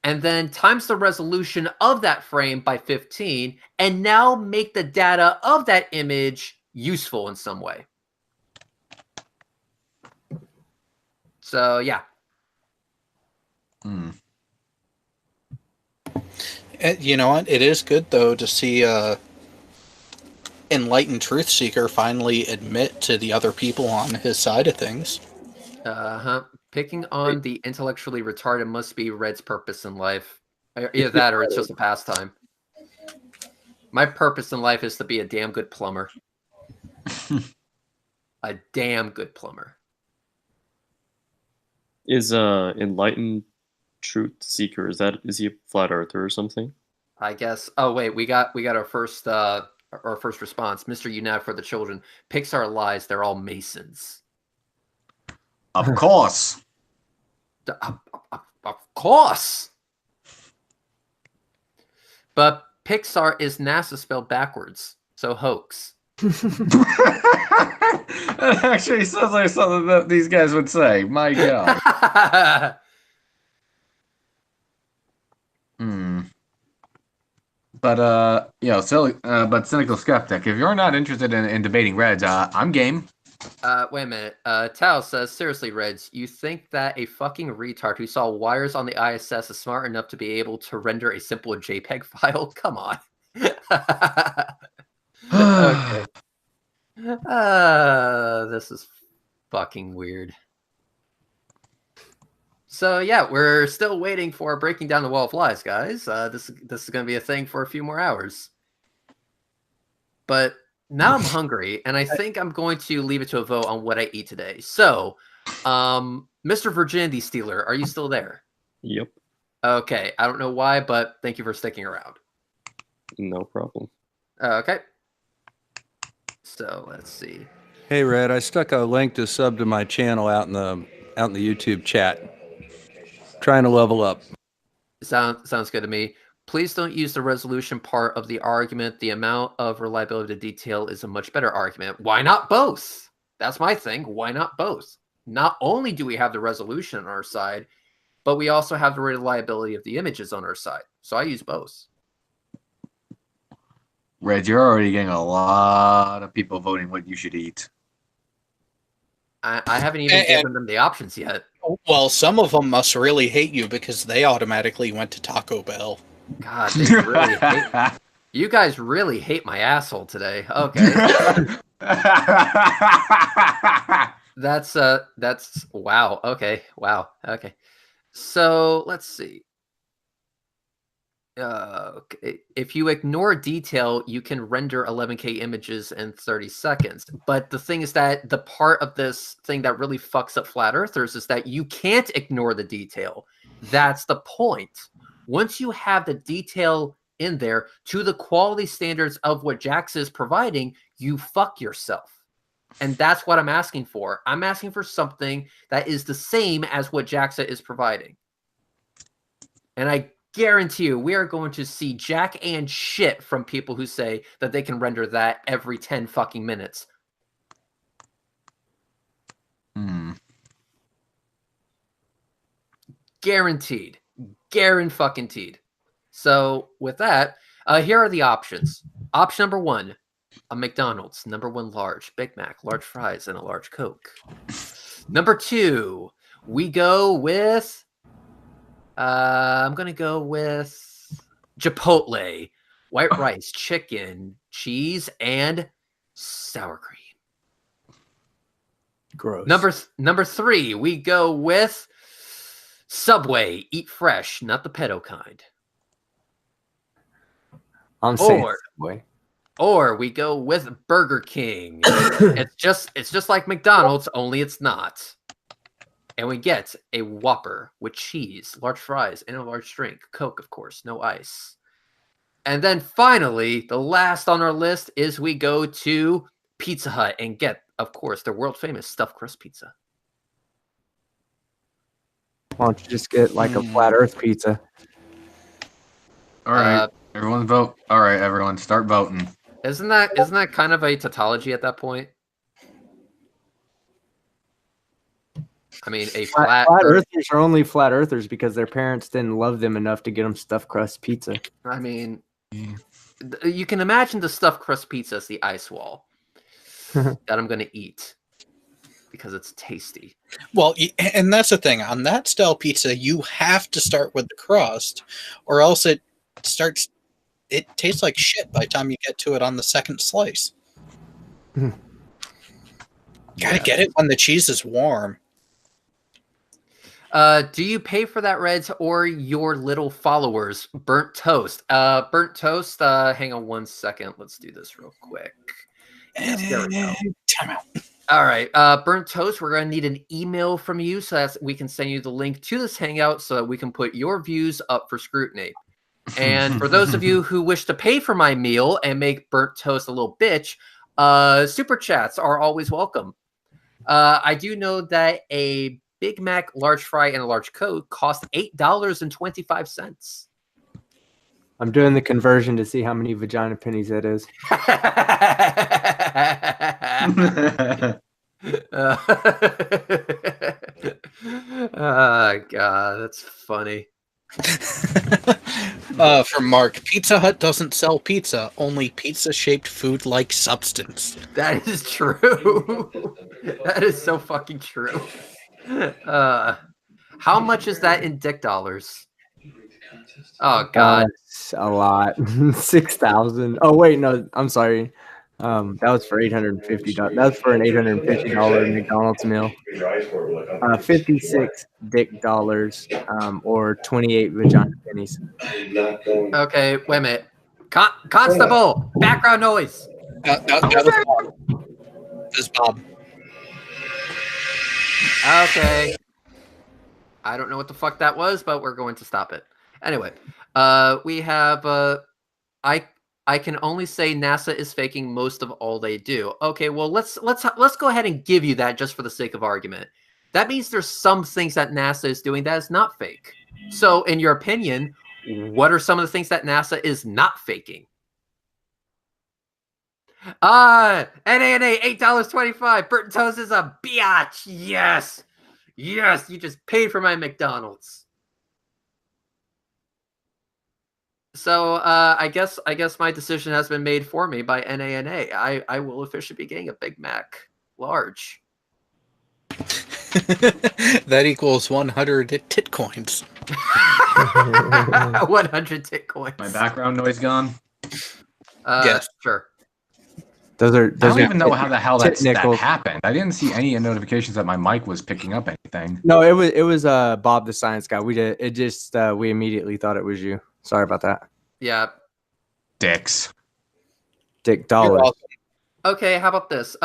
and then times the resolution of that frame by 15, and now make the data of that image useful in some way. So, yeah. You know what? It is good, though, to see enlightened truth seeker finally admit to the other people on his side of things. Picking on the intellectually retarded must be Red's purpose in life. Either that or it's just a pastime. My purpose in life is to be a damn good plumber. A damn good plumber. Is enlightened truth seeker, is he a flat earther or something? I guess. Oh wait, we got our first response. Mr. Unite for the children. Pixar lies, they're all Masons. Of course. Of course. But Pixar is NASA spelled backwards, so hoax. That actually sounds like something that these guys would say. My God. But but cynical skeptic, if you're not interested in debating Reds, I'm game. Wait a minute. Tao says, seriously, Reds, you think that a fucking retard who saw wires on the ISS is smart enough to be able to render a simple JPEG file? Come on. Okay. This is fucking weird. So yeah, we're still waiting for Breaking Down the Wall of Lies, guys. This is going to be a thing for a few more hours. But now I'm hungry, and I think I'm going to leave it to a vote on what I eat today. So, Mr. Virginity Stealer, are you still there? Yep. Okay, I don't know why, but thank you for sticking around. No problem. Okay. So let's see. Hey, Red, I stuck a link to sub to my channel out in the YouTube chat. Trying to level up. Sounds good to me. Please don't use the resolution part of the argument. The amount of reliability to detail is a much better argument. Why not both? That's my thing. Why not both? Not only do we have the resolution on our side, but we also have the reliability of the images on our side. So I use both. Red, you're already getting a lot of people voting what you should eat. I haven't even given them the options yet. Well, some of them must really hate you because they automatically went to Taco Bell. God, they really hate. You guys really hate my asshole today. Okay. That's wow. Okay. Wow. Okay. So let's see. Okay. If you ignore detail, you can render 11K images in 30 seconds. But the thing is that the part of this thing that really fucks up flat earthers is that you can't ignore the detail. That's the point. Once you have the detail in there to the quality standards of what Jax is providing, you fuck yourself. And that's what I'm asking for. I'm asking for something that is the same as what JAXA is providing. And I guarantee you, we are going to see jack and shit from people who say that they can render that every 10 fucking minutes. Guaranteed. Guaranteed. So with that, here are the options. Option number 1, a McDonald's, number 1 large, Big Mac, large fries, and a large Coke. Number 2, we go with... I'm going to go with Chipotle, white rice, chicken, cheese, and sour cream. Gross. Number 3, we go with Subway, eat fresh, not the pedo kind. I'm saying Subway. Or we go with Burger King. it's just like McDonald's, only it's not. And we get a Whopper with cheese, large fries, and a large drink. Coke, of course, no ice. And then finally, the last on our list is we go to Pizza Hut and get, of course, their world-famous stuffed crust pizza. Why don't you just get like a flat earth pizza? All right, everyone vote. All right, everyone, start voting. Isn't that kind of a tautology at that point? I mean, a flat earthers are only flat earthers because their parents didn't love them enough to get them stuffed crust pizza. I mean, you can imagine the stuffed crust pizza as the ice wall that I'm going to eat because it's tasty. Well, and that's the thing. On that style pizza, you have to start with the crust, or else it tastes like shit by the time you get to it on the second slice. Gotta get it when the cheese is warm. Do you pay for that, Reds, or your little followers? Burnt toast. Burnt toast. Hang on 1 second. Let's do this real quick. Yes, there we go. Time out. All right. Burnt toast. We're going to need an email from you so that we can send you the link to this hangout so that we can put your views up for scrutiny. And for those of you who wish to pay for my meal and make burnt toast a little bitch, super chats are always welcome. I do know that a Big Mac, large fry, and a large Coke cost $8.25. I'm doing the conversion to see how many vagina pennies that is. Oh, God, that's funny. From Mark, Pizza Hut doesn't sell pizza, only pizza-shaped food-like substance. That is true. That is so fucking true. How much is that in dick dollars? Oh God, a lot. 6,000. Oh wait, no, I'm sorry. That was for $850. That's for an $850 McDonald's meal. 56 dick dollars, or 28 vagina pennies. Okay, wait a minute. Constable, background noise. That was Bob. This is Bob. Okay. I don't know what the fuck that was, but we're going to stop it. Anyway, we have I can only say NASA is faking most of all they do. Okay, well let's go ahead and give you that just for the sake of argument. That means there's some things that NASA is doing that is not fake. So in your opinion, what are some of the things that NASA is not faking? NANA, $8.25. Burton Toast is a biatch. Yes. Yes, you just paid for my McDonald's. So I guess my decision has been made for me by NANA. I will officially be getting a Big Mac large. That equals 100 tit coins. 100 tit coins. My background noise gone? Yes. Sure. I don't even know how the hell that happened. I didn't see any notifications that my mic was picking up anything. No, it was Bob the Science Guy. We immediately thought it was you. Sorry about that. Yeah. Dicks. Dick dollars. Okay, how about this?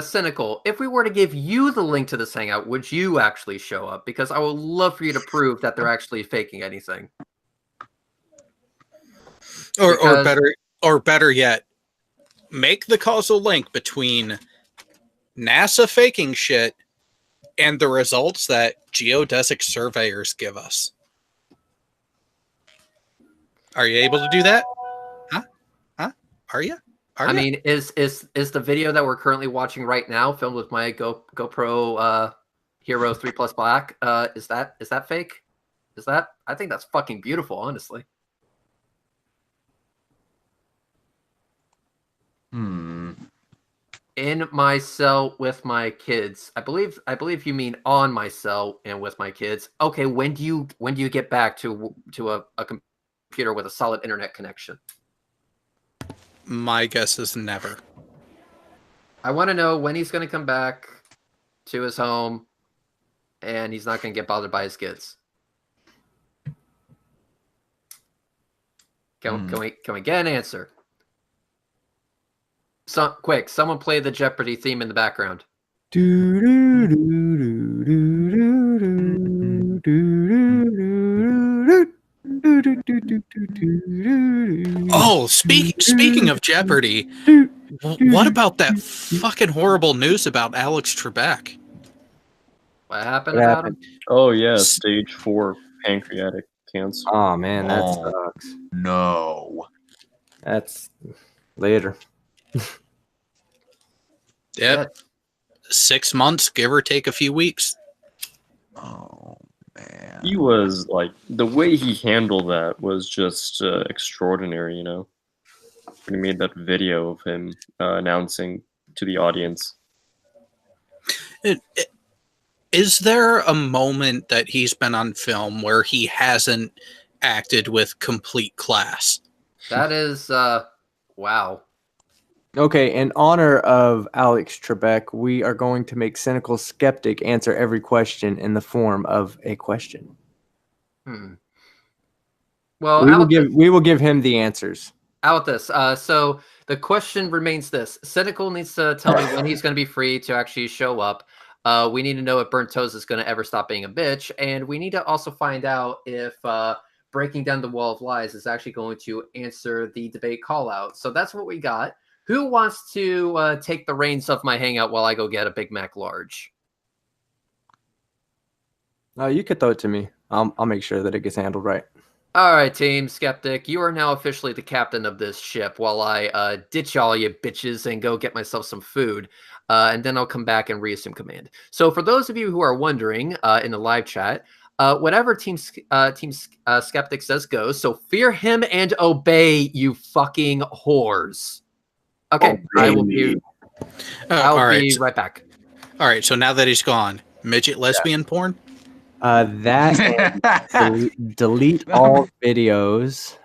Cynical. If we were to give you the link to this hangout, would you actually show up? Because I would love for you to prove that they're actually faking anything. Or better yet, make the causal link between NASA faking shit and the results that geodesic surveyors give us. Are you able to do that? Huh? Are you? I mean, is the video that we're currently watching right now filmed with my GoPro Hero 3 Plus Black? Is that fake? I think that's fucking beautiful, honestly. In my cell with my kids. I believe you mean on my cell and with my kids. Okay, when do you get back to a computer with a solid internet connection? My guess is never. I want to know when he's going to come back to his home and he's not going to get bothered by his kids. Can we get an answer? Quick, someone play the Jeopardy theme in the background. Oh, speaking of Jeopardy, what about that fucking horrible news about Alex Trebek? What happened about him? Oh yeah, stage 4 pancreatic cancer. Oh man, that sucks. No. That's later. Yep. 6 months, give or take a few weeks. Oh man. He was like, the way he handled that was just extraordinary, you know. When he made that video of him announcing to the audience. Is there a moment that he's been on film where he hasn't acted with complete class? That is, wow. Okay, in honor of Alex Trebek, we are going to make Cynical Skeptic answer every question in the form of a question. Well, we will give him the answers. How about this? So the question remains this. Cynical needs to tell me when he's going to be free to actually show up. We need to know if Burnt Toast is going to ever stop being a bitch. And we need to also find out if Breaking Down the Wall of Lies is actually going to answer the debate call out. So that's what we got. Who wants to take the reins of my hangout while I go get a Big Mac large? You could throw it to me. I'll make sure that it gets handled right. All right, Team Skeptic, you are now officially the captain of this ship while I ditch all you bitches and go get myself some food. And then I'll come back and reassume command. So for those of you who are wondering in the live chat, whatever Team Skeptic says goes. So fear him and obey, you fucking whores. Okay, I will be. I'll be right back. All right, so now that he's gone, midget lesbian porn. Delete all videos.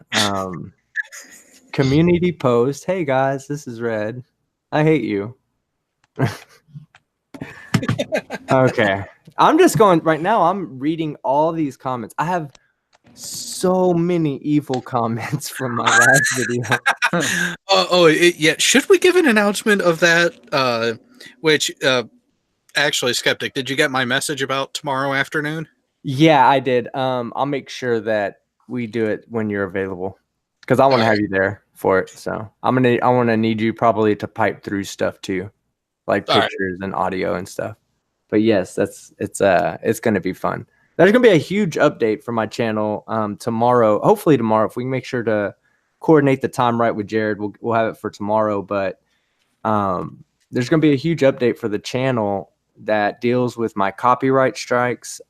Community post. Hey guys, this is Red. I hate you. Okay, I'm just going right now. I'm reading all these comments. I have so many evil comments from my last video. Yeah. Should we give an announcement of that? Which, actually, Skeptic, did you get my message about tomorrow afternoon? Yeah, I did. I'll make sure that we do it when you're available because I want to have you there for it. So I want to need you probably to pipe through stuff too, like pictures and audio and stuff. But yes, it's going to be fun. There's going to be a huge update for my channel tomorrow. Hopefully tomorrow, if we can make sure to coordinate the time right with Jared, we'll have it for tomorrow. But there's going to be a huge update for the channel that deals with my copyright strikes,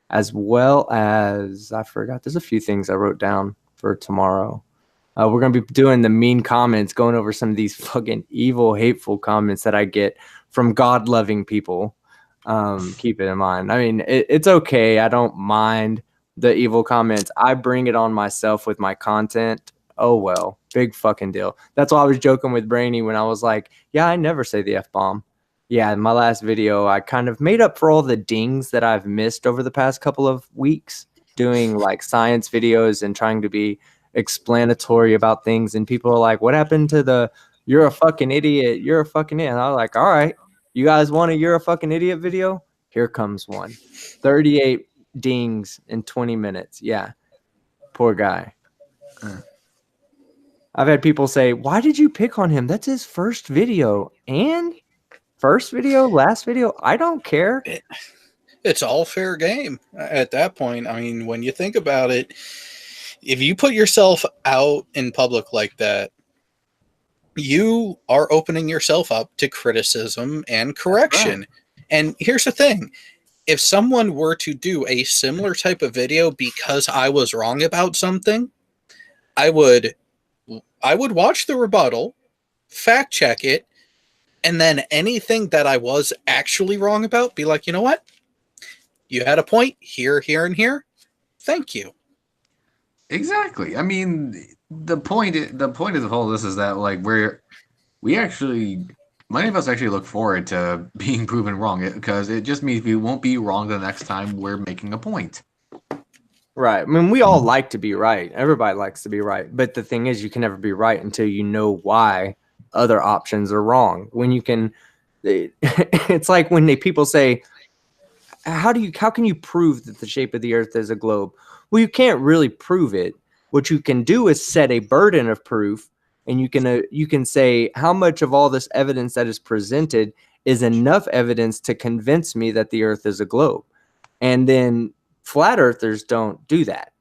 as well as I forgot. There's a few things I wrote down. for tomorrow. We're going to be doing the mean comments, going over some of these fucking evil, hateful comments that I get from God-loving people. Keep it in mind. I mean, it's okay. I don't mind the evil comments. I bring it on myself with my content. Oh, well, big fucking deal. That's why I was joking with Brainy when I was like, yeah, I never say the F-bomb. Yeah, in my last video, I kind of made up for all the dings that I've missed over the past couple of weeks doing like science videos and trying to be explanatory about things. And people are like, what happened to the you're a fucking idiot? You're a fucking idiot. And I was like, all right, you guys want a you're a fucking idiot video? Here comes one. 38 dings in 20 minutes. Yeah, poor guy. I've had people say, why did you pick on him? That's his first video. And first video, last video, I don't care. It's all fair game at that point. I mean, when you think about it, if you put yourself out in public like that, you are opening yourself up to criticism and correction. Right. And here's the thing. If someone were to do a similar type of video because I was wrong about something, I would watch the rebuttal, fact check it, and then anything that I was actually wrong about, be like, you know what? You had a point here, here, and here. Thank you. Exactly. I mean, the point of all this is that like we actually, many of us actually look forward to being proven wrong because it just means we won't be wrong the next time we're making a point. Right. I mean, we all like to be right. Everybody likes to be right. But the thing is, you can never be right until you know why other options are wrong. When you can, it's like when people say, how can you prove that the shape of the earth is a globe? Well, you can't really prove it. What you can do is set a burden of proof, and you can say how much of all this evidence that is presented is enough evidence to convince me that the earth is a globe. And then flat earthers don't do that.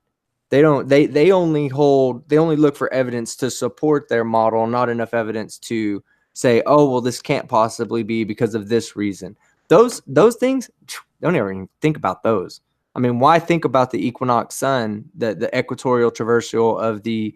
They only look for evidence to support their model, not enough evidence to say, oh, well, this can't possibly be because of this reason. Those things, don't even think about those. I mean, why think about the equinox sun, the equatorial traversal of the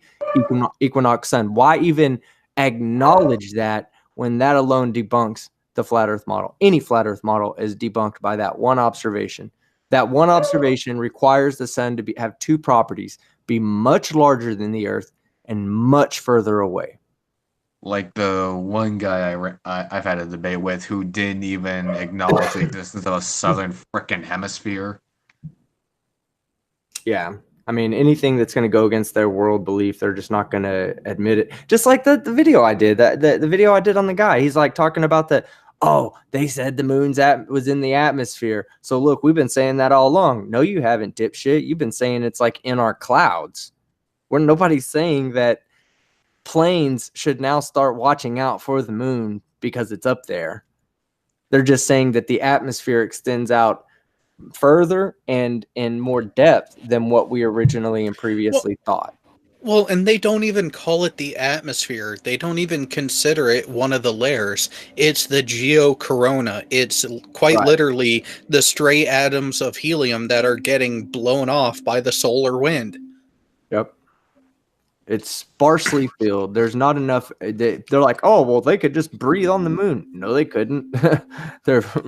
equinox sun? Why even acknowledge that when that alone debunks the flat earth model? Any flat earth model is debunked by that one observation. That one observation requires the sun to have two properties: be much larger than the earth and much further away. Like the one guy I've had a debate with who didn't even acknowledge the existence of a southern frickin' hemisphere. Yeah. I mean, anything that's going to go against their world belief, they're just not going to admit it. Just like the video I did, the video I did on the guy. He's like talking about they said the moon's was in the atmosphere. So look, we've been saying that all along. No, you haven't, dipshit. You've been saying it's like in our clouds. Nobody's saying that planes should now start watching out for the moon because it's up there. They're just saying that the atmosphere extends out further and in more depth than what we originally and previously thought. Well, and they don't even call it the atmosphere. They don't even consider it one of the layers. It's the geocorona. It's quite literally the stray atoms of helium that are getting blown off by the solar wind. Yep. It's sparsely filled. There's not enough. They're like, oh, well, they could just breathe on the moon. No, they couldn't.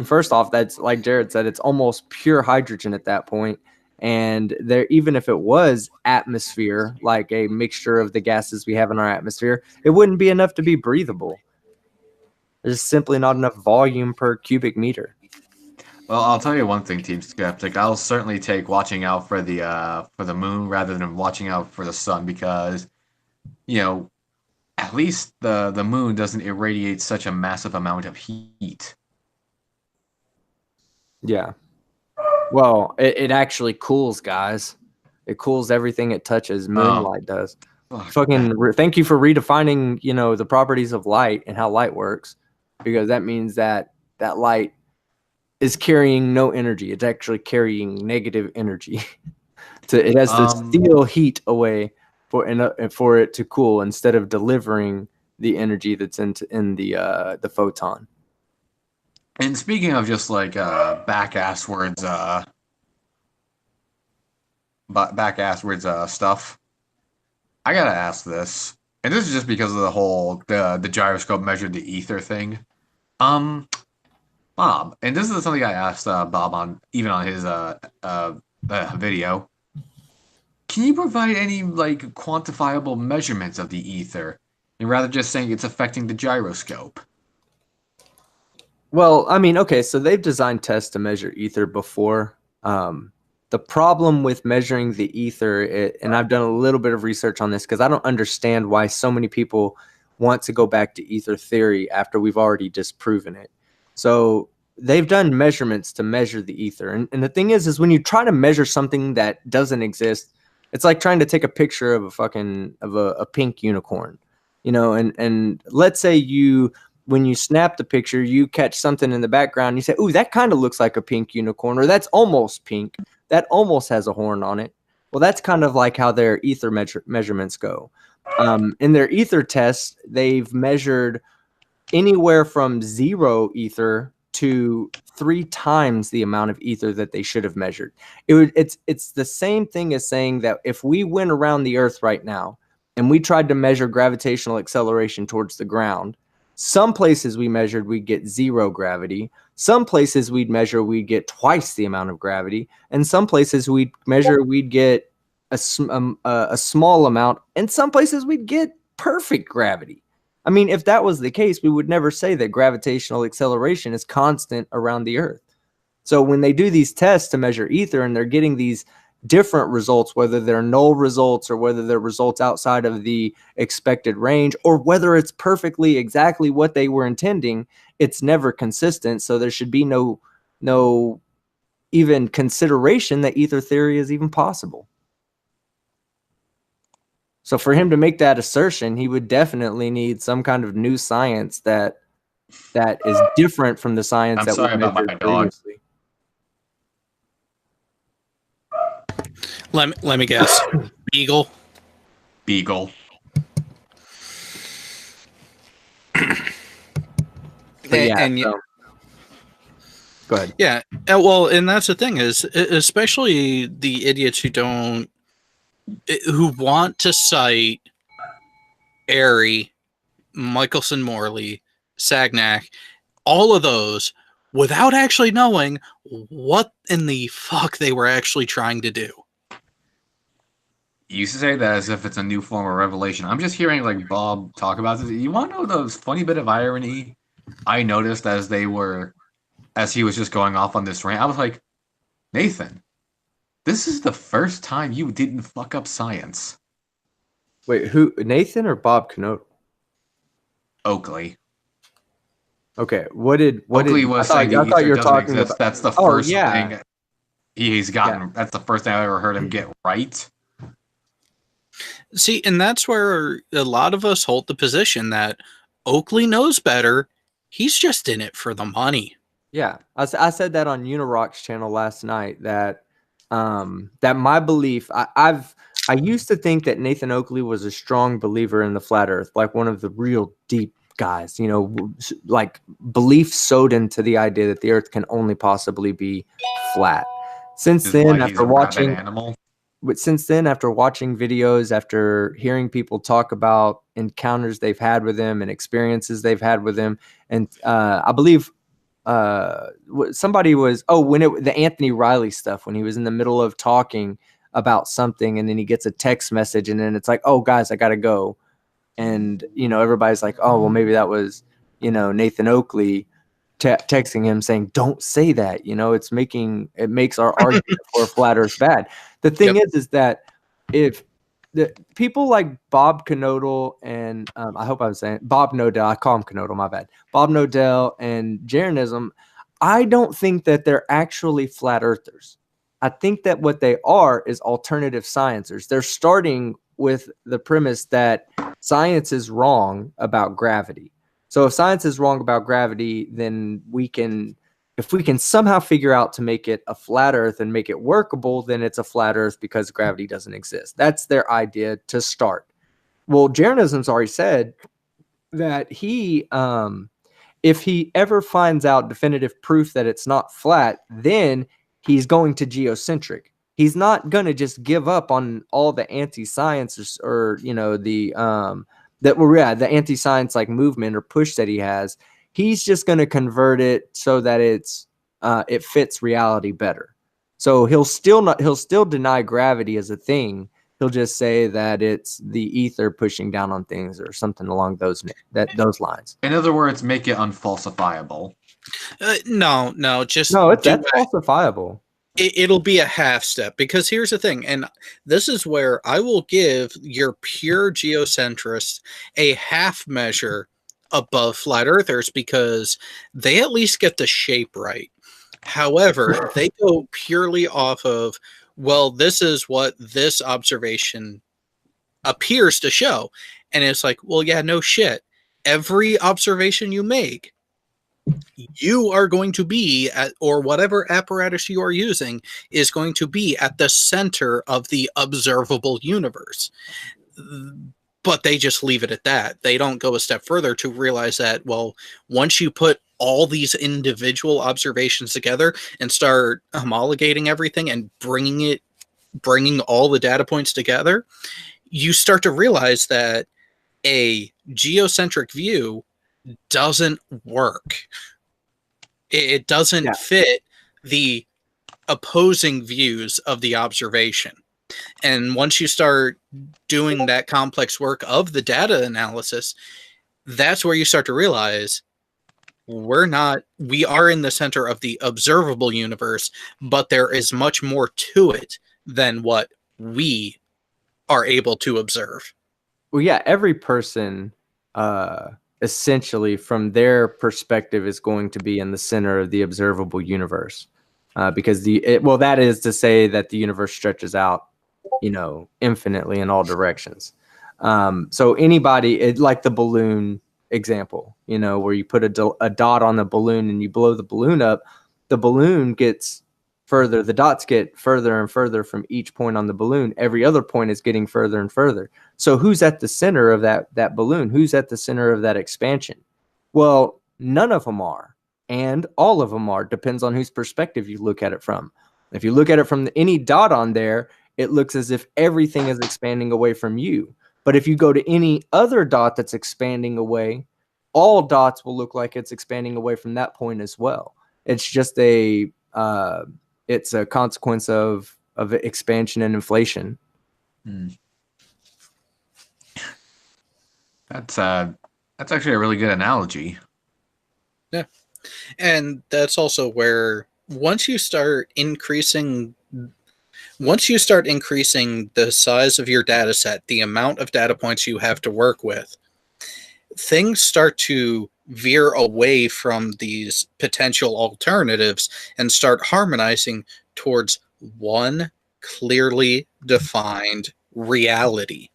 First off, that's like Jared said, it's almost pure hydrogen at that point. And even if it was atmosphere, like a mixture of the gases we have in our atmosphere, it wouldn't be enough to be breathable. There's simply not enough volume per cubic meter. Well, I'll tell you one thing, Team Skeptic. I'll certainly take watching out for the moon rather than watching out for the sun because, at least the moon doesn't irradiate such a massive amount of heat. Yeah. Well, it actually cools, guys. It cools everything it touches. Moonlight does. Thank you for redefining, the properties of light and how light works, because that means that light is carrying no energy. It's actually carrying negative energy. It has to steal heat away for it to cool instead of delivering the energy that's in the photon. And speaking of just like back-ass words stuff, I gotta ask this, and this is just because of the whole the gyroscope measured the ether thing. Bob, and this is something I asked Bob on even on his video. Can you provide any like quantifiable measurements of the ether, and rather just saying it's affecting the gyroscope? Well, I mean, okay, so they've designed tests to measure ether before. The problem with measuring the ether, and I've done a little bit of research on this because I don't understand why so many people want to go back to ether theory after we've already disproven it. So they've done measurements to measure the ether. And the thing is when you try to measure something that doesn't exist, it's like trying to take a picture of a pink unicorn, you know, and let's say when you snap the picture, you catch something in the background. You say, ooh, that kind of looks like a pink unicorn, or that's almost pink. That almost has a horn on it. Well, that's kind of like how their ether measurements go. In their ether tests, they've measured anywhere from 0 ether to 3 times the amount of ether that they should have measured. It's the same thing as saying that if we went around the Earth right now and we tried to measure gravitational acceleration towards the ground, some places we measured, we'd get 0 gravity. Some places we'd measure, we'd get twice the amount of gravity. And some places we'd measure, we'd get a small amount. And some places we'd get perfect gravity. I mean, if that was the case, we would never say that gravitational acceleration is constant around the Earth. So when they do these tests to measure ether and they're getting these different results, whether they're null results or whether they're results outside of the expected range, or whether it's perfectly exactly what they were intending, it's never consistent. So there should be no even consideration that ether theory is even possible. So for him to make that assertion, he would definitely need some kind of new science that is different from the science that we measured previously. Let me guess. Beagle. Beagle. Go ahead. Yeah. Well, and that's the thing is, especially the idiots who want to cite Airy, Michelson Morley, Sagnac, all of those without actually knowing what in the fuck they were actually trying to do. You used to say that as if it's a new form of revelation. I'm just hearing like Bob talk about this. You want to know the funny bit of irony I noticed as he was just going off on this rant? I was like, Nathan, this is the first time you didn't fuck up science. Wait, who? Nathan or Bob Kanoto? Oakley. Okay, Oakley was saying I thought you were talking about. That's the first thing he's gotten. Yeah. That's the first thing I ever heard him get right. See, and that's where a lot of us hold the position that Oakley knows better. He's just in it for the money. Yeah, I said that on Unirock's channel last night that my belief. I used to think that Nathan Oakley was a strong believer in the flat Earth, like one of the real deep guys. You know, like belief sewed into the idea that the Earth can only possibly be flat. Since then, after watching videos, after hearing people talk about encounters they've had with him and experiences they've had with him, and I believe somebody was the Anthony Riley stuff, when he was in the middle of talking about something and then he gets a text message and then it's like, oh guys, I gotta go, and everybody's like, oh well, maybe that was Nathan Oakley texting him saying, don't say that, it makes our argument for a flat Earth bad. The thing is that if the people like Bob Kanoto and I hope I'm saying Bob Nodell, I call him Kanoto, my bad. Bob Nodell and Jeranism, I don't think that they're actually flat earthers. I think that what they are is alternative sciencers. They're starting with the premise that science is wrong about gravity. So if science is wrong about gravity, then if we can somehow figure out to make it a flat Earth and make it workable, then it's a flat Earth because gravity doesn't exist. That's their idea to start. Well, Jeranism's already said that if he ever finds out definitive proof that it's not flat, then he's going to geocentric. he's not going to just give up on all the anti-science or the the anti-science like movement or push that he has. He's just going to convert it so that it fits reality better. So he'll still deny gravity as a thing. He'll just say that it's the ether pushing down on things or something along those lines. In other words, make it unfalsifiable. No, that's falsifiable. It'll be a half step, because here's the thing, and this is where I will give your pure geocentrists a half measure above flat earthers, because they at least get the shape right. However, they go purely off of, well, this is what this observation appears to show. And it's like, well, yeah, no shit. Every observation you make, you are going to be at, or whatever apparatus you are using is going to be at the center of the observable universe. But they just leave it at that. They don't go a step further to realize that, well, once you put all these individual observations together and start homologating everything and bringing all the data points together, you start to realize that a geocentric view doesn't work. It doesn't fit the opposing views of the observation. And once you start doing that complex work of the data analysis, that's where you start to realize we are in the center of the observable universe, but there is much more to it than what we are able to observe. Well, yeah, every person essentially from their perspective is going to be in the center of the observable universe, because that is to say that the universe stretches out, infinitely in all directions. So anybody, like the balloon example, where you put a dot on the balloon and you blow the balloon up, the balloon gets further, the dots get further and further from each point on the balloon. Every other point is getting further and further. So who's at the center of that balloon? Who's at the center of that expansion? Well, none of them are, and all of them are. Depends on whose perspective you look at it from. If you look at it from any dot on there, it looks as if everything is expanding away from you. But if you go to any other dot that's expanding away, all dots will look like it's expanding away from that point as well. It's just it's a consequence of expansion and inflation. That's actually a really good analogy. Yeah. And that's also where once you start increasing the size of your data set, the amount of data points you have to work with, things start to veer away from these potential alternatives and start harmonizing towards one clearly defined reality.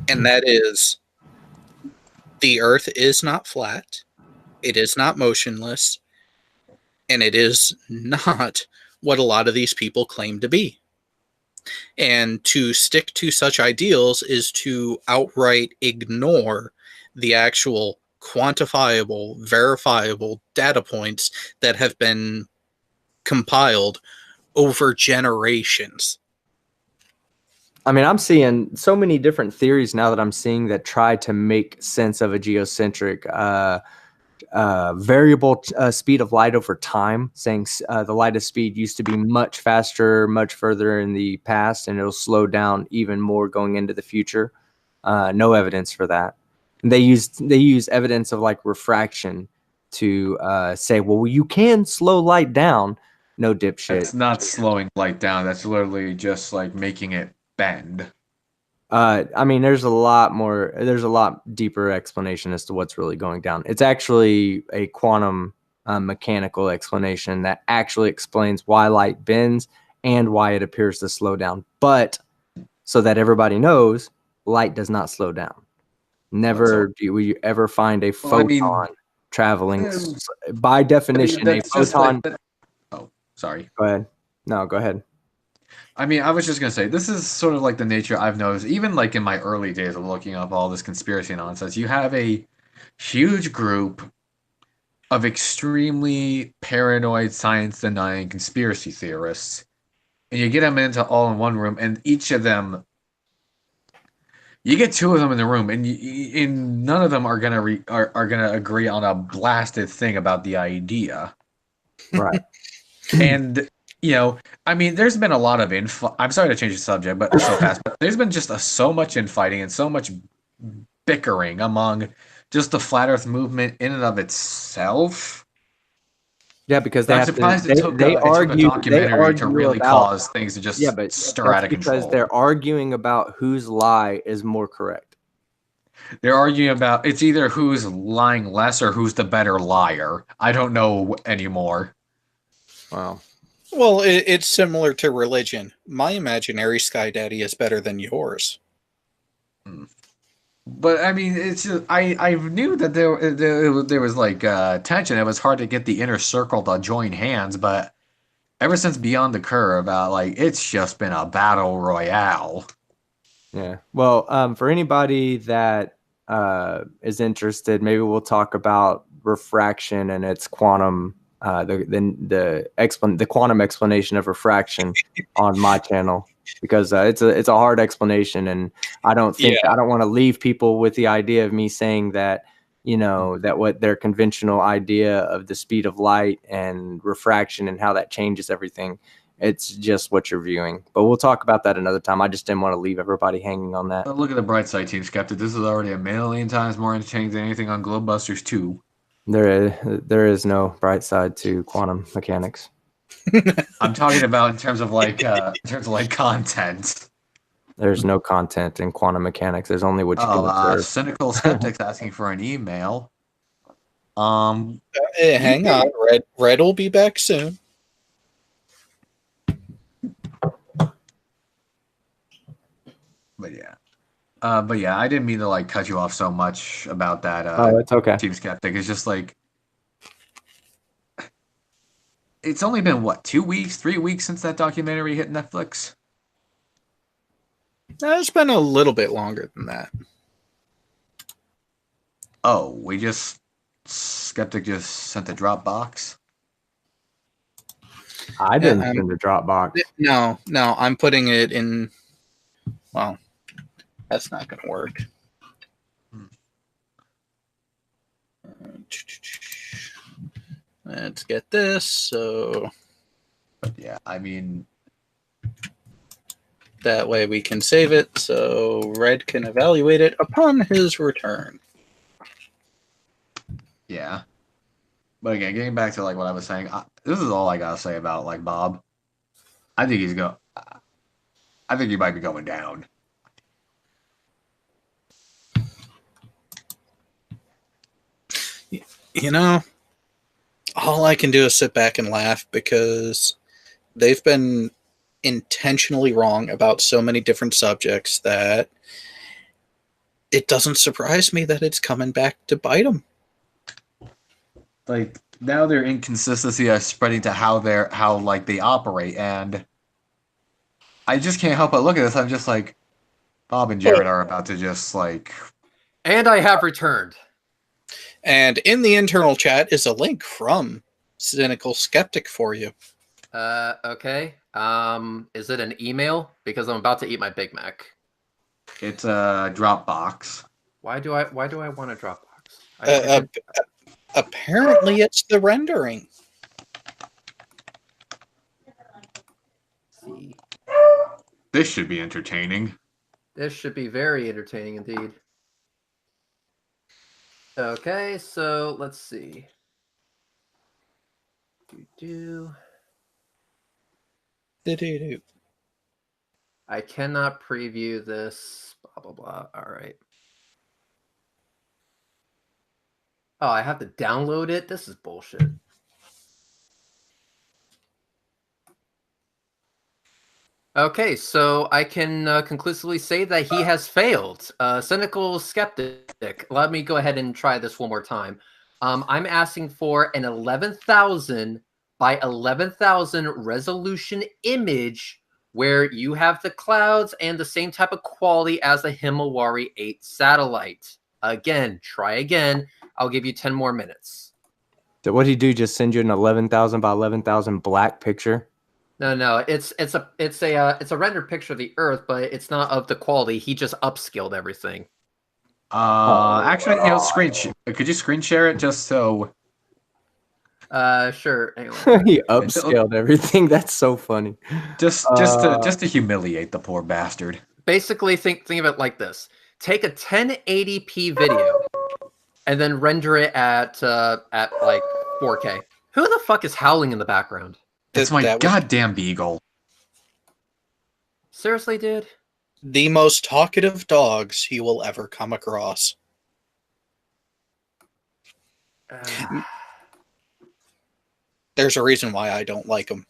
And that is, the Earth is not flat, it is not motionless, and it is not what a lot of these people claim to be. And to stick to such ideals is to outright ignore the actual quantifiable, verifiable data points that have been compiled over generations. I mean, I'm seeing so many different theories now that I'm seeing that try to make sense of a geocentric variable speed of light over time, saying the light of speed used to be much faster, much further in the past, and it'll slow down even more going into the future. No evidence for that. And they use evidence of like refraction to say, well, you can slow light down. No, dipshit. It's not slowing light down. That's literally just like making it bend. I mean, there's a lot deeper explanation as to what's really going down. It's actually a quantum mechanical explanation that actually explains why light bends and why it appears to slow down. But so that everybody knows, light does not slow down. Never will you ever find a photon traveling. By definition, a photon. Oh, sorry. Go ahead. No, go ahead. I mean, I was just going to say, this is sort of like the nature I've noticed, even like in my early days of looking up all this conspiracy nonsense. You have a huge group of extremely paranoid, science-denying conspiracy theorists. and you get them into all in one room, and each of them, you get 2 of them in the room, and none of them are gonna agree on a blasted thing about the idea, right? And I mean, there's been a lot of I'm sorry to change the subject, but so fast. But there's been just so much infighting and so much bickering among just the flat Earth movement in and of itself. Yeah, because I'm surprised it took a documentary to really cause things to just stir out of control. Because they're arguing about whose lie is more correct. They're arguing about it's either who's lying less or who's the better liar. I don't know anymore. Wow. Well, it's similar to religion. My imaginary sky daddy is better than yours. But I mean, it's just, I knew that there was like tension. It was hard to get the inner circle to join hands, but ever since Beyond the Curve, it's just been a battle royale. Yeah. Well, for anybody that is interested, maybe we'll talk about refraction and its quantum, the quantum explanation of refraction on my channel. Because it's a hard explanation, and I don't want to leave people with the idea of me saying that that what their conventional idea of the speed of light and refraction and how that changes everything. It's just what you're viewing. But we'll talk about that another time. I just didn't want to leave everybody hanging on that. But look at the bright side, Team Skeptic. This is already a million times more entertaining than anything on Globebusters 2. There is no bright side to quantum mechanics. I'm talking about in terms of content. There's no content in quantum mechanics. There's only what you can observe. Cynical Skeptic's asking for an email. Hang on, Red will be back soon. But yeah, I didn't mean to cut you off so much about that. Oh, it's okay. Team Skeptic. It's just it's only been, 2 weeks, 3 weeks since that documentary hit Netflix? It's been a little bit longer than that. Oh, Skeptic just sent the Dropbox? I didn't send the Dropbox. No, I'm putting it in. Well, that's not going to work. Let's get this. So, yeah, I mean, that way we can save it so Red can evaluate it upon his return. Yeah. But again, getting back to what I was saying, this is all I gotta say about Bob. I think I think he might be going down. All I can do is sit back and laugh because they've been intentionally wrong about so many different subjects that it doesn't surprise me that it's coming back to bite them. Now their inconsistency is spreading to how they operate, and I just can't help but look at this. I'm just Bob and Jared are about to just And I have returned. And in the internal chat is a link from Cynical Skeptic for you. Okay. Is it an email? Because I'm about to eat my Big Mac. It's a Dropbox. Why do I want a Dropbox? Apparently, it's the rendering. See. This should be entertaining. This should be very entertaining indeed. Okay, so let's see. I cannot preview this. Blah blah blah. All right. Oh, I have to download it? This is bullshit. Okay, so I can conclusively say that he has failed. Cynical Skeptic. Let me go ahead and try this one more time. I'm asking for an 11,000 by 11,000 resolution image where you have the clouds and the same type of quality as the Himawari 8 satellite. Again, try again. I'll give you 10 more minutes. So what did he do? Just send you an 11,000 by 11,000 black picture? No. It's a rendered picture of the Earth, but it's not of the quality. He just upscaled everything. Actually, could you screen share it just so? Sure. Hang on. He upscaled everything. That's so funny. Just to humiliate the poor bastard. Basically, think of it like this: take a 1080p video and then render it at like 4K. Who the fuck is howling in the background? It's my goddamn beagle. Seriously, dude? The most talkative dogs he will ever come across. There's a reason why I don't like him.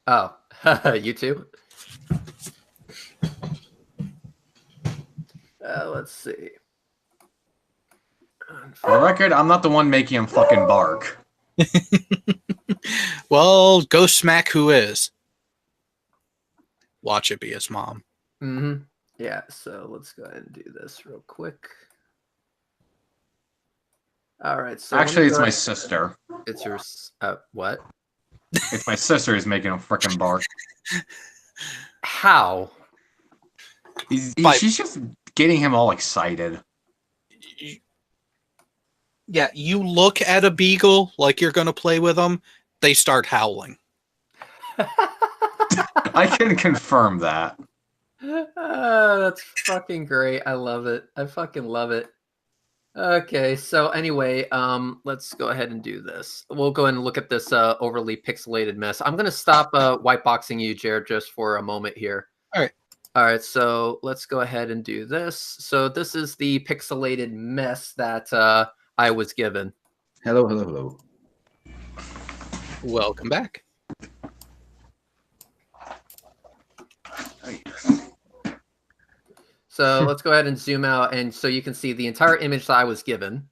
Oh, you too? Let's see. For the record, I'm not the one making him fucking bark. Well, go smack who is. Watch it be his mom. Mm-hmm. Yeah, so let's go ahead and do this real quick. All right. So actually, it's my sister. It's your what? It's my sister who's making him freaking bark. How? She's just getting him all excited. Yeah, you look at a beagle like you're going to play with them, they start howling. I can confirm that. That's fucking great. I love it. I fucking love it. Okay, so anyway, let's go ahead and do this. We'll go ahead and look at this overly pixelated mess. I'm going to stop whiteboxing you, Jared, just for a moment here. All right. All right, so let's go ahead and do this. So this is the pixelated mess that I was given. Hello. Welcome back. So let's go ahead and zoom out, and so you can see the entire image that I was given.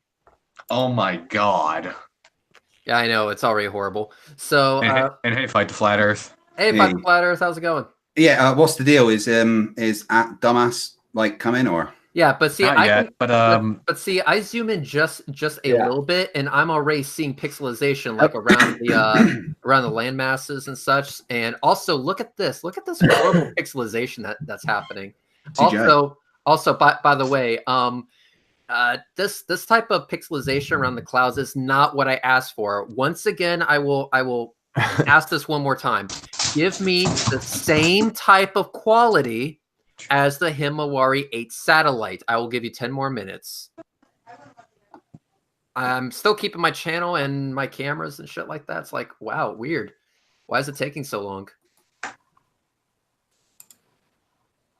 Oh my god. Yeah, I know, it's already horrible. So and hey, Fight the Flat Earth. Hey, Fight the Flat Earth, how's it going? Yeah, what's the deal? Is at dumbass like coming or? Yeah, but see, Not yet, but see, I zoom in just a little bit, and I'm already seeing pixelization like around the around the land masses and such. And also, look at this horrible pixelization that's happening. CGI. Also, by the way, this type of pixelization around the clouds is not what I asked for. Once again, I will ask this one more time. Give me the same type of quality as the Himawari 8 satellite. I will give you 10 more minutes. I'm still keeping my channel and my cameras and shit like that. It's like, wow, weird. Why is it taking so long?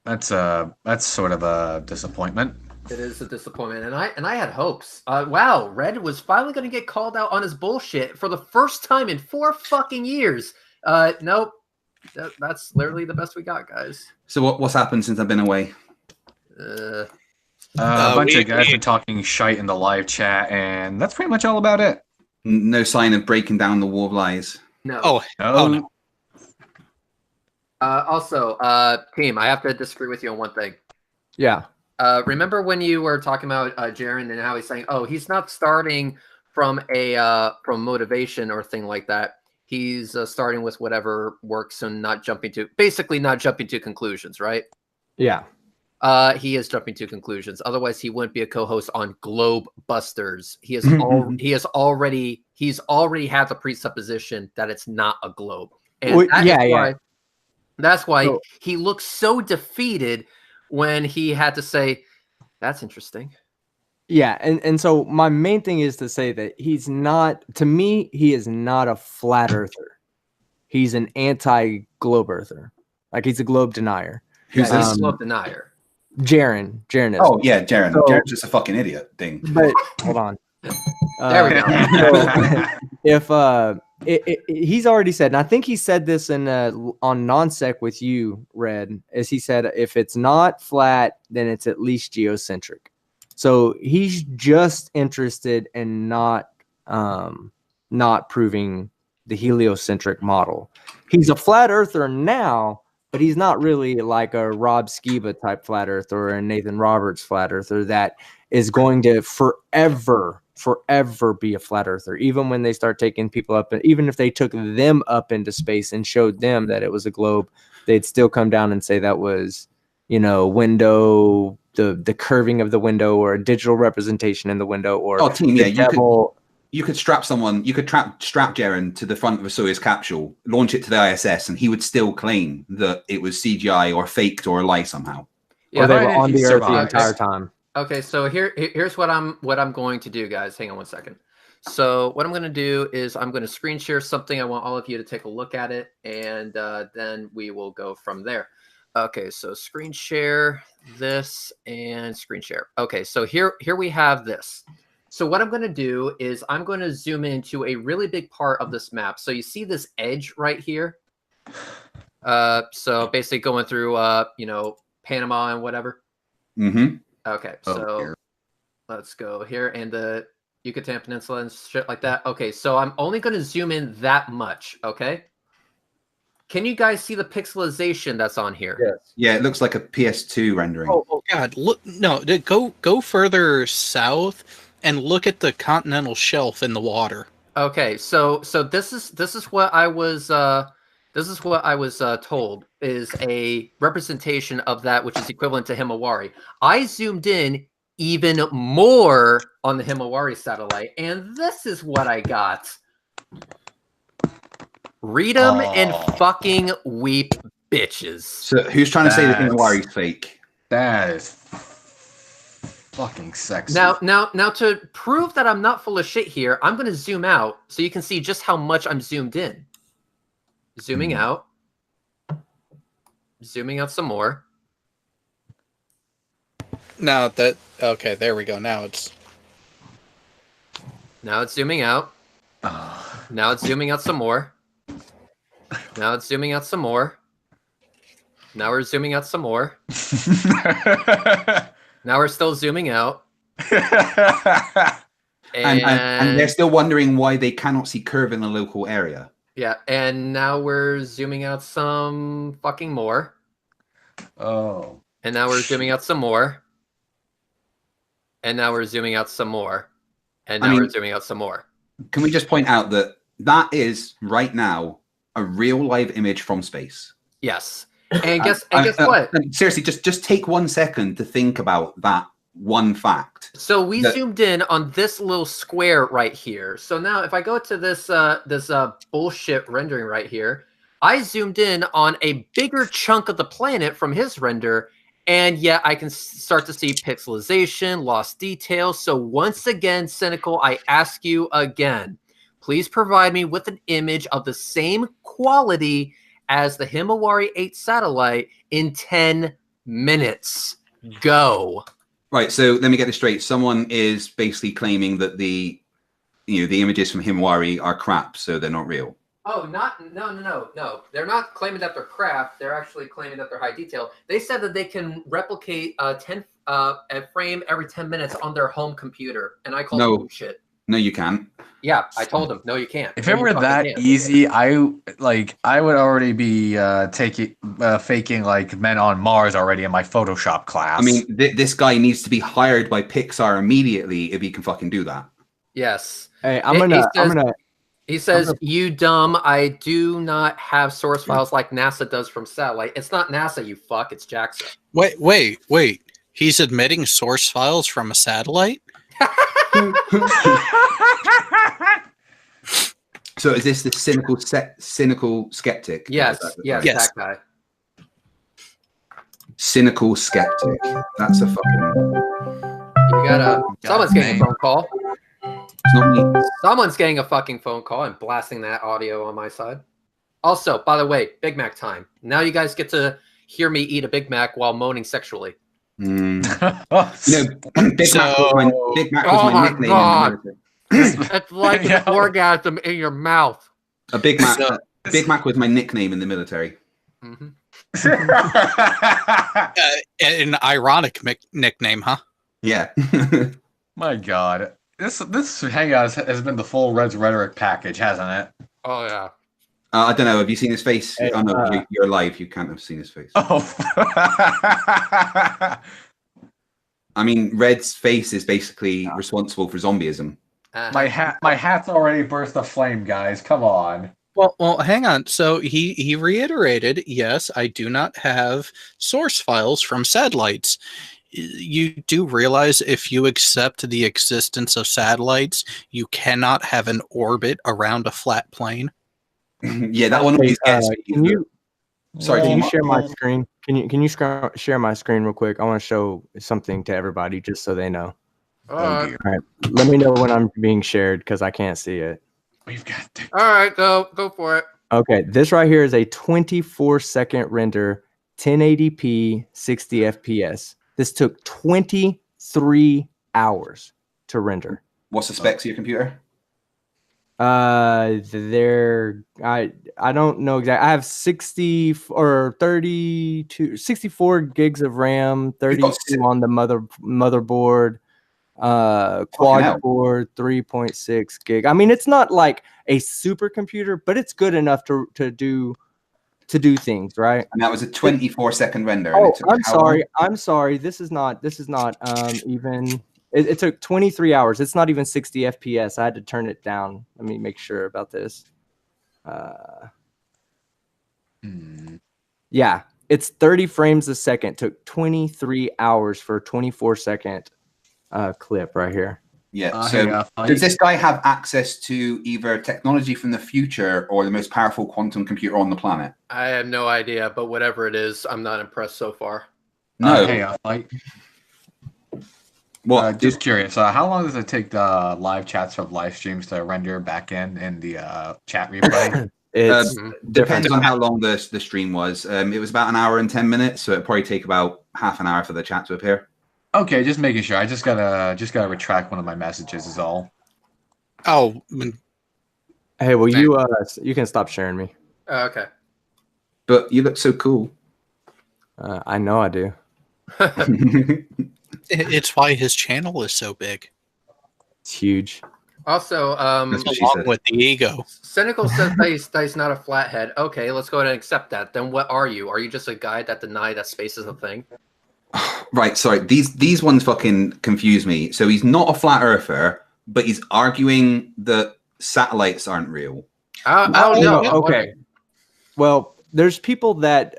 That's sort of a disappointment. It is a disappointment, and I had hopes. Wow, Red was finally going to get called out on his bullshit for the first time in 4 fucking years. Nope. That's literally the best we got, guys. So what's happened since I've been away? A bunch of guys are talking shite in the live chat, and that's pretty much all about it. No sign of breaking down the wall of lies. No. No. Also, team, I have to disagree with you on one thing. Yeah. Remember when you were talking about Jaren and how he's saying, "Oh, he's not starting from from motivation or thing like that. He's starting with whatever works and not jumping to conclusions, right?" Yeah. He is jumping to conclusions. Otherwise, he wouldn't be a co-host on Globe Busters. He's already had the presupposition that it's not a globe, and that's why he looks so defeated when he had to say, "That's interesting." Yeah, and so my main thing is to say that he's not, to me, he is not a flat earther. He's an anti-globe earther. Like, he's a globe denier. Who's this globe denier? Jaren is. Oh, yeah, Jaren. So, Jaren's just a fucking idiot thing. But, hold on. There we go. So he's already said, and I think he said this in on non-sec with you, Red, as he said, if it's not flat, then it's at least geocentric. So he's just interested in not proving the heliocentric model. He's a flat earther now, but he's not really like a Rob Skiba type flat earther or a Nathan Roberts flat earther that is going to forever be a flat earther. Even when they start taking people up, and even if they took them up into space and showed them that it was a globe, they'd still come down and say that was, window, the curving of the window, or a digital representation in the window, or you could strap strap Jaren to the front of a Soyuz capsule, launch it to the ISS, and he would still claim that it was CGI or faked or a lie somehow. Yeah, or they were on the Earth the entire time. Okay, so here's what I'm going to do, guys. Hang on one second. So what I'm going to do is I'm going to screen share something. I want all of you to take a look at it, and then we will go from there. Okay, so screen share this and screen share. Okay, so here we have this. So what I'm going to do is I'm going to zoom into a really big part of this map. So you see this edge right here. So basically going through Panama and whatever. Mm-hmm. Okay, so let's go here, and the Yucatan Peninsula and shit like that. Okay, so I'm only going to zoom in that much, okay? Can you guys see the pixelization that's on here? Yes. Yeah, it looks like a PS2 rendering. Oh God! Look, no, go further south and look at the continental shelf in the water. Okay, so this is what I was told is a representation of that, which is equivalent to Himawari. I zoomed in even more on the Himawari satellite, and this is what I got. Read them and fucking weep, bitches. So who's trying to say that Himawari's fake? That is fucking sexy. Now, to prove that I'm not full of shit here, I'm going to zoom out so you can see just how much I'm zoomed in. Zooming out. Zooming out some more. Now okay, there we go. Now it's zooming out. Now it's zooming out some more. Now it's zooming out some more. Now we're zooming out some more. Now we're still zooming out. And they're still wondering why they cannot see curve in the local area. Yeah, and now we're zooming out some fucking more. Oh. And now we're zooming out some more. And now we're zooming out some more. And now we're zooming out some more. Can we just point out that is right now a real live image from space? Yes. And guess what? Seriously, just take 1 second to think about that one fact. So we zoomed in on this little square right here. So now if I go to this bullshit rendering right here, I zoomed in on a bigger chunk of the planet from his render, and yet I can start to see pixelization, lost details. So once again, Cynical, I ask you again, please provide me with an image of the same quality as the Himawari 8 satellite in 10 minutes. Go. Right, so let me get this straight. Someone is basically claiming that the images from Himawari are crap, so they're not real. Oh, no. They're not claiming that they're crap. They're actually claiming that they're high detail. They said that they can replicate a frame every 10 minutes on their home computer, and I call them shit. No, you can't. Yeah, I told them. No, you can't. If it were that easy, I would already be faking like men on Mars already in my Photoshop class. I mean, this guy needs to be hired by Pixar immediately if he can fucking do that. Yes. Hey, He says, "You dumb! I do not have source files like NASA does from satellite. It's not NASA, you fuck. It's JAXA." Wait. He's admitting source files from a satellite? So is this the cynical skeptic? Yes, that guy. Cynical skeptic. That's a fucking. Someone's getting a phone call. It's not me. Someone's getting a fucking phone call and blasting that audio on my side. Also, by the way, Big Mac time. Now you guys get to hear me eat a Big Mac while moaning sexually. Big Mac was my nickname. God. It's like an orgasm in your mouth. A Big Mac. Big Mac was my nickname in the military. Mm-hmm. An ironic nickname, huh? Yeah. My God, this hangout has been the full Red's rhetoric package, hasn't it? Oh yeah. I don't know. Have you seen his face? Oh no, you're alive. You can't have seen his face. Oh. I mean, Red's face is basically responsible for zombieism. My hat's already burst aflame, guys. Come on. Well, hang on. So he reiterated, yes, I do not have source files from satellites. You do realize if you accept the existence of satellites, you cannot have an orbit around a flat plane. Yeah, that one always gets me. Can you? Sorry, can you share my screen? Can you share my screen real quick? I want to show something to everybody just so they know. All right. Let me know when I'm being shared because I can't see it. We've got to. All right, go for it. Okay, this right here is a 24-second render, 1080p, 60 FPS. This took 23 hours to render. What's the specs of your computer? I don't know exactly. I have 64 gigs of RAM, 32 on the motherboard, quad core, 3.6 gig. I mean, it's not like a super computer, but it's good enough to do things, right? And that was a 24-second render. Oh, I'm sorry. This is not even. It took 23 hours. It's not even 60 FPS. I had to turn it down. Let me make sure about this. Yeah, it's 30 frames a second. Took 23 hours for a 24-second clip right here. Yeah. So does this guy have access to either technology from the future or the most powerful quantum computer on the planet? I have no idea, but whatever it is, I'm not impressed so far. No. Well, just curious. How long does it take the live chats from live streams to render back in the chat replay? It depends on how long the stream was. It was about an hour and 10 minutes, so it'd probably take about half an hour for the chat to appear. Okay, just making sure. I just gotta retract one of my messages. Is all. Oh. Hey, well, you can stop sharing me. Okay. But you look so cool. I know I do. It's why his channel is so big. It's huge. Also, along with the ego. Cynical says that he's not a flathead. Okay, let's go ahead and accept that. Then what are you? Are you just a guy that denied that space is a thing? Right, sorry. These ones fucking confuse me. So he's not a flat earther, but he's arguing that satellites aren't real. Okay. Well, there's people that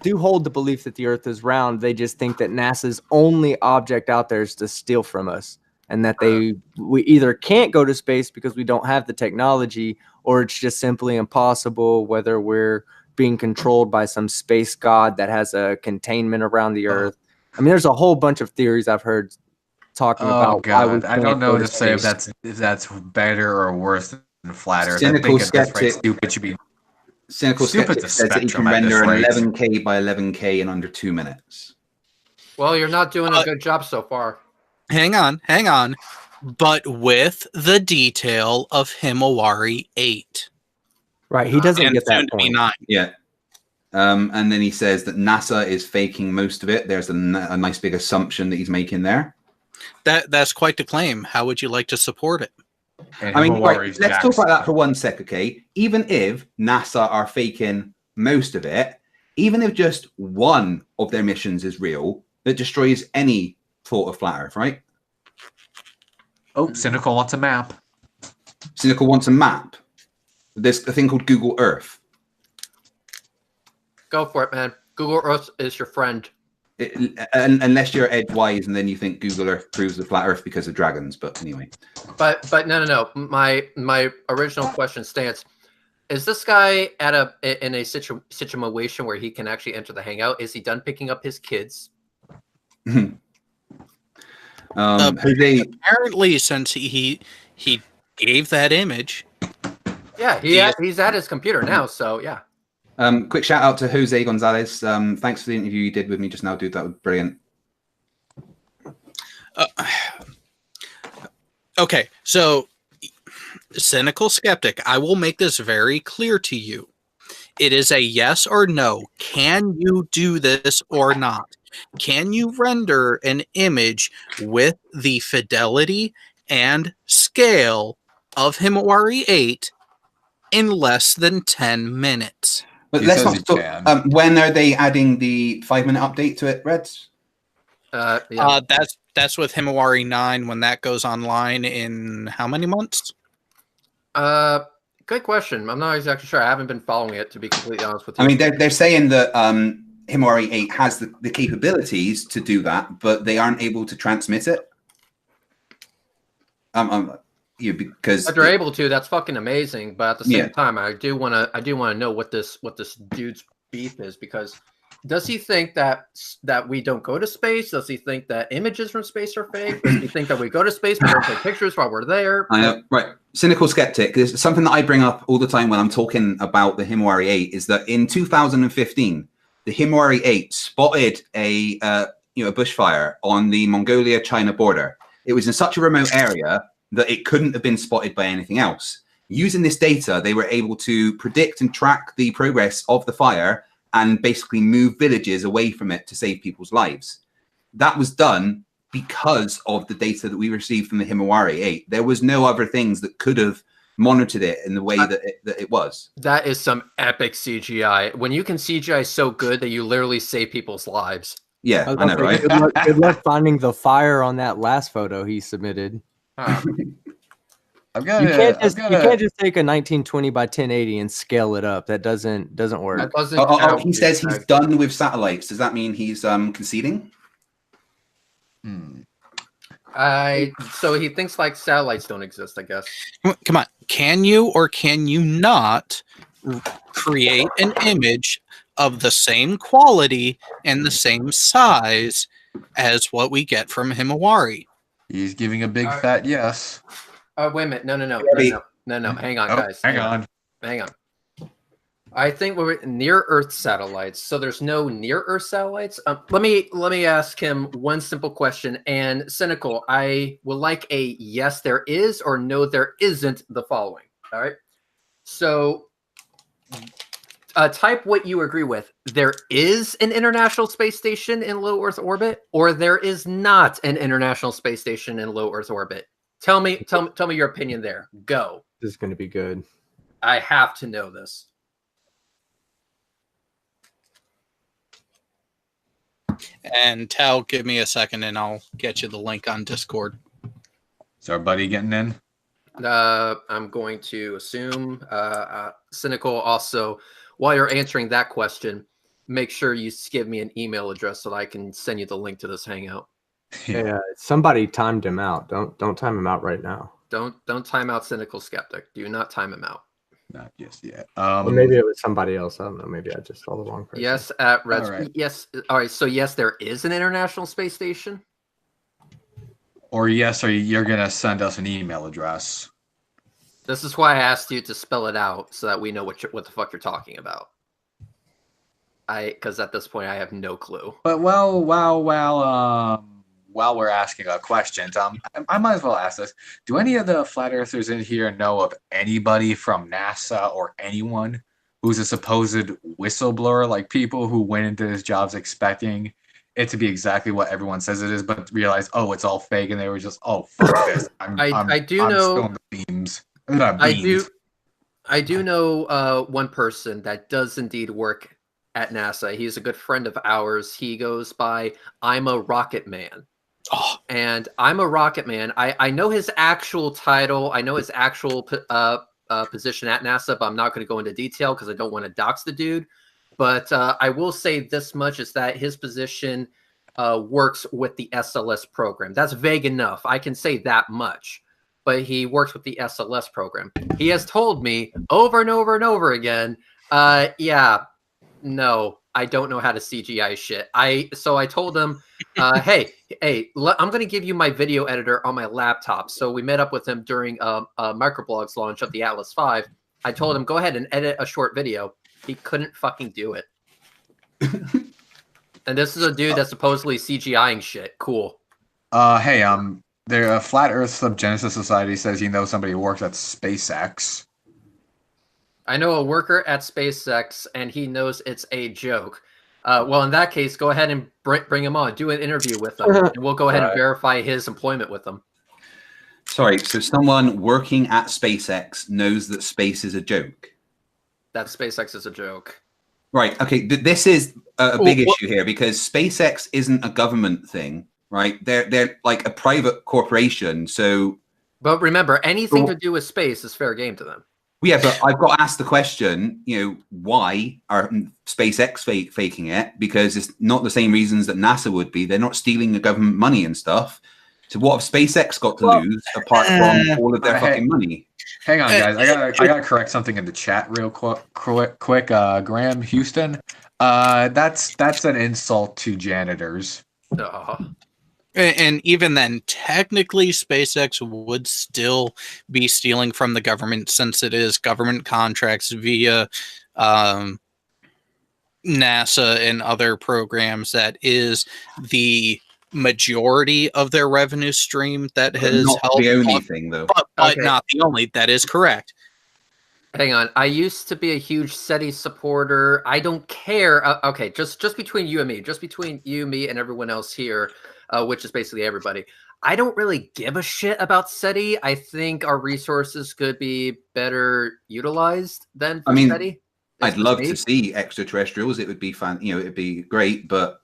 do hold the belief that the Earth is round. They just think that NASA's only object out there is to steal from us, and that we either can't go to space because we don't have the technology, or it's just simply impossible, whether we're being controlled by some space god that has a containment around the Earth. I mean, there's a whole bunch of theories I've heard talking about. God, I don't know to say if that's better or worse than flat Earth. Cynical skeptic. Stupid should be. Cynical skeptic says that he can render an 11K by 11K in under 2 minutes. Well, you're not doing a good job so far. Hang on. But with the detail of Himawari 8. Right, he doesn't get that point. 9. Yeah. And then he says that NASA is faking most of it. There's a nice big assumption that he's making there. That's quite the claim. How would you like to support it? I mean, let's talk about that for 1 sec, okay? Even if NASA are faking most of it, even if just one of their missions is real, that destroys any thought of flat Earth, right? Oh, Cynical wants a map. Cynical wants a map. There's a thing called Google Earth. Go for it, man. Google Earth is your friend. Unless you're edgewise and then you think Google Earth proves the flat Earth because of dragons, but anyway. But no. My original question stands: is this guy in a situation where he can actually enter the hangout? Is he done picking up his kids? Apparently, since he gave that image. Yeah, he's at his computer now, so yeah. Quick shout out to Jose Gonzalez. Thanks for the interview you did with me just now, dude. That was brilliant. Okay, so Cynical Skeptic, I will make this very clear to you. It is a yes or no. Can you do this or not? Can you render an image with the fidelity and scale of Himawari 8 in less than 10 minutes. But let's not talk, when are they adding the 5-minute update to it, Reds? Yeah. That's with Himawari 9 when that goes online in how many months? Good question. I'm not exactly sure. I haven't been following it, to be completely honest with you. I mean, they're saying that Himawari 8 has the capabilities to do that, but they aren't able to transmit it. Because if they're able to, that's fucking amazing. But at the same time, I do want to know what this dude's beef is, because does he think that we don't go to space? Does he think that images from space are fake? Does he think that we go to space but don't take pictures while we're there? I know, right. Cynical skeptic. There's something that I bring up all the time when I'm talking about the Himawari 8 is that in 2015, the Himawari 8 spotted a bushfire on the Mongolia-China border. It was in such a remote area that it couldn't have been spotted by anything else. Using this data, they were able to predict and track the progress of the fire and basically move villages away from it to save people's lives. That was done because of the data that we received from the Himawari 8. There was no other things that could have monitored it in the way that it was. That is some epic CGI. When you can CGI so good that you literally save people's lives. Yeah, I know, right? Good luck finding the fire on that last photo he submitted. You can't just take a 1920 by 1080 and scale it up. That doesn't work. That doesn't he says he's done with satellites. Does that mean he's conceding? So he thinks like satellites don't exist, I guess. Come on. Can you or can you not create an image of the same quality and the same size as what we get from Himawari? He's giving a big fat yes. Wait a minute. No. Hang on, guys. Hang on. I think we're near Earth satellites. So there's no near Earth satellites. Let me ask him one simple question. And Cynical, I would like a yes, there is, or no, there isn't the following. All right. So type what you agree with. There is an International Space Station in low Earth orbit, or there is not an International Space Station in low Earth orbit. Tell me your opinion there. Go. This is going to be good. I have to know this. And Tal, give me a second and I'll get you the link on Discord. Is our buddy getting in? I'm going to assume Cynical also, while you're answering that question, make sure you give me an email address so that I can send you the link to this hangout. Yeah, somebody timed him out. Don't time him out right now. Don't time out Cynical Skeptic. Do not time him out. Not just yet. Well, maybe it was somebody else. I don't know. Maybe I just saw the wrong person. Yes, at Red. Right. Yes. All right. So yes, there is an International Space Station. Or yes, or you're gonna send us an email address. This is why I asked you to spell it out so that we know what the fuck you're talking about. Because at this point I have no clue. But while we're asking questions, I might as well ask this: do any of the flat earthers in here know of anybody from NASA or anyone who's a supposed whistleblower, like people who went into these jobs expecting it to be exactly what everyone says it is, but realized, oh, it's all fake, and they were just, oh, fuck this. I do know spilling the beams. I do know one person that does indeed work at NASA. He's a good friend of ours. He goes by I'm a Rocket Man. Oh. And I'm a Rocket Man. I know his actual title. I know his actual position at NASA, but I'm not going to go into detail because I don't want to dox the dude. But I will say this much is that his position works with the SLS program. That's vague enough. I can say that much. But he works with the SLS program. He has told me over and over and over again, yeah, no, I don't know how to CGI shit. So I told him, hey, I'm going to give you my video editor on my laptop. So we met up with him during a Microblog's launch of the Atlas V. I told him, go ahead and edit a short video. He couldn't fucking do it. And this is a dude that's supposedly CGIing shit. Cool. Hey, the Flat Earth Subgenesis Society says you know somebody who works at SpaceX. I know a worker at SpaceX, and he knows it's a joke. Well, in that case, go ahead and bring him on. Do an interview with him, and we'll go ahead and verify his employment with them. Sorry, so someone working at SpaceX knows that space is a joke. That SpaceX is a joke. Right. Okay. This is a big issue here because SpaceX isn't a government thing, right? They're like a private corporation. So, but remember, anything to do with space is fair game to them. Yeah, but I've got to ask the question. Why are SpaceX faking it? Because it's not the same reasons that NASA would be. They're not stealing the government money and stuff. So what have SpaceX got to lose apart from all of their fucking money? Hang on, guys. I gotta correct something in the chat real quick. Graham Houston. That's an insult to janitors. And even then, technically, SpaceX would still be stealing from the government since it is government contracts via NASA and other programs. That is the majority of their revenue stream that has not helped. The only thing, though. But not the only. That is correct. Hang on. I used to be a huge SETI supporter. I don't care. Okay, just between you and me, just between you, me, and everyone else here, which is basically everybody. I don't really give a shit about SETI. I think our resources could be better utilized than for SETI. I'd love to see extraterrestrials. It would be fun. It'd be great. But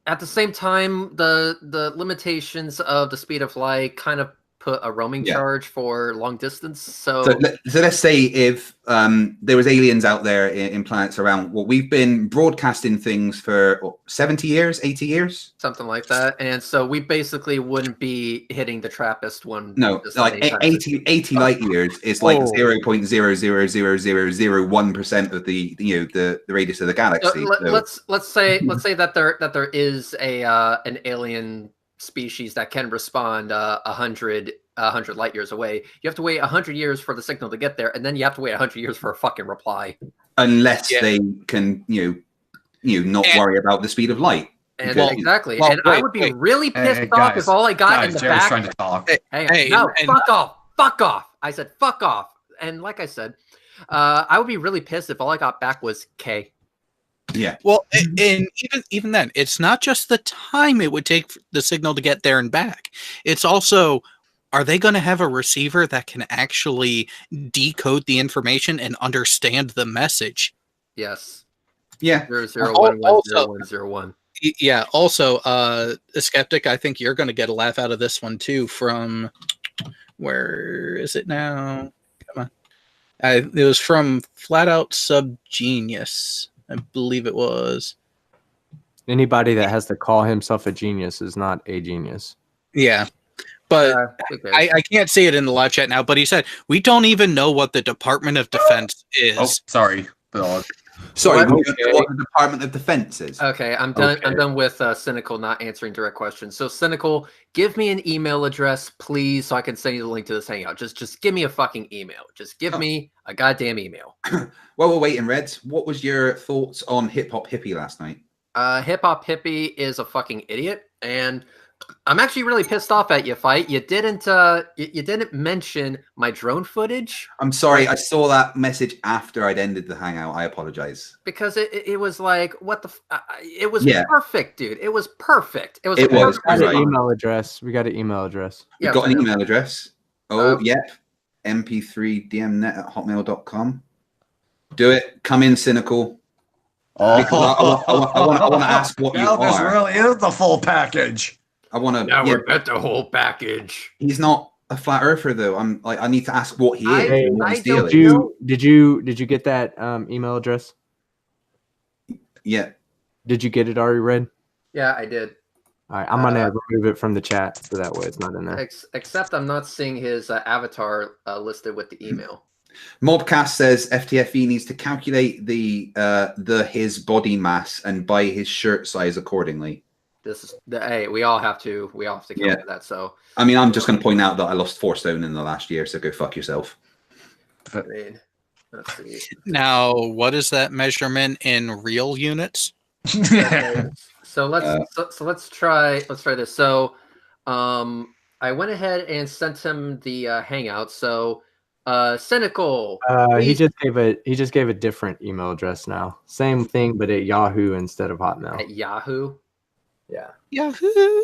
at the same time, the limitations of the speed of light kind of put a roaming charge for long distance. So let's say if there was aliens out there in planets around, we've been broadcasting things for 70 years, 80 years, something like that, and so we basically wouldn't be hitting the TRAPPIST one. No, like 80 light years is like 0.00001% of the radius of the galaxy. Let's say that there is an alien species that can respond 100 light years away. You have to wait 100 years for the signal to get there, and then you have to wait 100 years for a fucking reply. Unless they can, not worry about the speed of light. And exactly. And I would be really pissed off if all I got in the Jerry's back. trying to talk. Fuck off. Fuck off. I said fuck off. And like I said, I would be really pissed if all I got back was K. Yeah. Well, and even then, it's not just the time it would take the signal to get there and back. It's also, are they going to have a receiver that can actually decode the information and understand the message? Yes. Yeah. 001110101. Yeah. Also, a skeptic, I think you're going to get a laugh out of this one too. From where is it now? Come on. It was from Flat Out Subgenius. I believe it was. Anybody that has to call himself a genius is not a genius. Yeah. But I can't see it in the live chat now, but he said, we don't even know what the Department of Defense is. Oh, sorry. Sorry, what the Department of Defense is. Okay, I'm done. Okay. I'm done with Cynical not answering direct questions. So Cynical, give me an email address, please, so I can send you the link to this hangout. Just give me a fucking email. Just give me a goddamn email. While we're waiting, Reds, what was your thoughts on Hip Hop Hippie last night? Hip Hop Hippie is a fucking idiot, and I'm actually really pissed off at you, Fight. You didn't mention my drone footage. I'm sorry, I saw that message after I'd ended the hangout. I apologize. Because it was like, what the it was perfect, dude. It was perfect. It was. We got an email address. We got an email address. We've got an email address. Oh, yep. mp3dmnet@hotmail.com. Do it. Come in, Cynical. I want to ask what you are. This really is the full package. I want to. Now we're at the whole package. He's not a flat earther, though. I'm like, I need to ask what he is. Did you get that email address? Yeah. Did you get it already, Red? Yeah, I did. All right, I'm gonna remove it from the chat so that way it's not in there. Except I'm not seeing his avatar listed with the email. Mobcast says FTFE needs to calculate his body mass and buy his shirt size accordingly. This is we all have to calculate that. So I mean, I'm just going to point out that I lost 4 stone in the last year, so go fuck yourself. I mean, let's see. Now, what is that measurement in real units? Okay. So let's try this. So I went ahead and sent him the hangout. So Cynical. He just gave a different email address now. Same thing, but at Yahoo instead of Hotmail. At Yahoo. Yeah. Yahoo.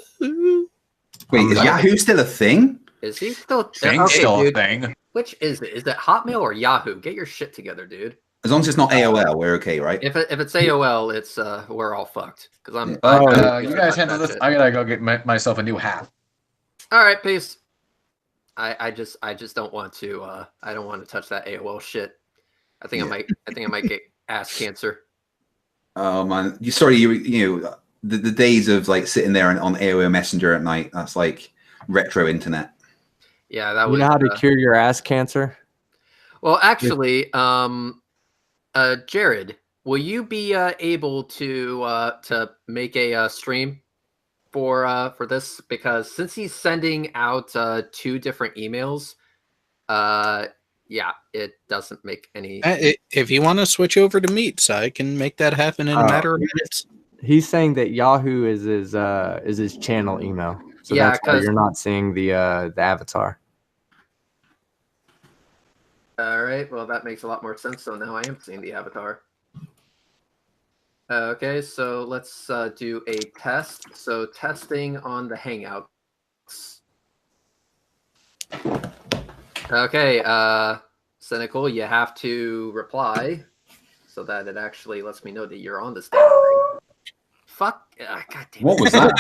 Wait, is Yahoo still a thing? Is he still? Thing's still a thing. Which is it? Is it Hotmail or Yahoo? Get your shit together, dude. As long as it's not AOL, we're okay, right? If it's AOL, it's we're all fucked. Because I'm. You guys handle this. I gotta go get myself a new hat. All right, peace. I just don't want to. I don't want to touch that AOL shit. I think I might get ass cancer. Oh man, you know the days of like sitting there on AOL Messenger at night. That's like retro internet. Yeah, that was. You know how to cure your ass cancer? Well, actually, Jared, will you be able to make a stream for this? Because since he's sending out 2 different emails, yeah, it doesn't make any. If you want to switch over to Meets, I can make that happen in a matter of minutes. He's saying that Yahoo is his channel email, so yeah, that's why you're not seeing the avatar. All right, well that makes a lot more sense. So now I am seeing the avatar. Okay, so let's do a test. So testing on the Hangouts. Okay, Cynical, you have to reply so that it actually lets me know that you're on this damn thing. Fuck. God damn it. What was that?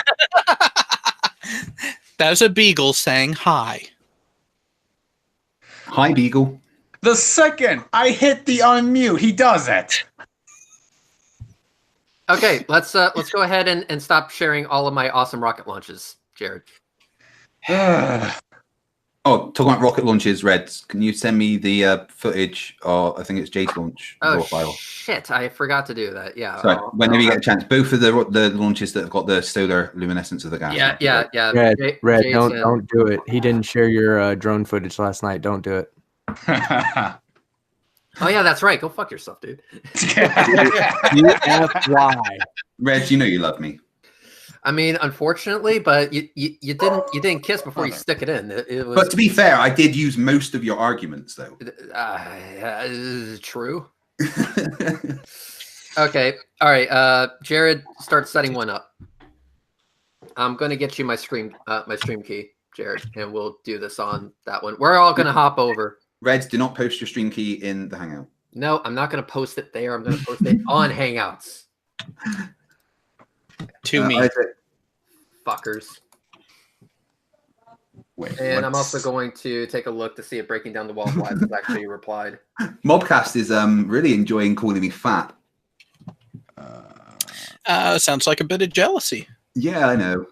That was a beagle saying hi. Hi, Beagle. The second I hit the unmute, he does it. Okay, let's go ahead and stop sharing all of my awesome rocket launches, Jared. Oh, talking about rocket launches, Reds. Can you send me the footage? Or I think it's Jade's launch raw file. Shit! I forgot to do that. Yeah. Sorry, whenever you get a chance, both of the launches that have got the solar luminescence of the gas. Yeah. Red, don't do it. He didn't share your drone footage last night. Don't do it. Oh yeah, that's right. Go fuck yourself, dude. UFY. Reds, you know you love me. I mean, unfortunately, but you didn't kiss before you stick it in. It was. But to be fair, I did use most of your arguments, though. True. Okay. All right. Jared, start setting one up. I'm gonna get you my stream key, Jared, and we'll do this on that one. We're all gonna hop over. Reds, do not post your stream key in the Hangout. No, I'm not gonna post it there. I'm gonna post it on Hangouts. To me. Fuckers. Wait, and I'm also going to take a look to see if Breaking Down the Wall Flies has actually replied. Mobcast is really enjoying calling me fat. Sounds like a bit of jealousy. Yeah, I know.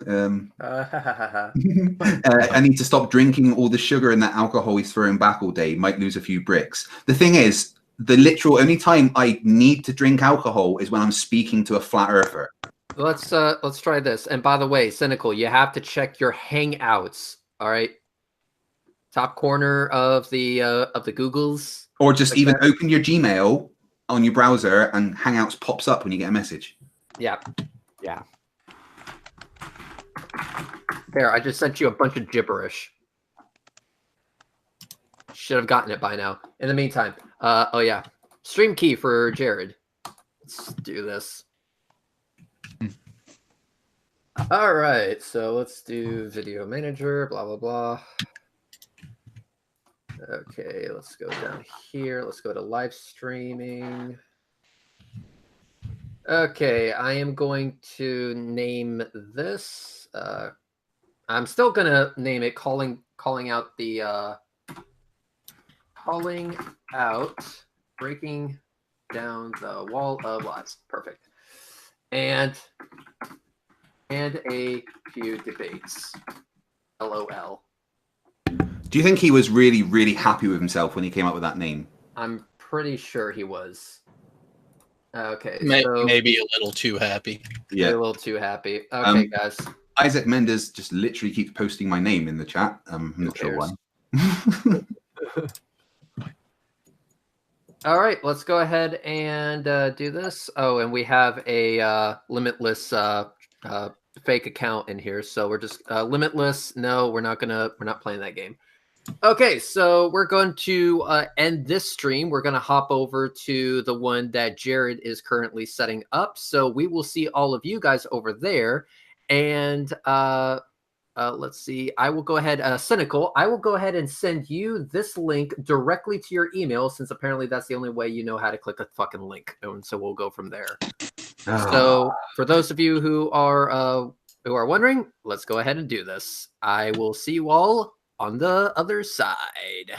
I need to stop drinking all the sugar and that alcohol he's throwing back all day. Might lose a few bricks. The thing is, the literal only time I need to drink alcohol is when I'm speaking to a flat earther. Let's try this. And by the way, Cynical, you have to check your Hangouts. All right, top corner of the Googles, or just even open your Gmail on your browser and Hangouts pops up when you get a message. Yeah. There, I just sent you a bunch of gibberish. Should have gotten it by now. In the meantime, oh yeah, stream key for Jared. Let's do this. All right, so let's do video manager, blah, blah, blah. Okay, let's go down here. Let's go to live streaming. Okay, I am going to name this. I'm still going to name it calling out Breaking Down the Wall of Lies. Perfect. And a few debates. LOL. Do you think he was really, really happy with himself when he came up with that name? I'm pretty sure he was. Okay. Maybe a little too happy. Yeah. A little too happy. Okay, guys. Isaac Mendes just literally keeps posting my name in the chat. I'm not sure why. All right, let's go ahead and do this. Oh, and we have a limitless fake account in here, so we're just limitless. No, we're not playing that game. Okay, so we're going to end this stream. We're going to hop over to the one that Jared is currently setting up. So we will see all of you guys over there. And let's see. I will go ahead, Cynical. I will go ahead and send you this link directly to your email, since apparently that's the only way you know how to click a fucking link. And so we'll go from there. So for those of you who are wondering, let's go ahead and do this. I will see you all on the other side.